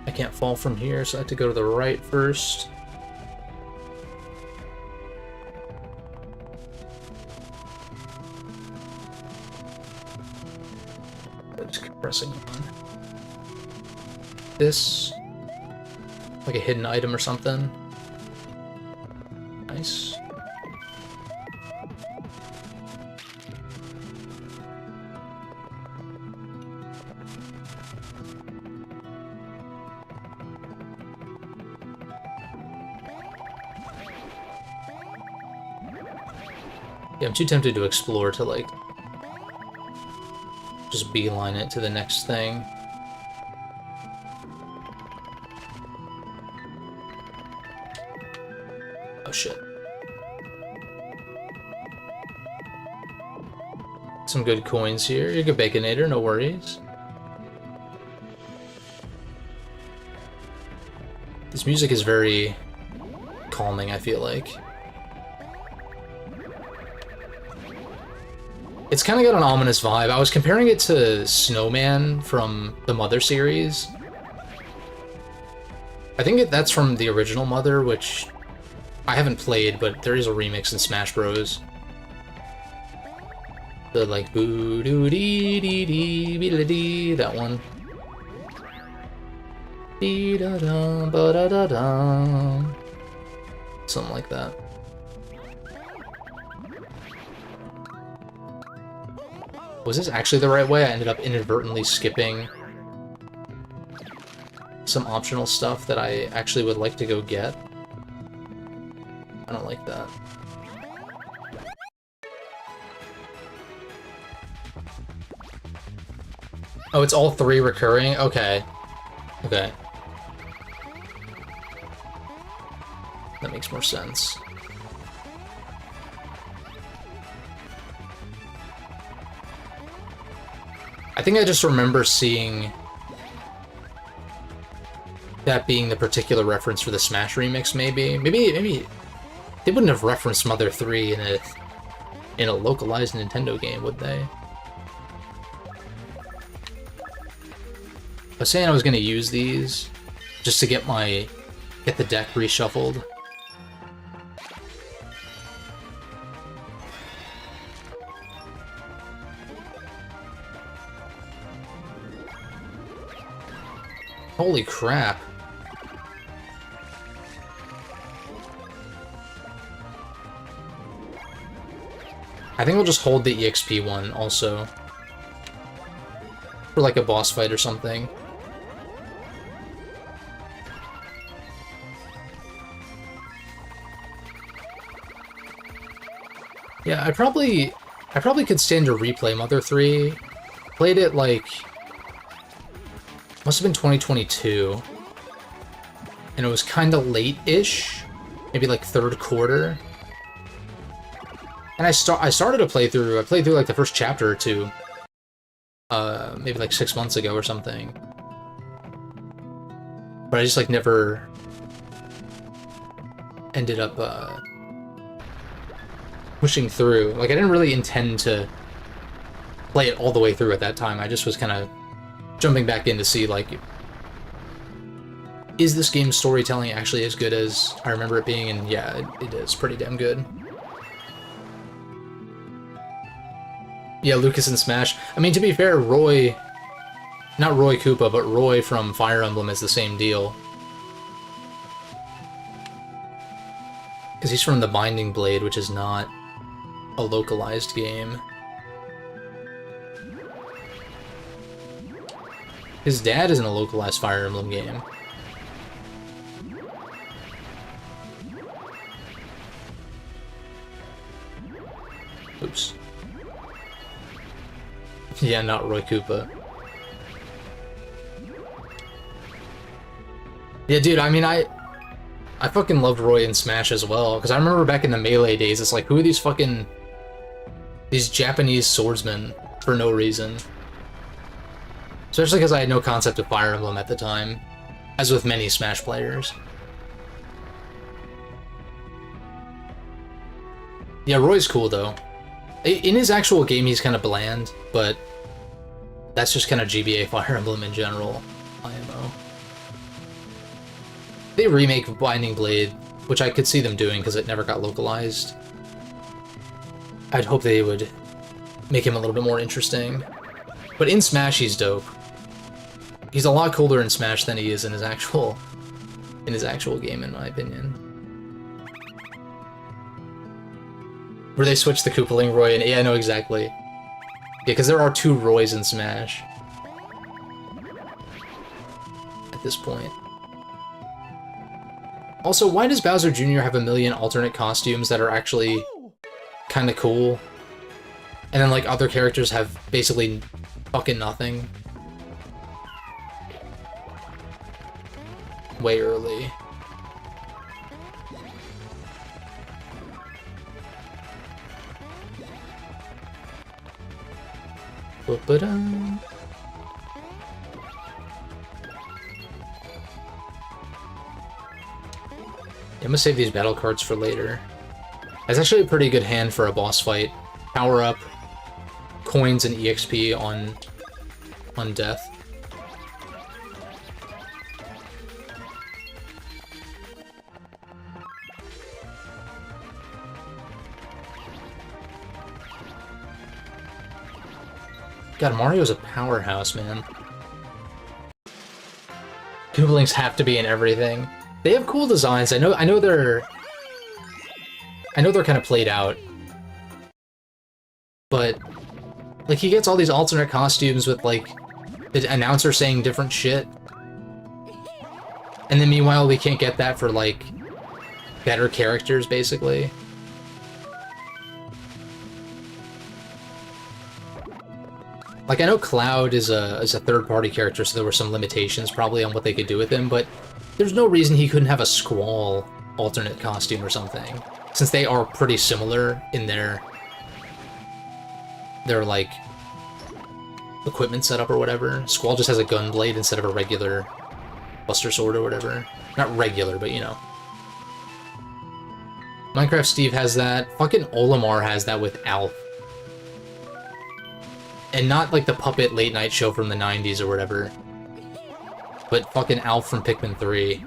I can't fall from here, so I have to go to the right first. I'm just keep pressing on. This, like a hidden item or something. Nice. Yeah, I'm too tempted to explore to, like, just beeline it to the next thing. Oh, shit. Some good coins here. You're a good Baconator, no worries. This music is very calming, I feel like. It's kind of got an ominous vibe. I was comparing it to Snowman from the Mother series. I think that's from the original Mother, which I haven't played, but there is a remix in Smash Bros. The, like, boo-doo-dee-dee-dee-dee-dee, that one. Dee-da-dum, ba-da-da-dum. Something like that. Was this actually the right way? I ended up inadvertently skipping some optional stuff that I actually would like to go get. I don't like that. Oh, it's all 3 recurring? Okay. Okay. That makes more sense. I think I just remember seeing that being the particular reference for the Smash remix, maybe. Maybe they wouldn't have referenced Mother 3 in a localized Nintendo game, would they? I was saying I was gonna use these just to get the deck reshuffled. Holy crap. I think we'll just hold the EXP one also. For like a boss fight or something. Yeah, I probably could stand to replay Mother 3. Played it like must have been 2022. And it was kind of late-ish, maybe like 3rd quarter. And I started a playthrough. I played through like the first chapter or 2. Maybe like 6 months ago or something. But I just like never ended up pushing through. Like I didn't really intend to play it all the way through at that time. I just was kind of jumping back in to see, like, is this game's storytelling actually as good as I remember it being? And yeah, it is pretty damn good. Yeah, Lucas and Smash. I mean, to be fair, Roy, not Roy Koopa, but Roy from Fire Emblem is the same deal. Because he's from the Binding Blade, which is not a localized game. His dad is in a localized Fire Emblem game. Oops. Yeah, not Roy Koopa. Yeah, dude, I mean, I fucking loved Roy in Smash as well, because I remember back in the Melee days, it's like, who are these Japanese swordsmen for no reason? Especially because I had no concept of Fire Emblem at the time, as with many Smash players. Yeah, Roy's cool, though. In his actual game, he's kind of bland, but that's just kind of GBA Fire Emblem in general, IMO. They remake Binding Blade, which I could see them doing because it never got localized. I'd hope they would make him a little bit more interesting. But in Smash, he's dope. He's a lot cooler in Smash than he is in his actual game, in my opinion. Where they switched the Koopaling Roy, and yeah, I know exactly. Yeah, because there are 2 Roys in Smash. At this point. Also, why does Bowser Jr. have a million alternate costumes that are actually kind of cool. And then, like, other characters have basically fucking nothing. Way early. Ba-ba-da. I'm gonna save these battle cards for later. That's actually a pretty good hand for a boss fight. Power up, coins, and EXP on death. God, Mario's a powerhouse, man. Gooblinks have to be in everything. They have cool designs. I know they're kind of played out. But like he gets all these alternate costumes with like the announcer saying different shit. And then meanwhile we can't get that for like better characters basically. Like, I know Cloud is a third-party character, so there were some limitations probably on what they could do with him, but there's no reason he couldn't have a Squall alternate costume or something, since they are pretty similar in their like, equipment setup or whatever. Squall just has a gun blade instead of a regular Buster Sword or whatever. Not regular, but you know. Minecraft Steve has that. Fucking Olimar has that with Alf. And not like the puppet late night show from the 90s or whatever, but fucking Alf from Pikmin 3.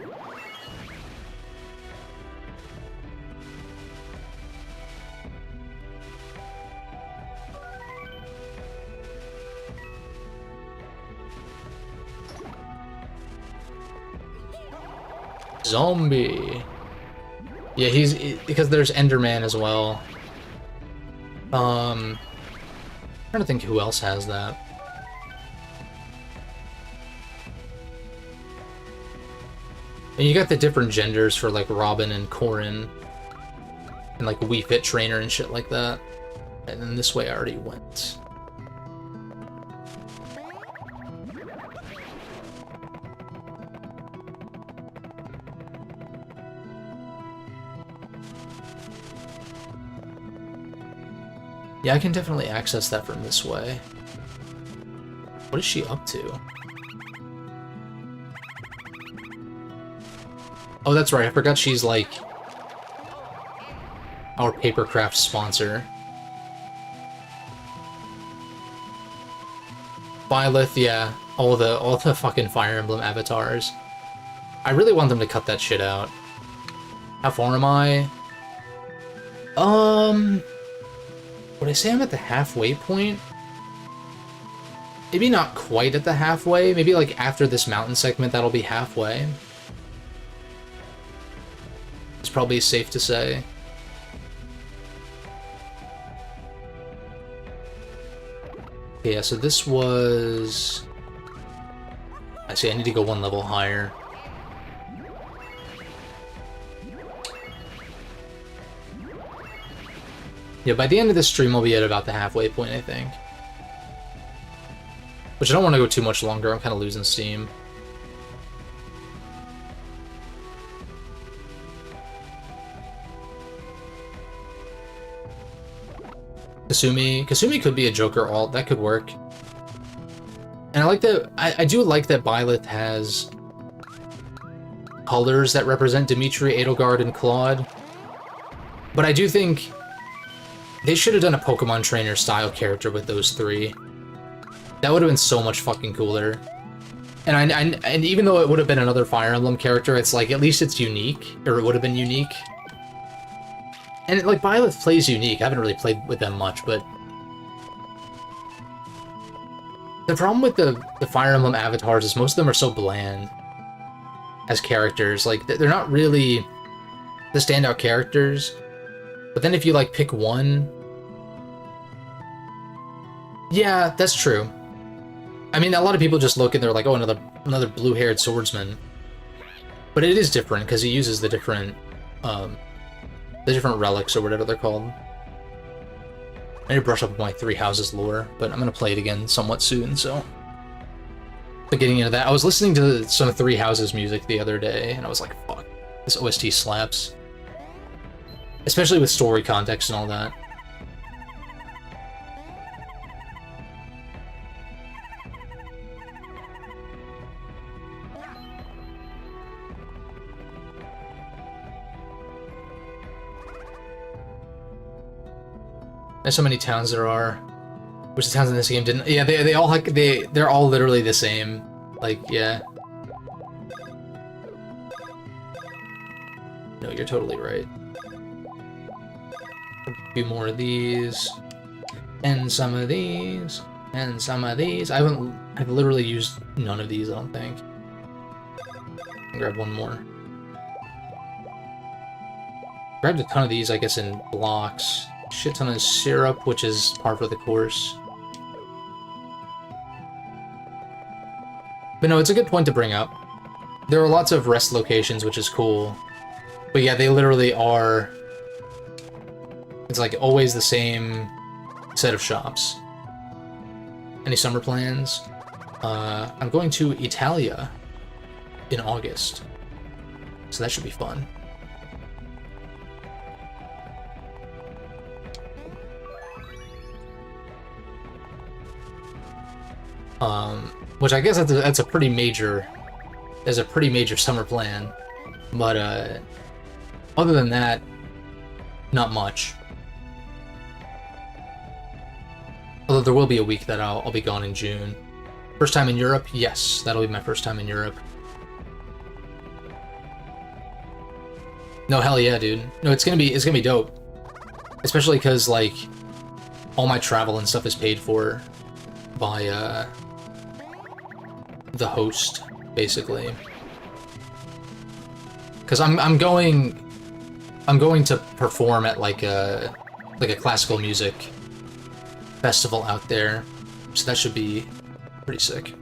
Zombie. Yeah, because there's Enderman as well. I'm trying to think who else has that. And you got the different genders for like Robin and Corrin, and like Wii Fit Trainer and shit like that. And then this way I already went. Yeah, I can definitely access that from this way. What is she up to? Oh, that's right, I forgot she's like our Papercraft sponsor. Byleth, yeah, all the fucking Fire Emblem avatars. I really want them to cut that shit out. How far am I? Would I say I'm at the halfway point? Maybe not quite at the halfway. Maybe like after this mountain segment, that'll be halfway. It's probably safe to say. Okay, yeah, so this was... I see, I need to go one level higher. Yeah, by the end of this stream, I'll be at about the halfway point, I think. Which I don't want to go too much longer, I'm kind of losing steam. Kasumi could be a Joker alt, that could work. And I like that, I do like that Byleth has colors that represent Dimitri, Edelgard, and Claude. But I do think they should have done a Pokemon Trainer style character with those three. That would have been so much fucking cooler. And even though it would have been another Fire Emblem character, it's like, at least it's unique, or it would have been unique. And like, Byleth plays unique. I haven't really played with them much, but the problem with the Fire Emblem avatars is most of them are so bland as characters. Like, they're not really the standout characters. But then if you like pick one, yeah, that's true. I mean, a lot of people just look and they're like, oh, another blue-haired swordsman. But it is different because he uses the different relics or whatever they're called. I need to brush up on my Three Houses lore, but I'm gonna play it again somewhat soon, so. But getting into that, I was listening to some Three Houses music the other day, and I was like, fuck, this OST slaps. Especially with story context and all that. There's so many towns there are. Which the towns in this game didn't. Yeah, they all like they're all literally the same. Like, yeah. No, you're totally right. A few more of these, and some of these, and some of these. I've literally used none of these, I don't think. I'll grab one more. Grabbed a ton of these, I guess, in blocks. Shit ton of syrup, which is par for the course. But no, it's a good point to bring up. There are lots of rest locations, which is cool. But yeah, they literally are... It's like always the same set of shops. Any summer plans? I'm going to Italia in August. So that should be fun. Which I guess that's a pretty major... There's a pretty major summer plan. But, other than that, not much. Although there will be a week that I'll be gone in June. First time in Europe? Yes, that'll be my first time in Europe. No, hell yeah, dude. No, it's gonna be dope. Especially because, like, all my travel and stuff is paid for by, the host, basically. Because I'm going to perform at like a classical music festival out there, so that should be pretty sick.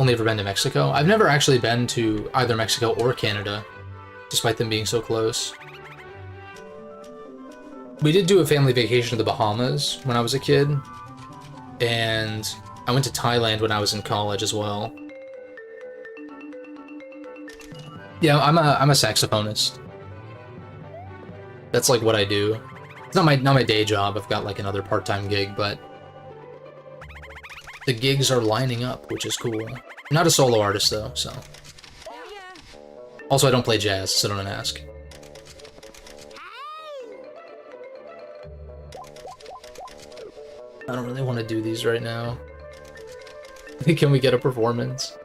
Only ever been to Mexico. I've never actually been to either Mexico or Canada, despite them being so close. We did do a family vacation to the Bahamas when I was a kid, and I went to Thailand when I was in college as well. Yeah, I'm a saxophonist. That's like what I do. It's not my day job. I've got like another part-time gig, but the gigs are lining up, which is cool. I'm not a solo artist though, so. Also, I don't play jazz, so don't ask. I don't really want to do these right now. Can we get a performance?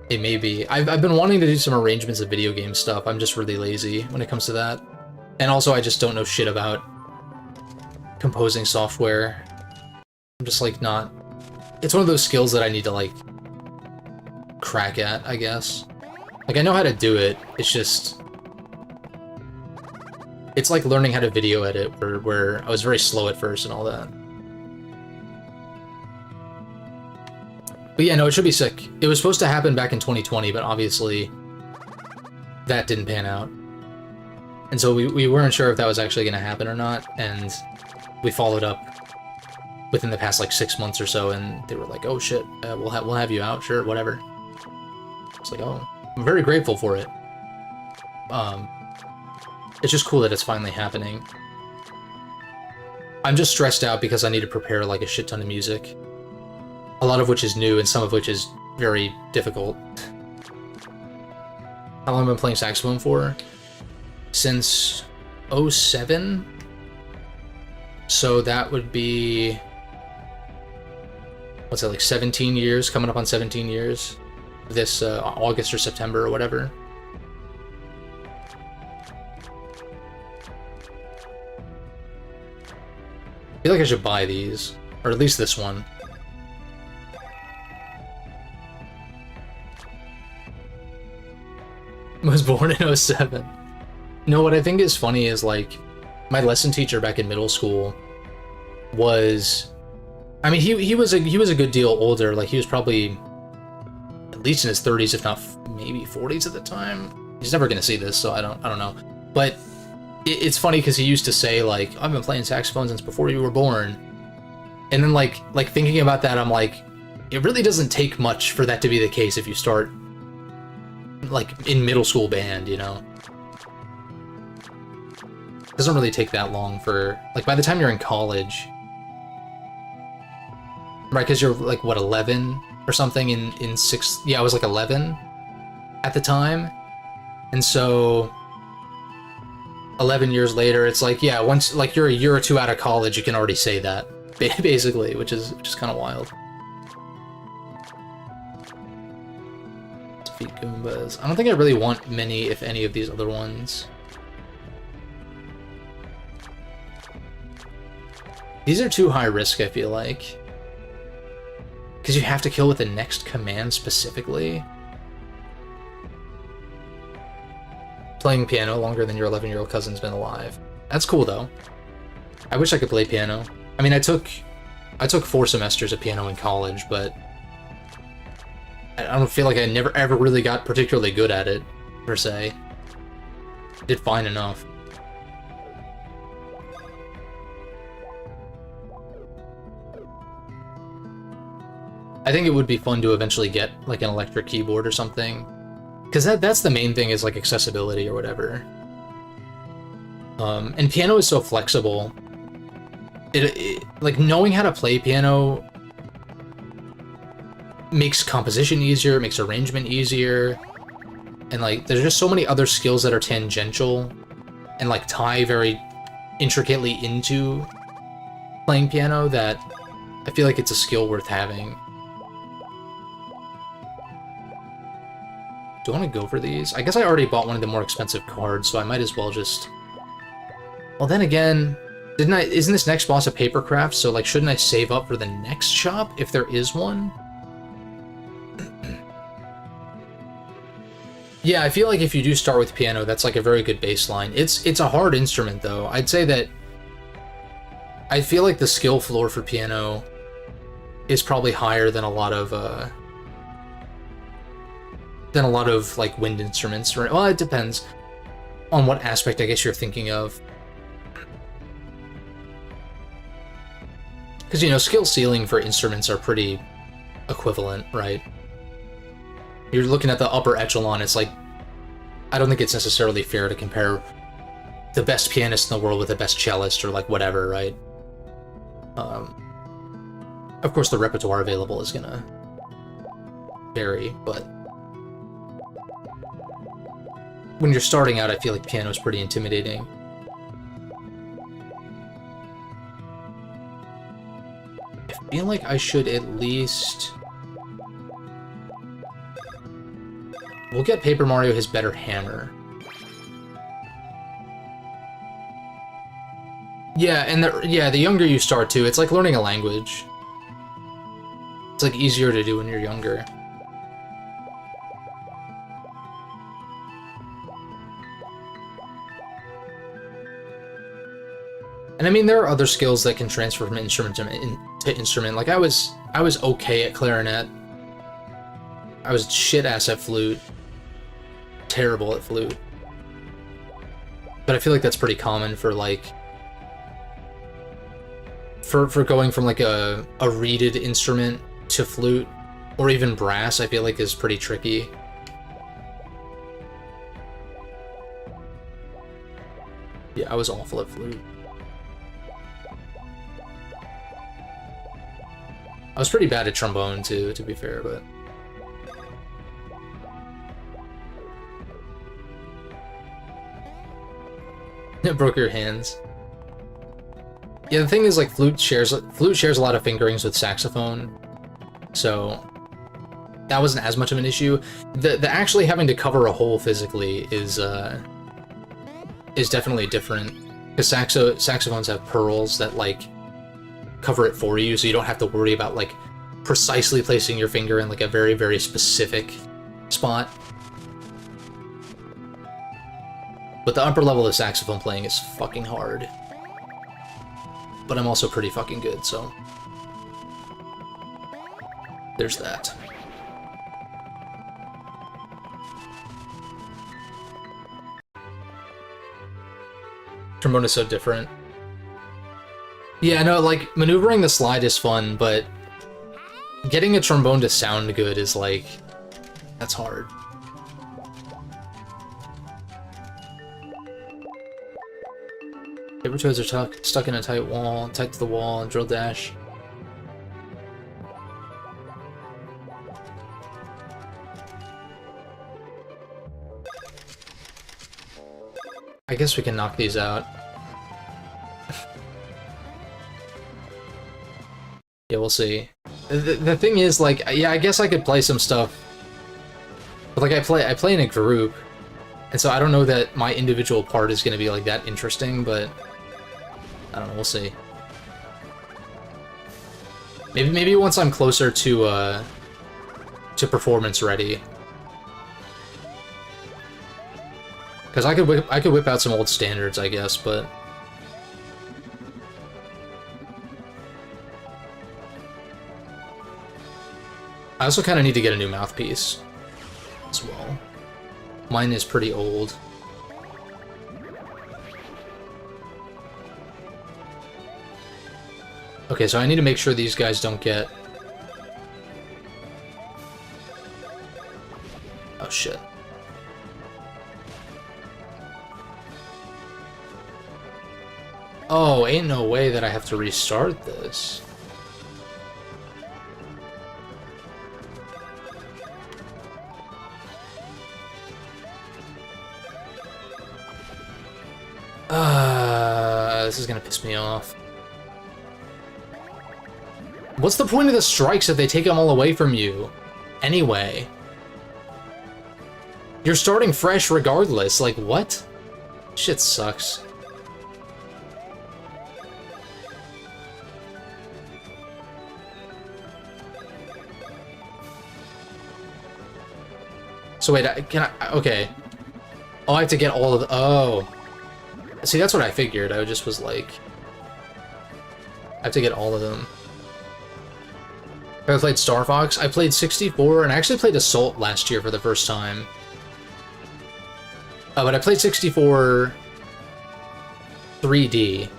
It may be. I've been wanting to do some arrangements of video game stuff. I'm just really lazy when it comes to that. And also, I just don't know shit about composing software. I'm just, like, not... It's one of those skills that I need to, like, crack at, I guess. Like, I know how to do it, it's just... It's like learning how to video edit, where I was very slow at first and all that. But yeah, no, it should be sick. It was supposed to happen back in 2020, but obviously that didn't pan out. And so we weren't sure if that was actually going to happen or not, and we followed up within the past, like, 6 months or so, and they were like, oh shit, we'll have you out, sure, whatever. It's like, oh, I'm very grateful for it. It's just cool that it's finally happening. I'm just stressed out because I need to prepare, like, a shit ton of music. A lot of which is new, and some of which is very difficult. How long have I been playing saxophone for? Since 07? So that would be... What's that, like 17 years? Coming up on 17 years? This August or September or whatever. I feel like I should buy these. Or at least this one. Was born in 07. No, what I think is funny is, like, my lesson teacher back in middle school was... I mean, he was a good deal older. Like, he was probably at least in his 30s, if not maybe 40s at the time. He's never gonna see this, so I don't know. But it's funny because he used to say, like, I've been playing saxophone since before you were born. And then, like thinking about that, I'm like, it really doesn't take much for that to be the case if you start, like, in middle school band, you know? It doesn't really take that long for, like, by the time you're in college, right, because you're, like, what, 11 or something in sixth, yeah, I was, like, 11 at the time, and so 11 years later, it's like, yeah, once, like, you're a year or two out of college, you can already say that, basically, which is kind of wild. Defeat Goombas. I don't think I really want many, if any, of these other ones. These are too high risk, I feel like. Because you have to kill with the next command specifically. Playing piano longer than your 11-year-old cousin's been alive. That's cool, though. I wish I could play piano. I mean, I took 4 semesters of piano in college, but I don't feel like I never ever really got particularly good at it, per se. I did fine enough. I think it would be fun to eventually get, like, an electric keyboard or something. Because that's the main thing, is, like, accessibility or whatever. And piano is so flexible. Like, knowing how to play piano makes composition easier, makes arrangement easier. And, like, there's just so many other skills that are tangential and, like, tie very intricately into playing piano that I feel like it's a skill worth having. Do I want to go for these? I guess I already bought one of the more expensive cards, so I might as well just... Well, then again, isn't this next boss a paper craft? So, like, shouldn't I save up for the next shop, if there is one? Yeah, I feel like if you do start with piano, that's, like, a very good baseline. It's a hard instrument, though. I'd say that... I feel like the skill floor for piano is probably higher than a lot of, like, wind instruments. Well, it depends on what aspect, I guess, you're thinking of. Because, you know, skill ceiling for instruments are pretty equivalent, right? You're looking at the upper echelon, it's like, I don't think it's necessarily fair to compare the best pianist in the world with the best cellist or, like, whatever, right? Of course, the repertoire available is gonna vary, but when you're starting out, I feel like piano is pretty intimidating. I feel like I should at least... We'll get Paper Mario his better hammer. Yeah, and the younger you start too, it's like learning a language. It's like easier to do when you're younger. And I mean, there are other skills that can transfer from instrument to instrument. Like, I was okay at clarinet. I was shit-ass at flute. Terrible at flute. But I feel like that's pretty common for, like... For going from, like, a reeded instrument to flute, or even brass, I feel like is pretty tricky. Yeah, I was awful at flute. I was pretty bad at trombone, too, to be fair, but... It broke your hands. Yeah, the thing is, like, flute shares a lot of fingerings with saxophone, so that wasn't as much of an issue. The actually having to cover a hole physically is definitely different, because saxophones have pearls that, like, cover it for you, so you don't have to worry about, like, precisely placing your finger in, like, a very, very specific spot. But the upper level of saxophone playing is fucking hard. But I'm also pretty fucking good, so... There's that. Trombone is so different. Yeah, no, like, maneuvering the slide is fun, but getting a trombone to sound good is, like, that's hard. Paper toads are stuck in a tight to the wall, and drill dash. I guess we can knock these out. Yeah, we'll see. The thing is, like, yeah, I guess I could play some stuff. But, like, I play in a group, and so I don't know that my individual part is going to be, like, that interesting, but I don't know, we'll see. Maybe once I'm closer to performance ready. Because I could whip out some old standards, I guess, but I also kind of need to get a new mouthpiece as well. Mine is pretty old. Okay, so I need to make sure these guys don't get... Oh, shit. Oh, ain't no way that I have to restart this. This is gonna piss me off. What's the point of the strikes if they take them all away from you? Anyway. You're starting fresh regardless, like, what? Shit sucks. So wait, can I... Okay. Oh, I have to get all of the... Oh. See, that's what I figured. I just was like... I have to get all of them. I played Star Fox. I played 64, and I actually played Assault last year for the first time. But I played 64 3D,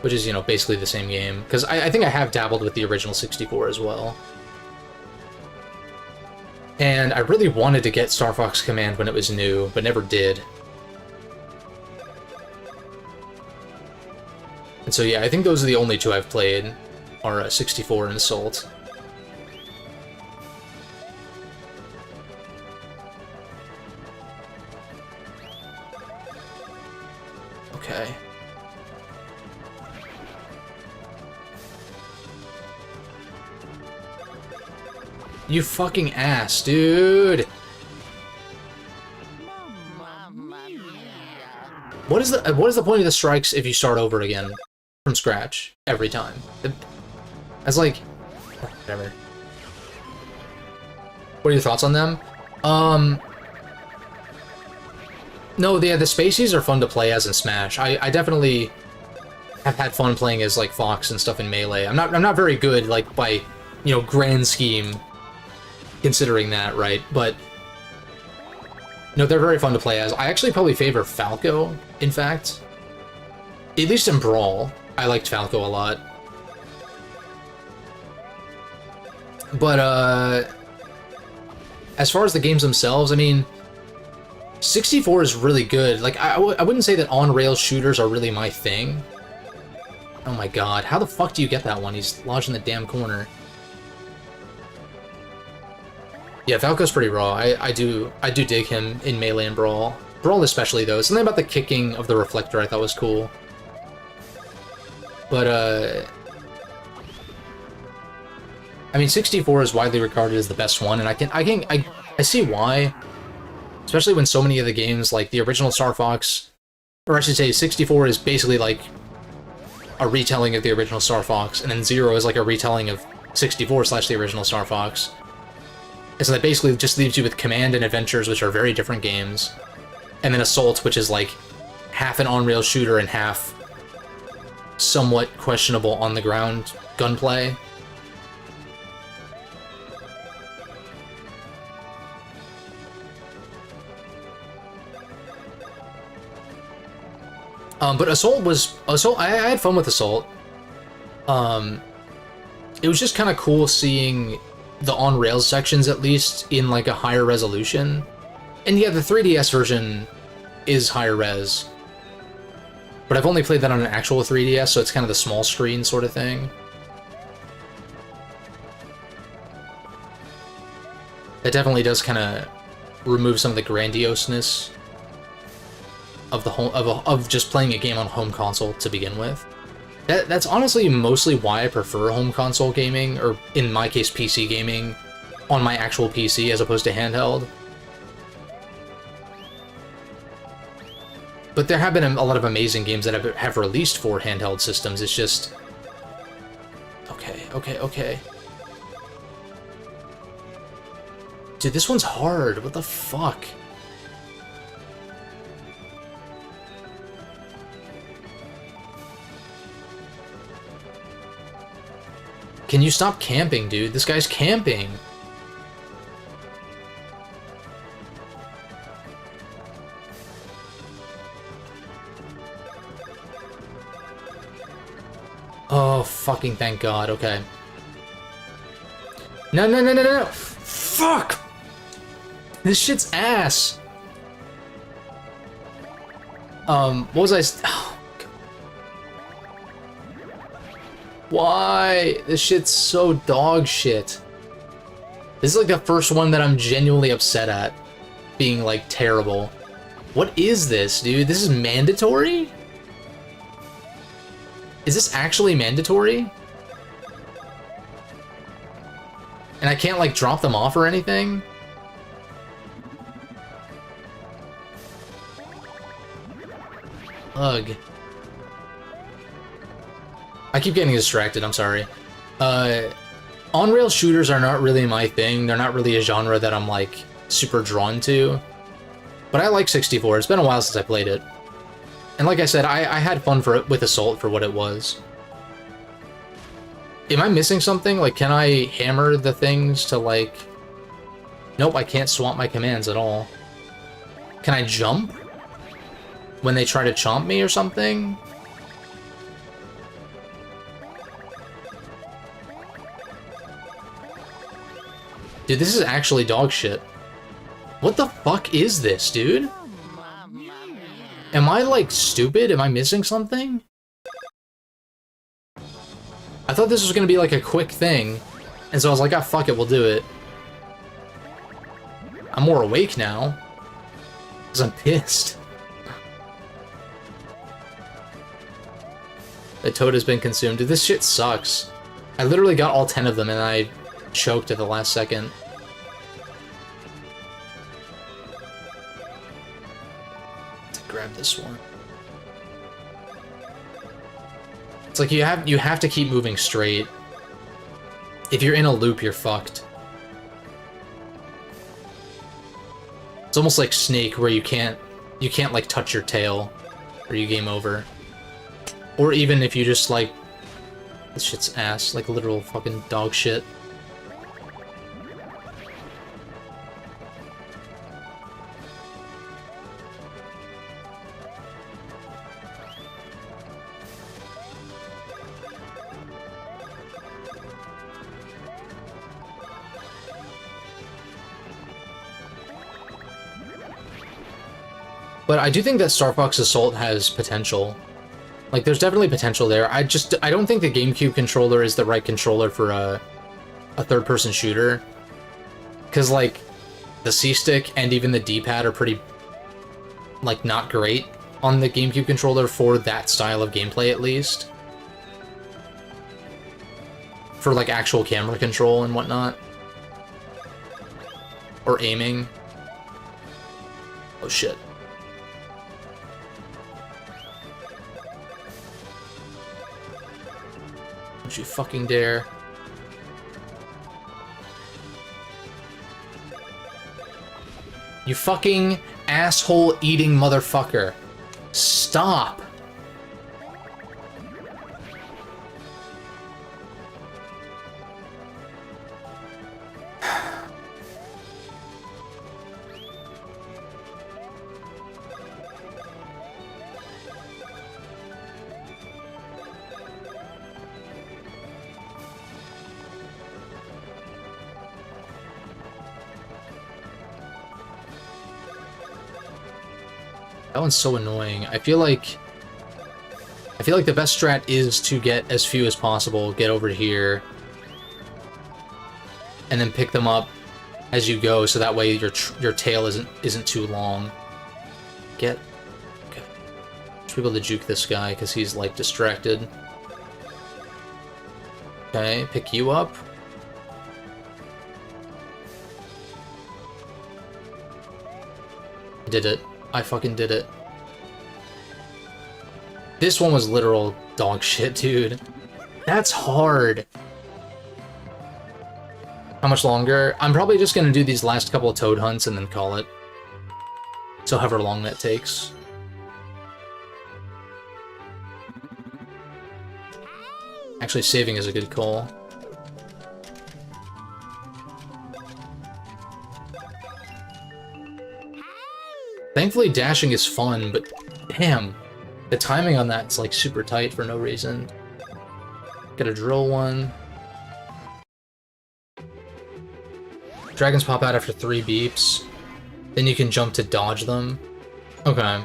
which is, you know, basically the same game. Because I think I have dabbled with the original 64 as well. And I really wanted to get Star Fox Command when it was new, but never did. And so yeah, I think those are the only two I've played, are 64 and Assault. Okay. You fucking ass, dude! What is the point of the strikes if you start over again from scratch every time? That's like, whatever. What are your thoughts on them? No, the Spaceys are fun to play as in Smash. I definitely have had fun playing as like Fox and stuff in Melee. I'm not very good, like, by, you know, grand scheme, considering that, right? But no, they're very fun to play as. I actually probably favor Falco, in fact. At least in Brawl, I liked Falco a lot. But as far as the games themselves, I mean, 64 is really good. Like, I wouldn't say that on-rail shooters are really my thing. Oh my god, how the fuck do you get that one? He's lodged in the damn corner. Yeah, Falco's pretty raw. I do dig him in Melee and Brawl. Brawl especially, though. Something about the kicking of the reflector I thought was cool. But, I mean, 64 is widely regarded as the best one, and I see why. Especially when so many of the games, like the original Star Fox, or I should say 64 is basically like a retelling of the original Star Fox, and then 0 is like a retelling of 64 / the original Star Fox. And so that basically just leaves you with Command and Adventures, which are very different games, and then Assault, which is like half an on-rail shooter and half somewhat questionable on-the-ground gunplay. But Assault. I had fun with Assault. It was just kind of cool seeing the on-rails sections, at least, in like a higher resolution. And yeah, the 3DS version is higher res. But I've only played that on an actual 3DS, so it's kind of the small screen sort of thing. That definitely does kind of remove some of the grandioseness of the home of just playing a game on home console to begin with. That's honestly mostly why I prefer home console gaming, or in my case PC gaming, on my actual PC as opposed to handheld. But there have been a lot of amazing games that have released for handheld systems. It's just... Okay. Dude, this one's hard. What the fuck? Can you stop camping, dude? This guy's camping. Oh, fucking thank God. Okay. No. Fuck! This shit's ass. What was I... Oh, God. Why? This shit's so dog shit. This is like the first one that I'm genuinely upset at being, like, terrible. What is this, dude? This is mandatory? Is this actually mandatory? And I can't, like, drop them off or anything? Ugh. I keep getting distracted, I'm sorry. On-rail shooters are not really my thing. They're not really a genre that I'm, like, super drawn to. But I like 64. It's been a while since I played it. And like I said, I had fun with Assault for what it was. Am I missing something? Like, can I hammer the things to, like... Nope, I can't swap my commands at all. Can I jump? When they try to chomp me or something? Dude, this is actually dog shit. What the fuck is this, dude? Am I, like, stupid? Am I missing something? I thought this was gonna be, like, a quick thing, and so I was like, ah, fuck it, we'll do it. I'm more awake now, because I'm pissed. The toad has been consumed. Dude, this shit sucks. I literally got all 10 of them, and I choked at the last second. Grab this one. It's like you have to keep moving straight. If you're in a loop, you're fucked. It's almost like Snake, where you can't like touch your tail, or you game over. Or even if you just like, this shit's ass, like literal fucking dog shit. But I do think that Star Fox Assault has potential. Like, there's definitely potential there. I don't think the GameCube controller is the right controller for a third-person shooter. Because, like, the C-stick and even the D-pad are pretty, like, not great on the GameCube controller for that style of gameplay, at least. For, like, actual camera control and whatnot. Or aiming. Oh, shit. Don't you fucking dare. You fucking asshole-eating motherfucker. Stop. That one's so annoying. I feel like the best strat is to get as few as possible, get over here, and then pick them up as you go, so that way your tail isn't too long. Okay. Should be able to juke this guy because he's like distracted. Okay, pick you up. I did it. I fucking did it. This one was literal dog shit, dude. That's hard. How much longer? I'm probably just gonna do these last couple of toad hunts and then call it. So however long that takes. Actually, saving is a good call. Thankfully, dashing is fun, but damn, the timing on that's like super tight for no reason. Gotta drill one. Dragons pop out after 3 beeps. Then you can jump to dodge them. Okay.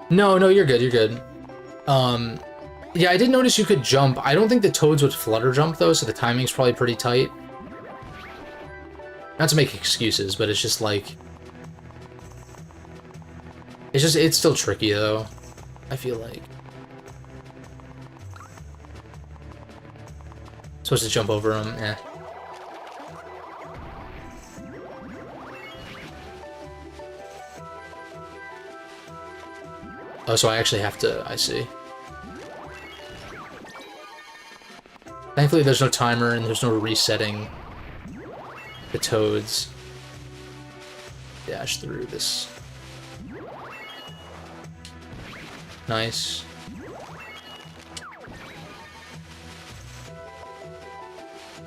No, you're good, you're good. Yeah, I did notice you could jump. I don't think the toads would flutter jump, though, so the timing's probably pretty tight. Not to make excuses, but it's just like... It's still tricky, though, I feel like. Supposed to jump over them, eh. Oh, so I actually have to... I see. Thankfully, there's no timer and there's no resetting the toads. Dash through this. Nice.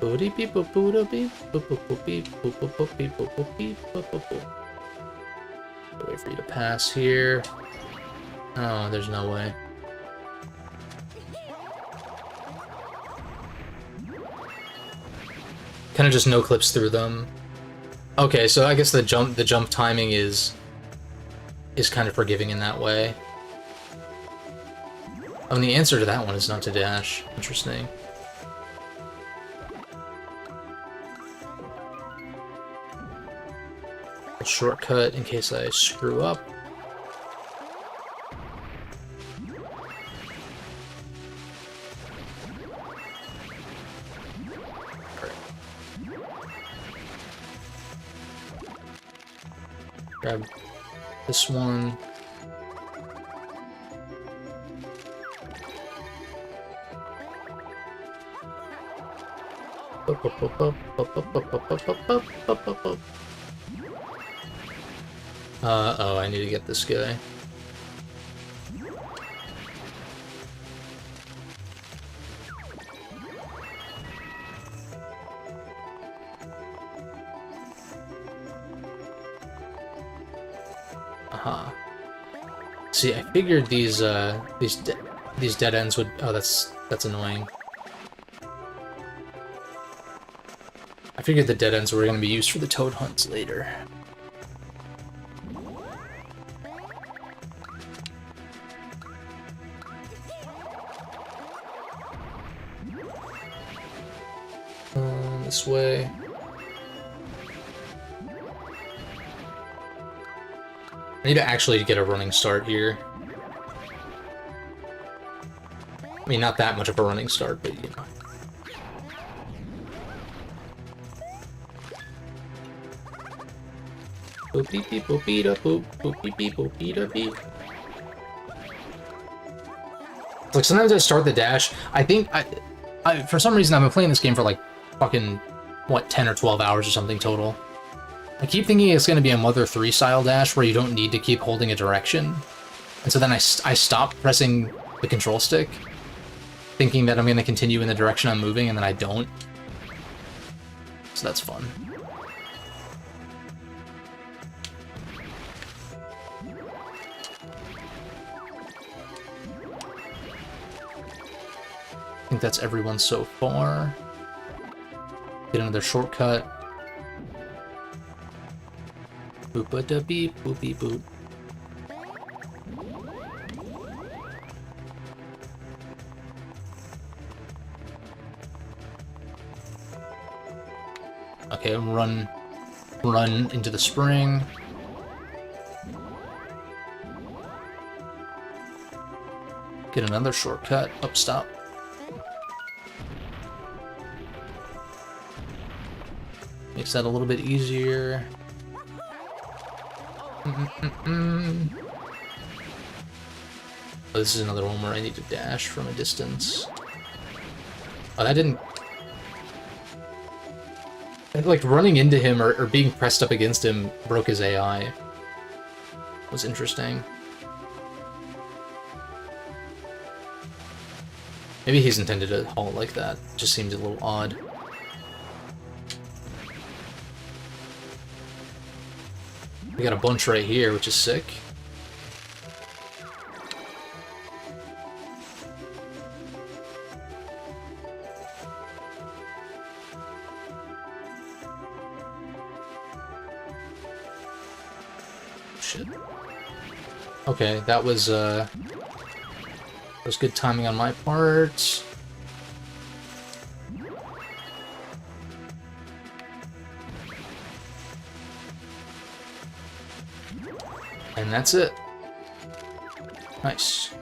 Wait for you to pass here. Oh, there's no way. Kind of just no clips through them. Okay, so I guess the jump timing is kind of forgiving in that way. Oh, and the answer to that one is not to dash. Interesting. A shortcut in case I screw up. Grab this one. Oh, I need to get this guy. Aha. See, I figured these dead ends would... Oh, that's annoying. I figured the dead ends were going to be used for the toad hunts later. This way. I need to actually get a running start here. I mean, not that much of a running start, but you know. Boop beep beep boop beep boop boop beep beep boop beep beep. Like sometimes I start the dash. I think I for some reason I've been playing this game for like fucking what 10 or 12 hours or something total. I keep thinking it's going to be a Mother 3 style dash where you don't need to keep holding a direction, and so then I stop pressing the control stick, thinking that I'm going to continue in the direction I'm moving, and then I don't. So that's fun. I think that's everyone so far. Get another shortcut. Boop-a-da-beep, boop-beep-boop. Okay, run into the spring. Get another shortcut. Oh, stop. Makes that a little bit easier. Oh, this is another one where I need to dash from a distance. Oh, that didn't... Like, running into him or being pressed up against him broke his AI. Was interesting. Maybe he's intended to halt like that. Just seems a little odd. We got a bunch right here, which is sick. Shit. Okay, that was good timing on my part. And that's it. Nice.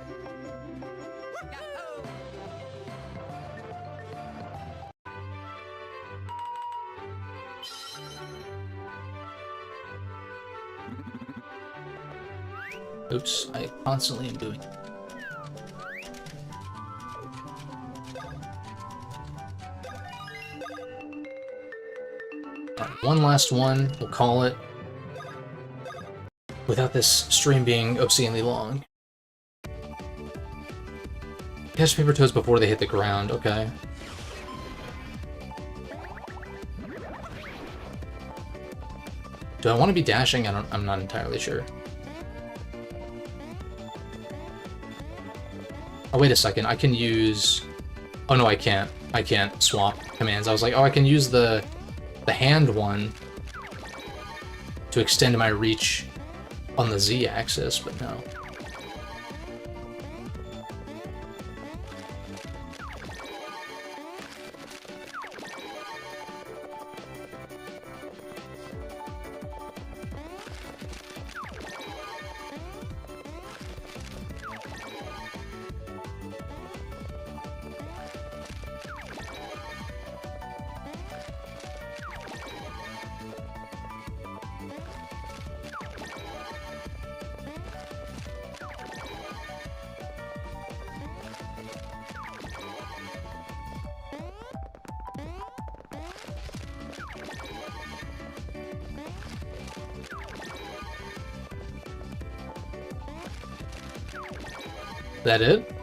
Oops, I constantly am doing it. Alright, one last one, we'll call it. Without this stream being obscenely long. Catch paper toads before they hit the ground, okay. Do I want to be dashing? I'm not entirely sure. Oh, wait a second, I can use... Oh no, I can't. I can't swap commands. I was like, oh, I can use the hand one to extend my reach on the Z-axis, but no. That it?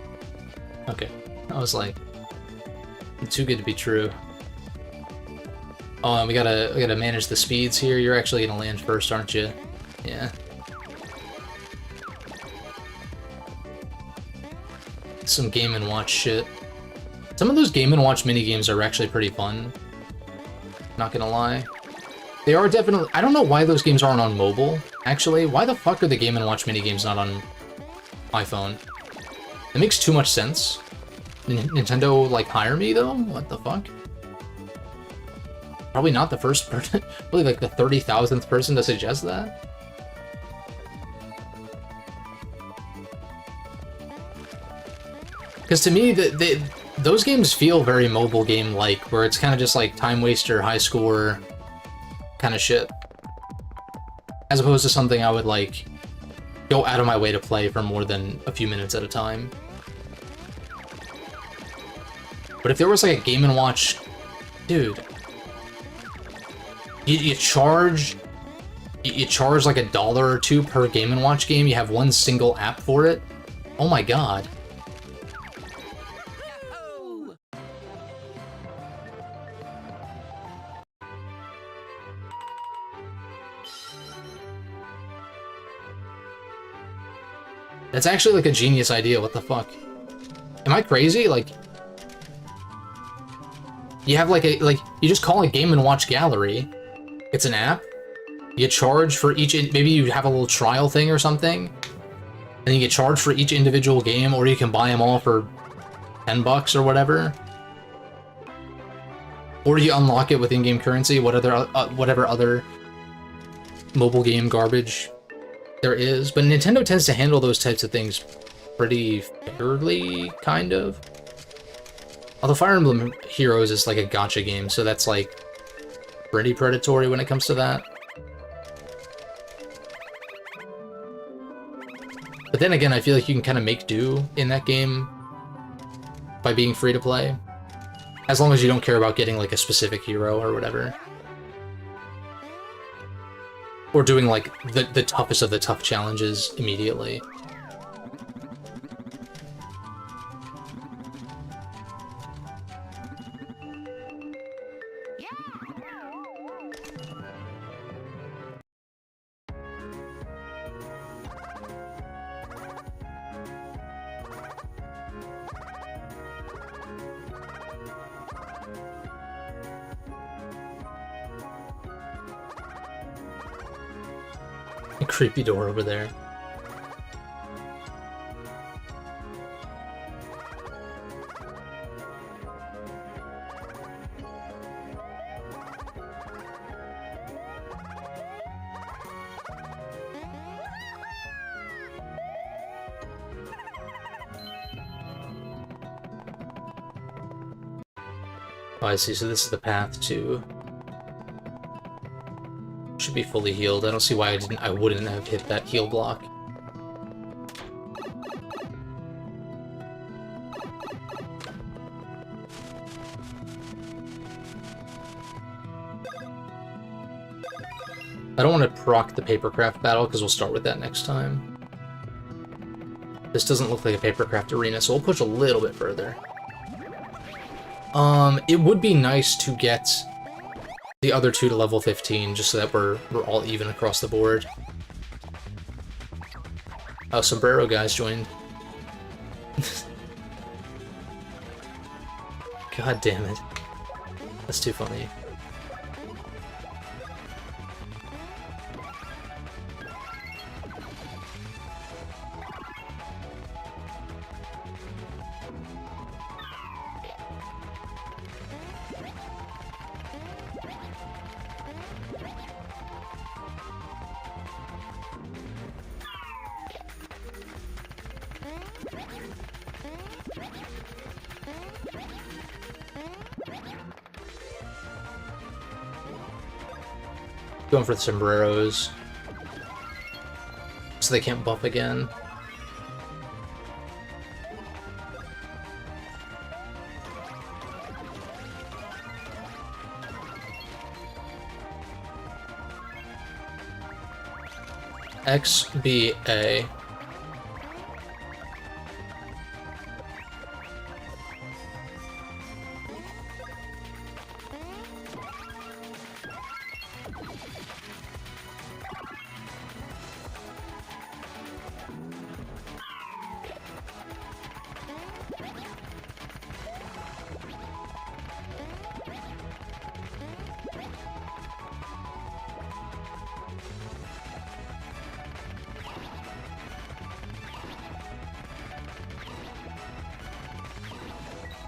Okay. I was like, too good to be true. Oh, and we gotta manage the speeds here. You're actually gonna land first, aren't you? Yeah. Some Game & Watch shit. Some of those Game & Watch minigames are actually pretty fun. Not gonna lie. They are definitely... I don't know why those games aren't on mobile, actually. Why the fuck are the Game & Watch minigames not on iPhone? It makes too much sense. Nintendo, like, hire me, though? What the fuck? Probably not the first person, probably like the 30,000th person to suggest that. Because to me, those games feel very mobile game-like, where it's kind of just like time waster, high score kind of shit. As opposed to something I would, like, go out of my way to play for more than a few minutes at a time. But if there was like a Game & Watch... Dude. You charge like $1 or $2 per Game & Watch game, you have one single app for it? Oh my god. That's actually like a genius idea, what the fuck? Am I crazy? Like... You have like you just call it Game & Watch Gallery. It's an app. You charge for each, maybe you have a little trial thing or something. And you get charged for each individual game, or you can buy them all for $10 or whatever. Or you unlock it with in-game currency, whatever other mobile game garbage there is. But Nintendo tends to handle those types of things pretty fairly, kind of. Although Fire Emblem Heroes is like a gacha game, so that's like pretty predatory when it comes to that. But then again, I feel like you can kind of make do in that game by being free to play. As long as you don't care about getting like a specific hero or whatever. Or doing like the toughest of the tough challenges immediately. A creepy door over there. Oh, I see. So this is the path to... Should be fully healed. I don't see why I wouldn't have hit that heal block. I don't want to proc the papercraft battle because we'll start with that next time. This doesn't look like a papercraft arena, so we'll push a little bit further. It would be nice to get the other two to level 15, just so that we're all even across the board. Oh, Sombrero guys joined. God damn it. That's too funny. Going for the sombreros, so they can't buff again. XBA.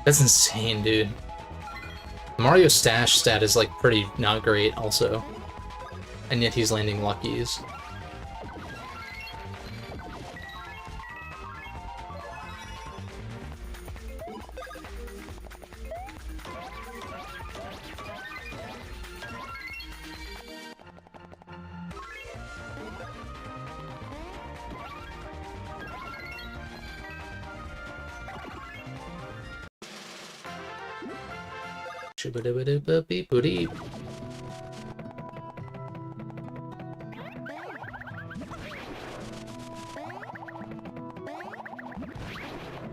That's insane, dude. Mario's stash stat is like pretty not great also. And yet he's landing luckies.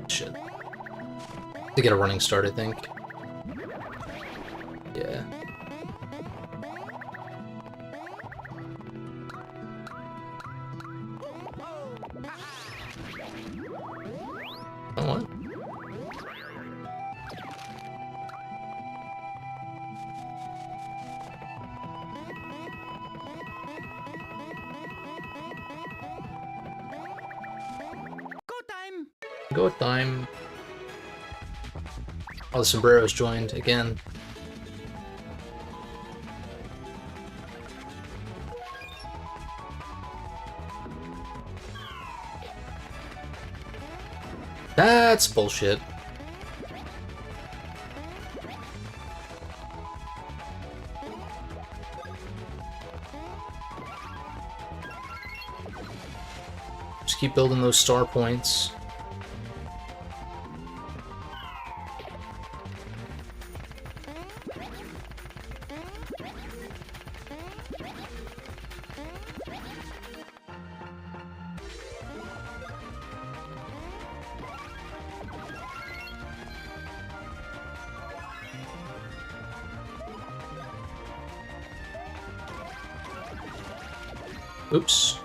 Shit. To get a running start, I think. Yeah. Oh, what? Go time. Oh, the sombreros joined again. That's bullshit. Just keep building those star points. Oops.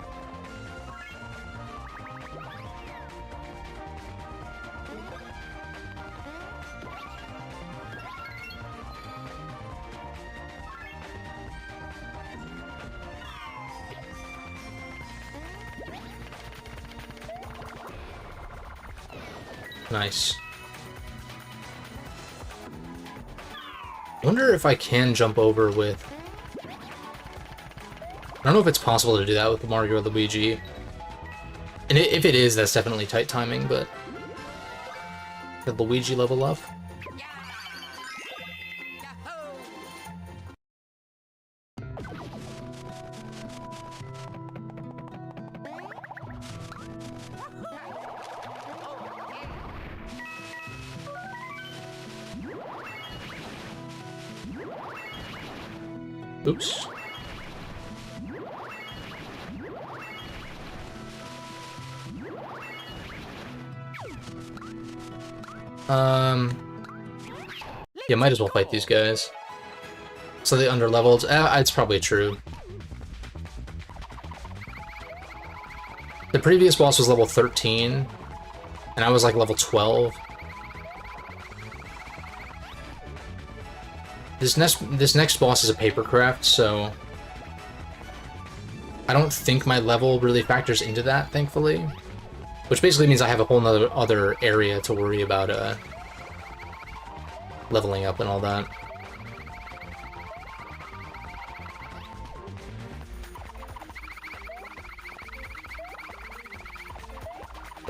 Nice. I wonder if I can jump over with... I don't know if it's possible to do that with the Mario Luigi. And if it is, that's definitely tight timing, but... The Luigi level up? Oops. Yeah, might as well fight these guys. So they underleveled. It's probably true. The previous boss was level 13, and I was like level 12. This next boss is a papercraft, so I don't think my level really factors into that, thankfully. Which basically means I have a whole other area to worry about leveling up and all that.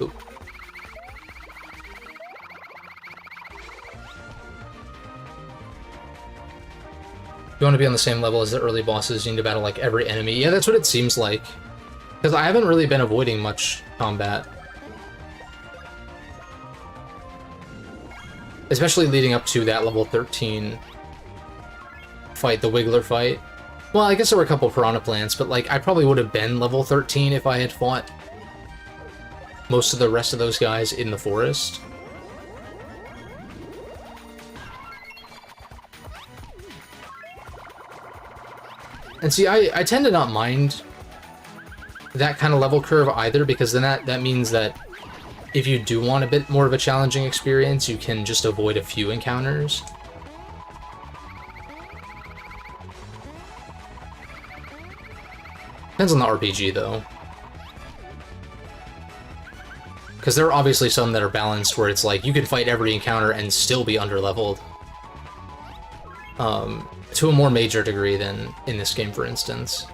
Ooh. You want to be on the same level as the early bosses, you need to battle like every enemy. Yeah, that's what it seems like. Because I haven't really been avoiding much combat. Especially leading up to that level 13 fight, the Wiggler fight. Well, I guess there were a couple Piranha Plants, but like I probably would have been level 13 if I had fought most of the rest of those guys in the forest. And see, I tend to not mind that kind of level curve either, because then that means that if you do want a bit more of a challenging experience, you can just avoid a few encounters. Depends on the RPG, though. Because there are obviously some that are balanced where it's like, you can fight every encounter and still be underleveled. To a more major degree than in this game, for instance.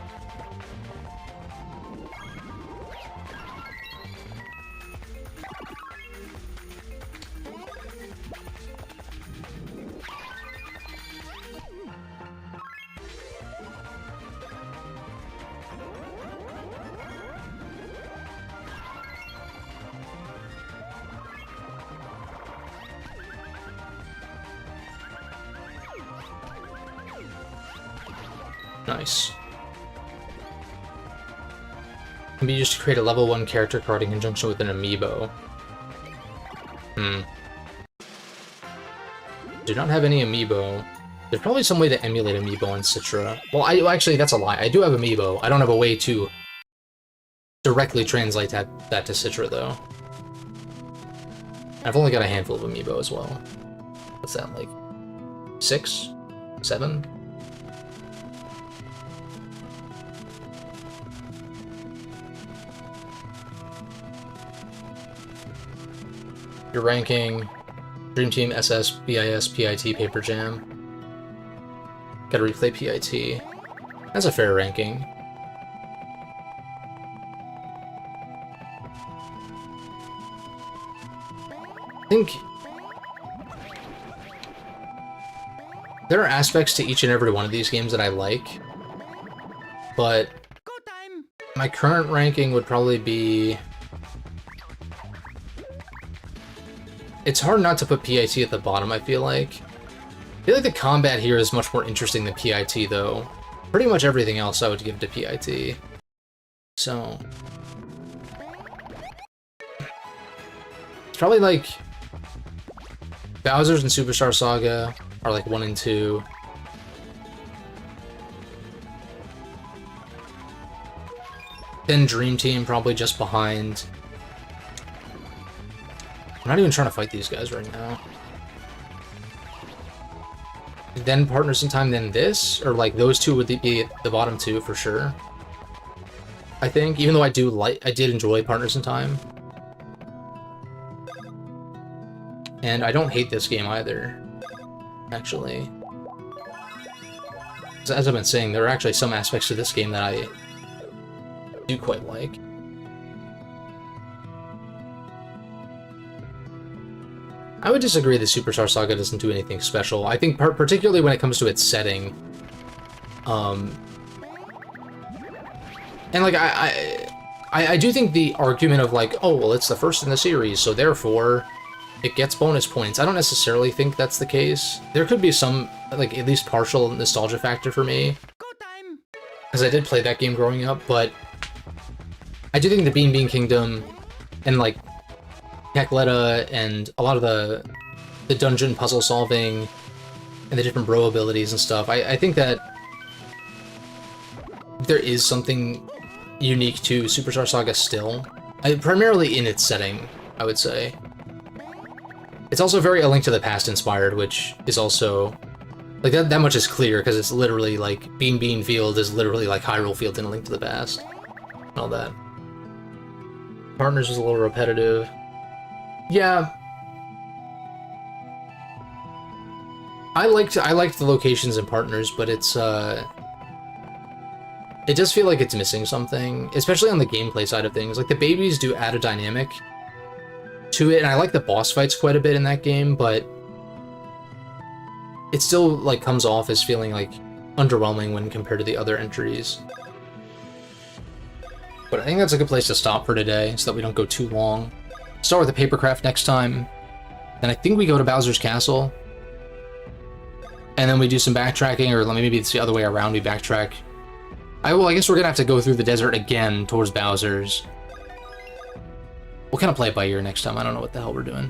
Nice. Can be used to create a level 1 character card in conjunction with an amiibo. Do not have any amiibo. There's probably some way to emulate amiibo on Citra. Well, actually, that's a lie. I do have amiibo. I don't have a way to directly translate that to Citra, though. I've only got a handful of amiibo as well. What's that, like 6? 7? Your ranking, Dream Team, SS, BIS, PIT, Paper Jam. Gotta replay PIT. That's a fair ranking. think there are aspects to each and every one of these games that I like, but Go time. my current ranking would probably be... It's hard not to put PIT at the bottom, I feel like. I feel like the combat here is much more interesting than PIT, though. Pretty much everything else I would give to PIT. So... It's probably like... Bowser's and Superstar Saga are like 1 and 2. Then Dream Team probably just behind. I'm not even trying to fight these guys right now. Then Partners in Time, then this? Or like those two would be at the bottom 2 for sure. I think, even though I did enjoy Partners in Time. And I don't hate this game either, actually. As I've been saying, there are actually some aspects to this game that I do quite like. I would disagree that Superstar Saga doesn't do anything special. I think particularly when it comes to its setting. And like, I do think the argument of like, oh, well, it's the first in the series, so therefore it gets bonus points. I don't necessarily think that's the case. There could be some, like, at least partial nostalgia factor for me. Go time. Because I did play that game growing up, but I do think the Bean Bean Kingdom and, like, Cackletta and a lot of the dungeon puzzle solving and the different bro abilities and stuff, I think that there is something unique to Superstar Saga still. Primarily in its setting, I would say. It's also very A Link to the Past inspired, which is also... Like, that much is clear, because it's literally, like, Bean Bean Field is literally like Hyrule Field in A Link to the Past. And all that. Partners was a little repetitive. Yeah. I liked the locations in Partners, but it's, it does feel like it's missing something, especially on the gameplay side of things. Like, the babies do add a dynamic to it, and I like the boss fights quite a bit in that game, but it still, like, comes off as feeling, like, underwhelming when compared to the other entries. But I think that's a good place to stop for today, so that we don't go too long. Start with the Papercraft next time, then I think we go to Bowser's Castle, and then we do some backtracking, or maybe it's the other way around, we backtrack. I guess we're gonna have to go through the desert again towards Bowser's. We'll kind of play it by ear next time. I don't know what the hell we're doing.